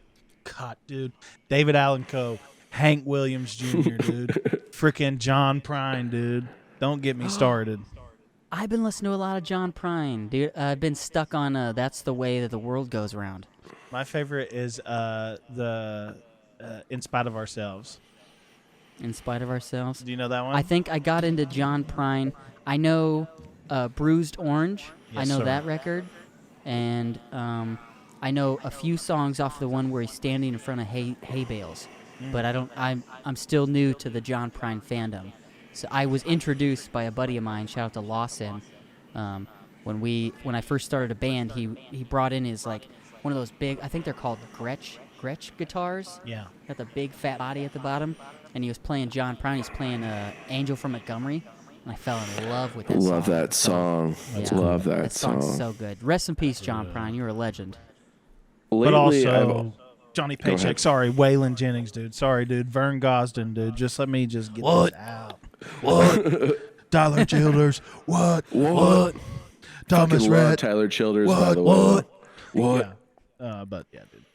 God, dude. David Allen Coe, Hank Williams Jr., dude. Frickin' John Prine, dude. Don't get me started. I've been listening to a lot of John Prine, dude. I've been stuck on That's the Way That the World Goes Round. My favorite is the In Spite of Ourselves. In Spite of Ourselves. Do you know that one? I think I got into John Prine. I know Bruised Orange. I Yes, know sir. that record. And I know a few songs off the one where he's standing in front of hay bales. But I'm still new to the John Prine fandom. So I was introduced by a buddy of mine, shout out to Lawson. When I first started a band, he brought in his like one of those big, I think they're called Gretsch guitars. Yeah. Got the big fat body at the bottom, and he was playing John Prine. He's playing Angel from Montgomery, and I fell in love with that song. Love that song. Yeah. Love that That song's song. so good. Rest in peace, John Prine. You're a legend. But Lately, also, Johnny Go ahead. Paycheck. Sorry, Waylon Jennings, dude. Sorry, dude. Vern Gosdin, dude. Just let me just get this out. What? Tyler Childers. What? Thomas fucking love Rhett. Tyler Childers, by the way. What? Yeah. But yeah, dude.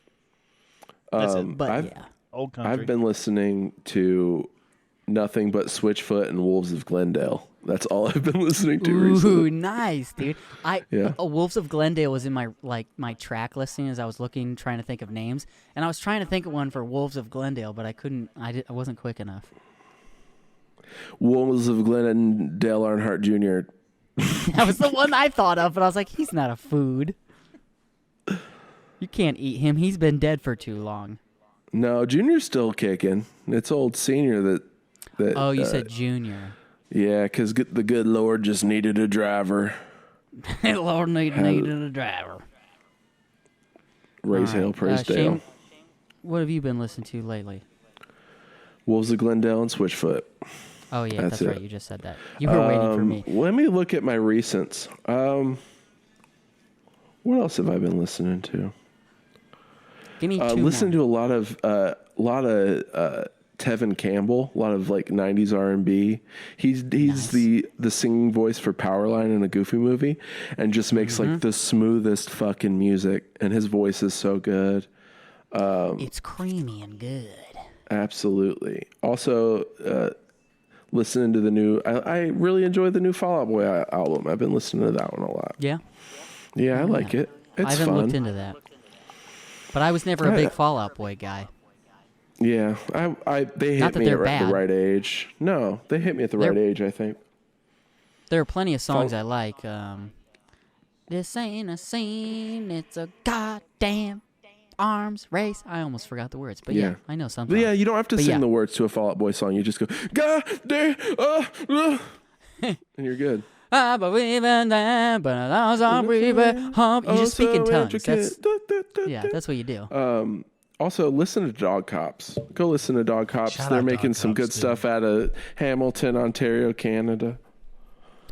That's it. But I've, yeah. Old country. I've been listening to nothing but Switchfoot and Wolves of Glendale. That's all I've been listening to Ooh, recently. nice, dude. Yeah. Wolves of Glendale was in my track listing as I was trying to think of names, and I was trying to think of one for Wolves of Glendale, but I couldn't. I wasn't quick enough. Wolves of Glendale Earnhardt Jr. That was the one I thought of, but I was like, he's not a food. You can't eat him. He's been dead for too long. No, Junior's still kicking. It's old Senior that. Oh, you said Junior. Yeah, because the good Lord just needed a driver. Lord needed a driver. Raise All hail, right. praise Dale. Shane, what have you been listening to lately? Wolves of Glendale and Switchfoot. Oh, yeah, That's that's right. it. You just said that. You were waiting for me. Let me look at my recents. What else have I been listening to? Give me two Listen more. to a lot of Tevin Campbell, a lot of like '90s R&B. He's the singing voice for Powerline in a Goofy movie, and just makes like the smoothest fucking music. And his voice is so good. It's creamy and good. Absolutely. Also, listening to the new. I really enjoy the new Fall Out Boy album. I've been listening to that one a lot. Yeah? Yeah, I like it. It's I haven't fun. looked into that. But I was never a big Fallout Boy guy. Yeah, they Not hit that me they're at the bad. right age. No, they hit me at the They're- right age, I think. There are plenty of songs I like. This ain't a scene, it's a goddamn arms race. I almost forgot the words, but yeah, Yeah. I know some. But yeah, you don't have to But sing yeah. the words to a Fall Out Boy song. You just go, God damn, and you're good. I believe in that, but those are you just speak in tongues. That's what you do. Also, listen to Dog Cops. Go listen to Dog Cops. Shout They're out making Dog some Cops, good dude. stuff out of Hamilton, Ontario, Canada.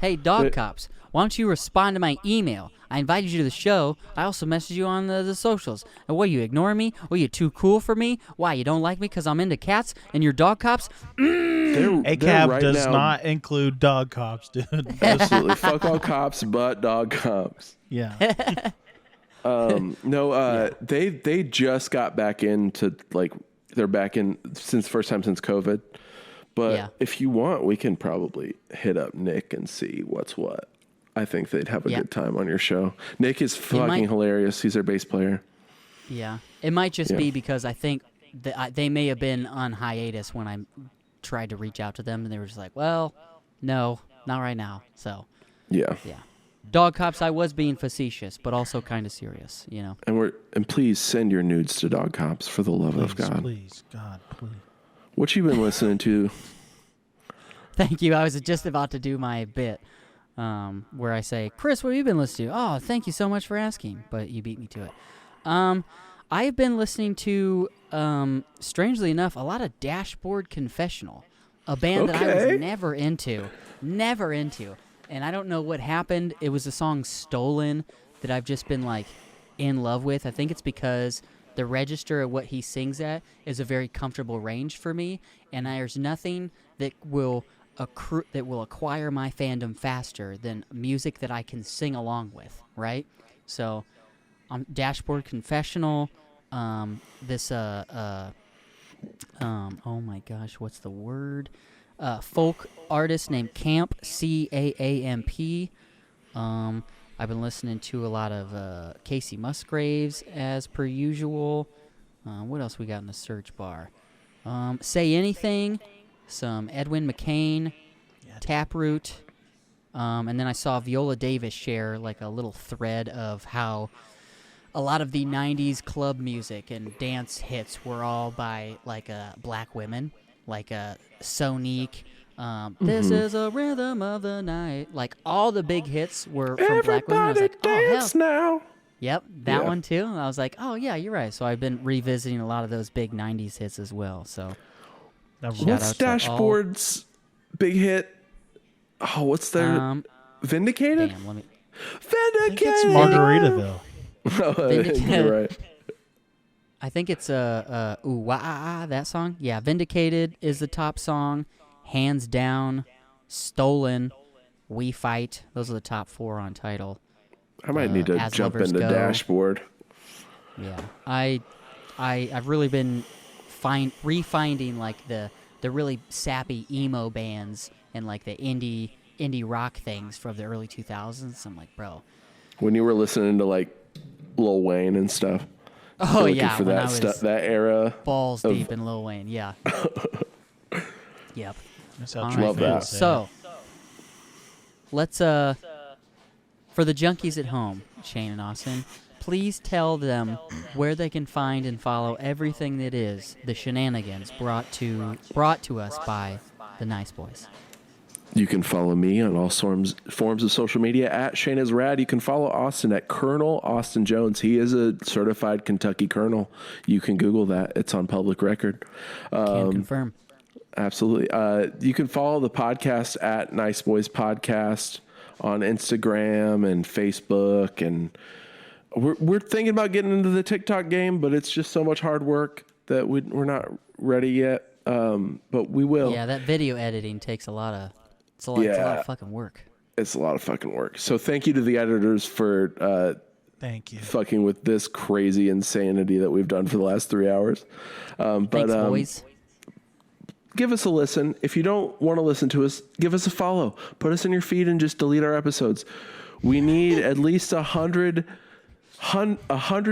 Hey, Dog Cops, why don't you respond to my email? I invited you to the show. I also messaged you on the socials. And what, you ignore me? What, you too cool for me? Why, you don't like me because I'm into cats and you're dog cops? ACAB right does now- not include dog cops, dude. Absolutely. Fuck all cops but dog cops. Yeah. They just got back into, like, they're back in first time since COVID. But Yeah. if you want, we can probably hit up Nick and see what's what. I think they'd have a good time on your show. Nick is fucking hilarious. He's our bass player. Yeah. It might just be because I think that they may have been on hiatus when I tried to reach out to them, and they were just like, well, no, not right now. So, Yeah. yeah. Dog cops, I was being facetious, but also kind of serious, you know. And please send your nudes to dog cops for the love of God. Please, God, please. What you been listening to? Thank you. I was just about to do my bit where I say, Chris, what have you been listening to? Oh, thank you so much for asking, but you beat me to it. I've been listening to, strangely enough, a lot of Dashboard Confessional, a band that I was never into. And I don't know what happened. It was a song Stolen that I've just been, like, in love with. I think it's because the register of what he sings at is a very comfortable range for me, and there's nothing that will acquire my fandom faster than music that I can sing along with, right? So, Dashboard Confessional, oh my gosh, what's the word? Folk artist named Camp, C-A-A-M-P. I've been listening to a lot of Casey Musgraves, as per usual. What else we got in the search bar? Say Anything, some Edwin McCain, Taproot, and then I saw Viola Davis share like a little thread of how a lot of the 90s club music and dance hits were all by like black women, like Sonique, This Is a Rhythm of the Night. Like all the big hits were from black women. I was like, dance now. Yep, that one too. And I was like, oh yeah, you're right. So I've been revisiting a lot of those big 90s hits as well. So what's Dashboard's big hit? Oh, what's their Vindicated? Damn, let me. Vindicated. It's Margaritaville. You're right. I think it's Ooh Wah Ah Ah, that song. Yeah, Vindicated is the top song. Hands Down, Stolen, We Fight. Those are the top 4 on Tidal. I might need to As jump Lovers into Go. Dashboard. Yeah, I've really been refinding like the really sappy emo bands and like the indie rock things from the early 2000s. I'm like, bro. When you were listening to like Lil Wayne and stuff. Oh looking yeah, for when that I was stuff, that era. balls deep in Lil Wayne. Yeah. Yep. That's how All Trey Love feels, that. yeah. So let's for the junkies at home, Shane and Austin, please tell them where they can find and follow everything that is the shenanigans brought to us by the Nice Boys. You can follow me on all forms of social media at Shane is Rad. You can follow Austin at Colonel Austin Jones. He is a certified Kentucky Colonel. You can Google that. It's on public record. Can confirm. Absolutely. You can follow the podcast at Nice Boys Podcast on Instagram and Facebook. And we're thinking about getting into the TikTok game, but it's just so much hard work that we're not ready yet. But we will. Yeah, that video editing takes a lot of fucking work. It's a lot of fucking work. So thank you to the editors for Thank you. fucking with this crazy insanity that we've done for the last 3 hours. Thanks, boys. Give us a listen. If you don't want to listen to us, give us a follow. Put us in your feed and just delete our episodes. We need at least 100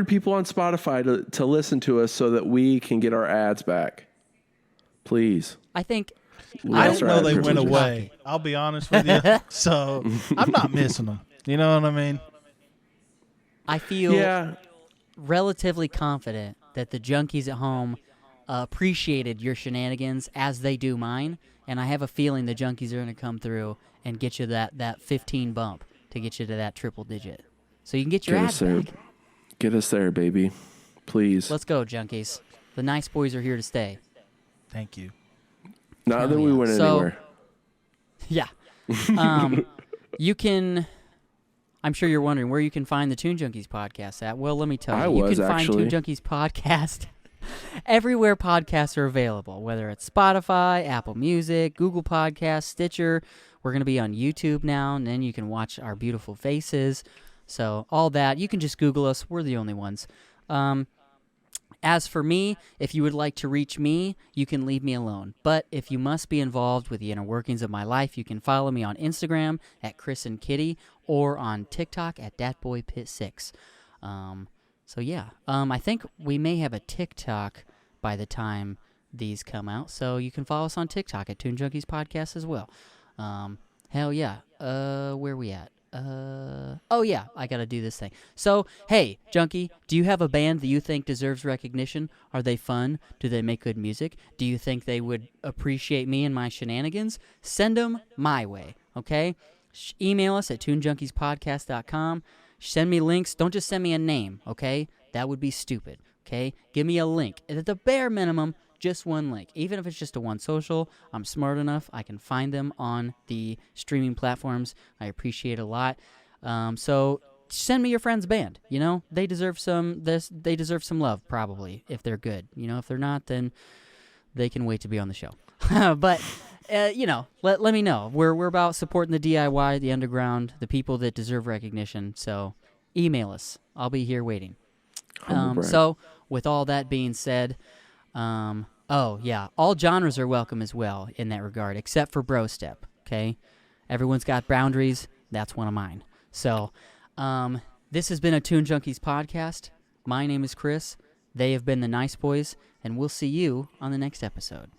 people on Spotify to listen to us so that we can get our ads back. Please. I think I That's didn't know right, they went privileges. away. I'll be honest with you. So I'm not missing them. You know what I mean? I feel Yeah. relatively confident that the junkies at home appreciated your shenanigans as they do mine, and I have a feeling the junkies are going to come through and get you that 15 bump to get you to that triple digit. So you can get your Get ads us there. back. Get us there, baby. Please. Let's go, junkies. The Nice Boys are here to stay. Thank you. Not Hell that we yeah. went So- anywhere. Yeah. You can... I'm sure you're wondering where you can find the Tune Junkies podcast at. Well, let me tell you. I You can was, find actually. Tune Junkies podcast everywhere podcasts are available, whether it's Spotify, Apple Music, Google Podcasts, Stitcher. We're going to be on YouTube now, and then you can watch our beautiful faces. So all that, you can just Google us. We're the only ones. As for me, if you would like to reach me, you can leave me alone. But if you must be involved with the inner workings of my life, you can follow me on Instagram at Chris and Kitty or on TikTok at DatBoyPit6. So yeah, I think we may have a TikTok by the time these come out. So you can follow us on TikTok at Tune Junkies Podcast as well. Hell yeah. Where we at? Oh yeah, I gotta do this thing. So, hey, Junkie, do you have a band that you think deserves recognition? Are they fun? Do they make good music? Do you think they would appreciate me and my shenanigans? Send them my way, okay? Email us at tunejunkies.podcast.com. Send me links. Don't just send me a name, okay? That would be stupid, okay? Give me a link. At the bare minimum, just one link. Even if it's just a one social, I'm smart enough. I can find them on the streaming platforms. I appreciate it a lot. So send me your friend's band. You know, they deserve some love, probably, if they're good. You know, if they're not, then they can wait to be on the show. But you know, let me know. We're about supporting the DIY, the underground, the people that deserve recognition. So email us. I'll be here waiting. So with all that being said, oh yeah, all genres are welcome as well in that regard, except for bro step. Okay, everyone's got boundaries. That's one of mine. So, this has been a Tune Junkies podcast. My name is Chris. They have been the Nice Boys, and we'll see you on the next episode.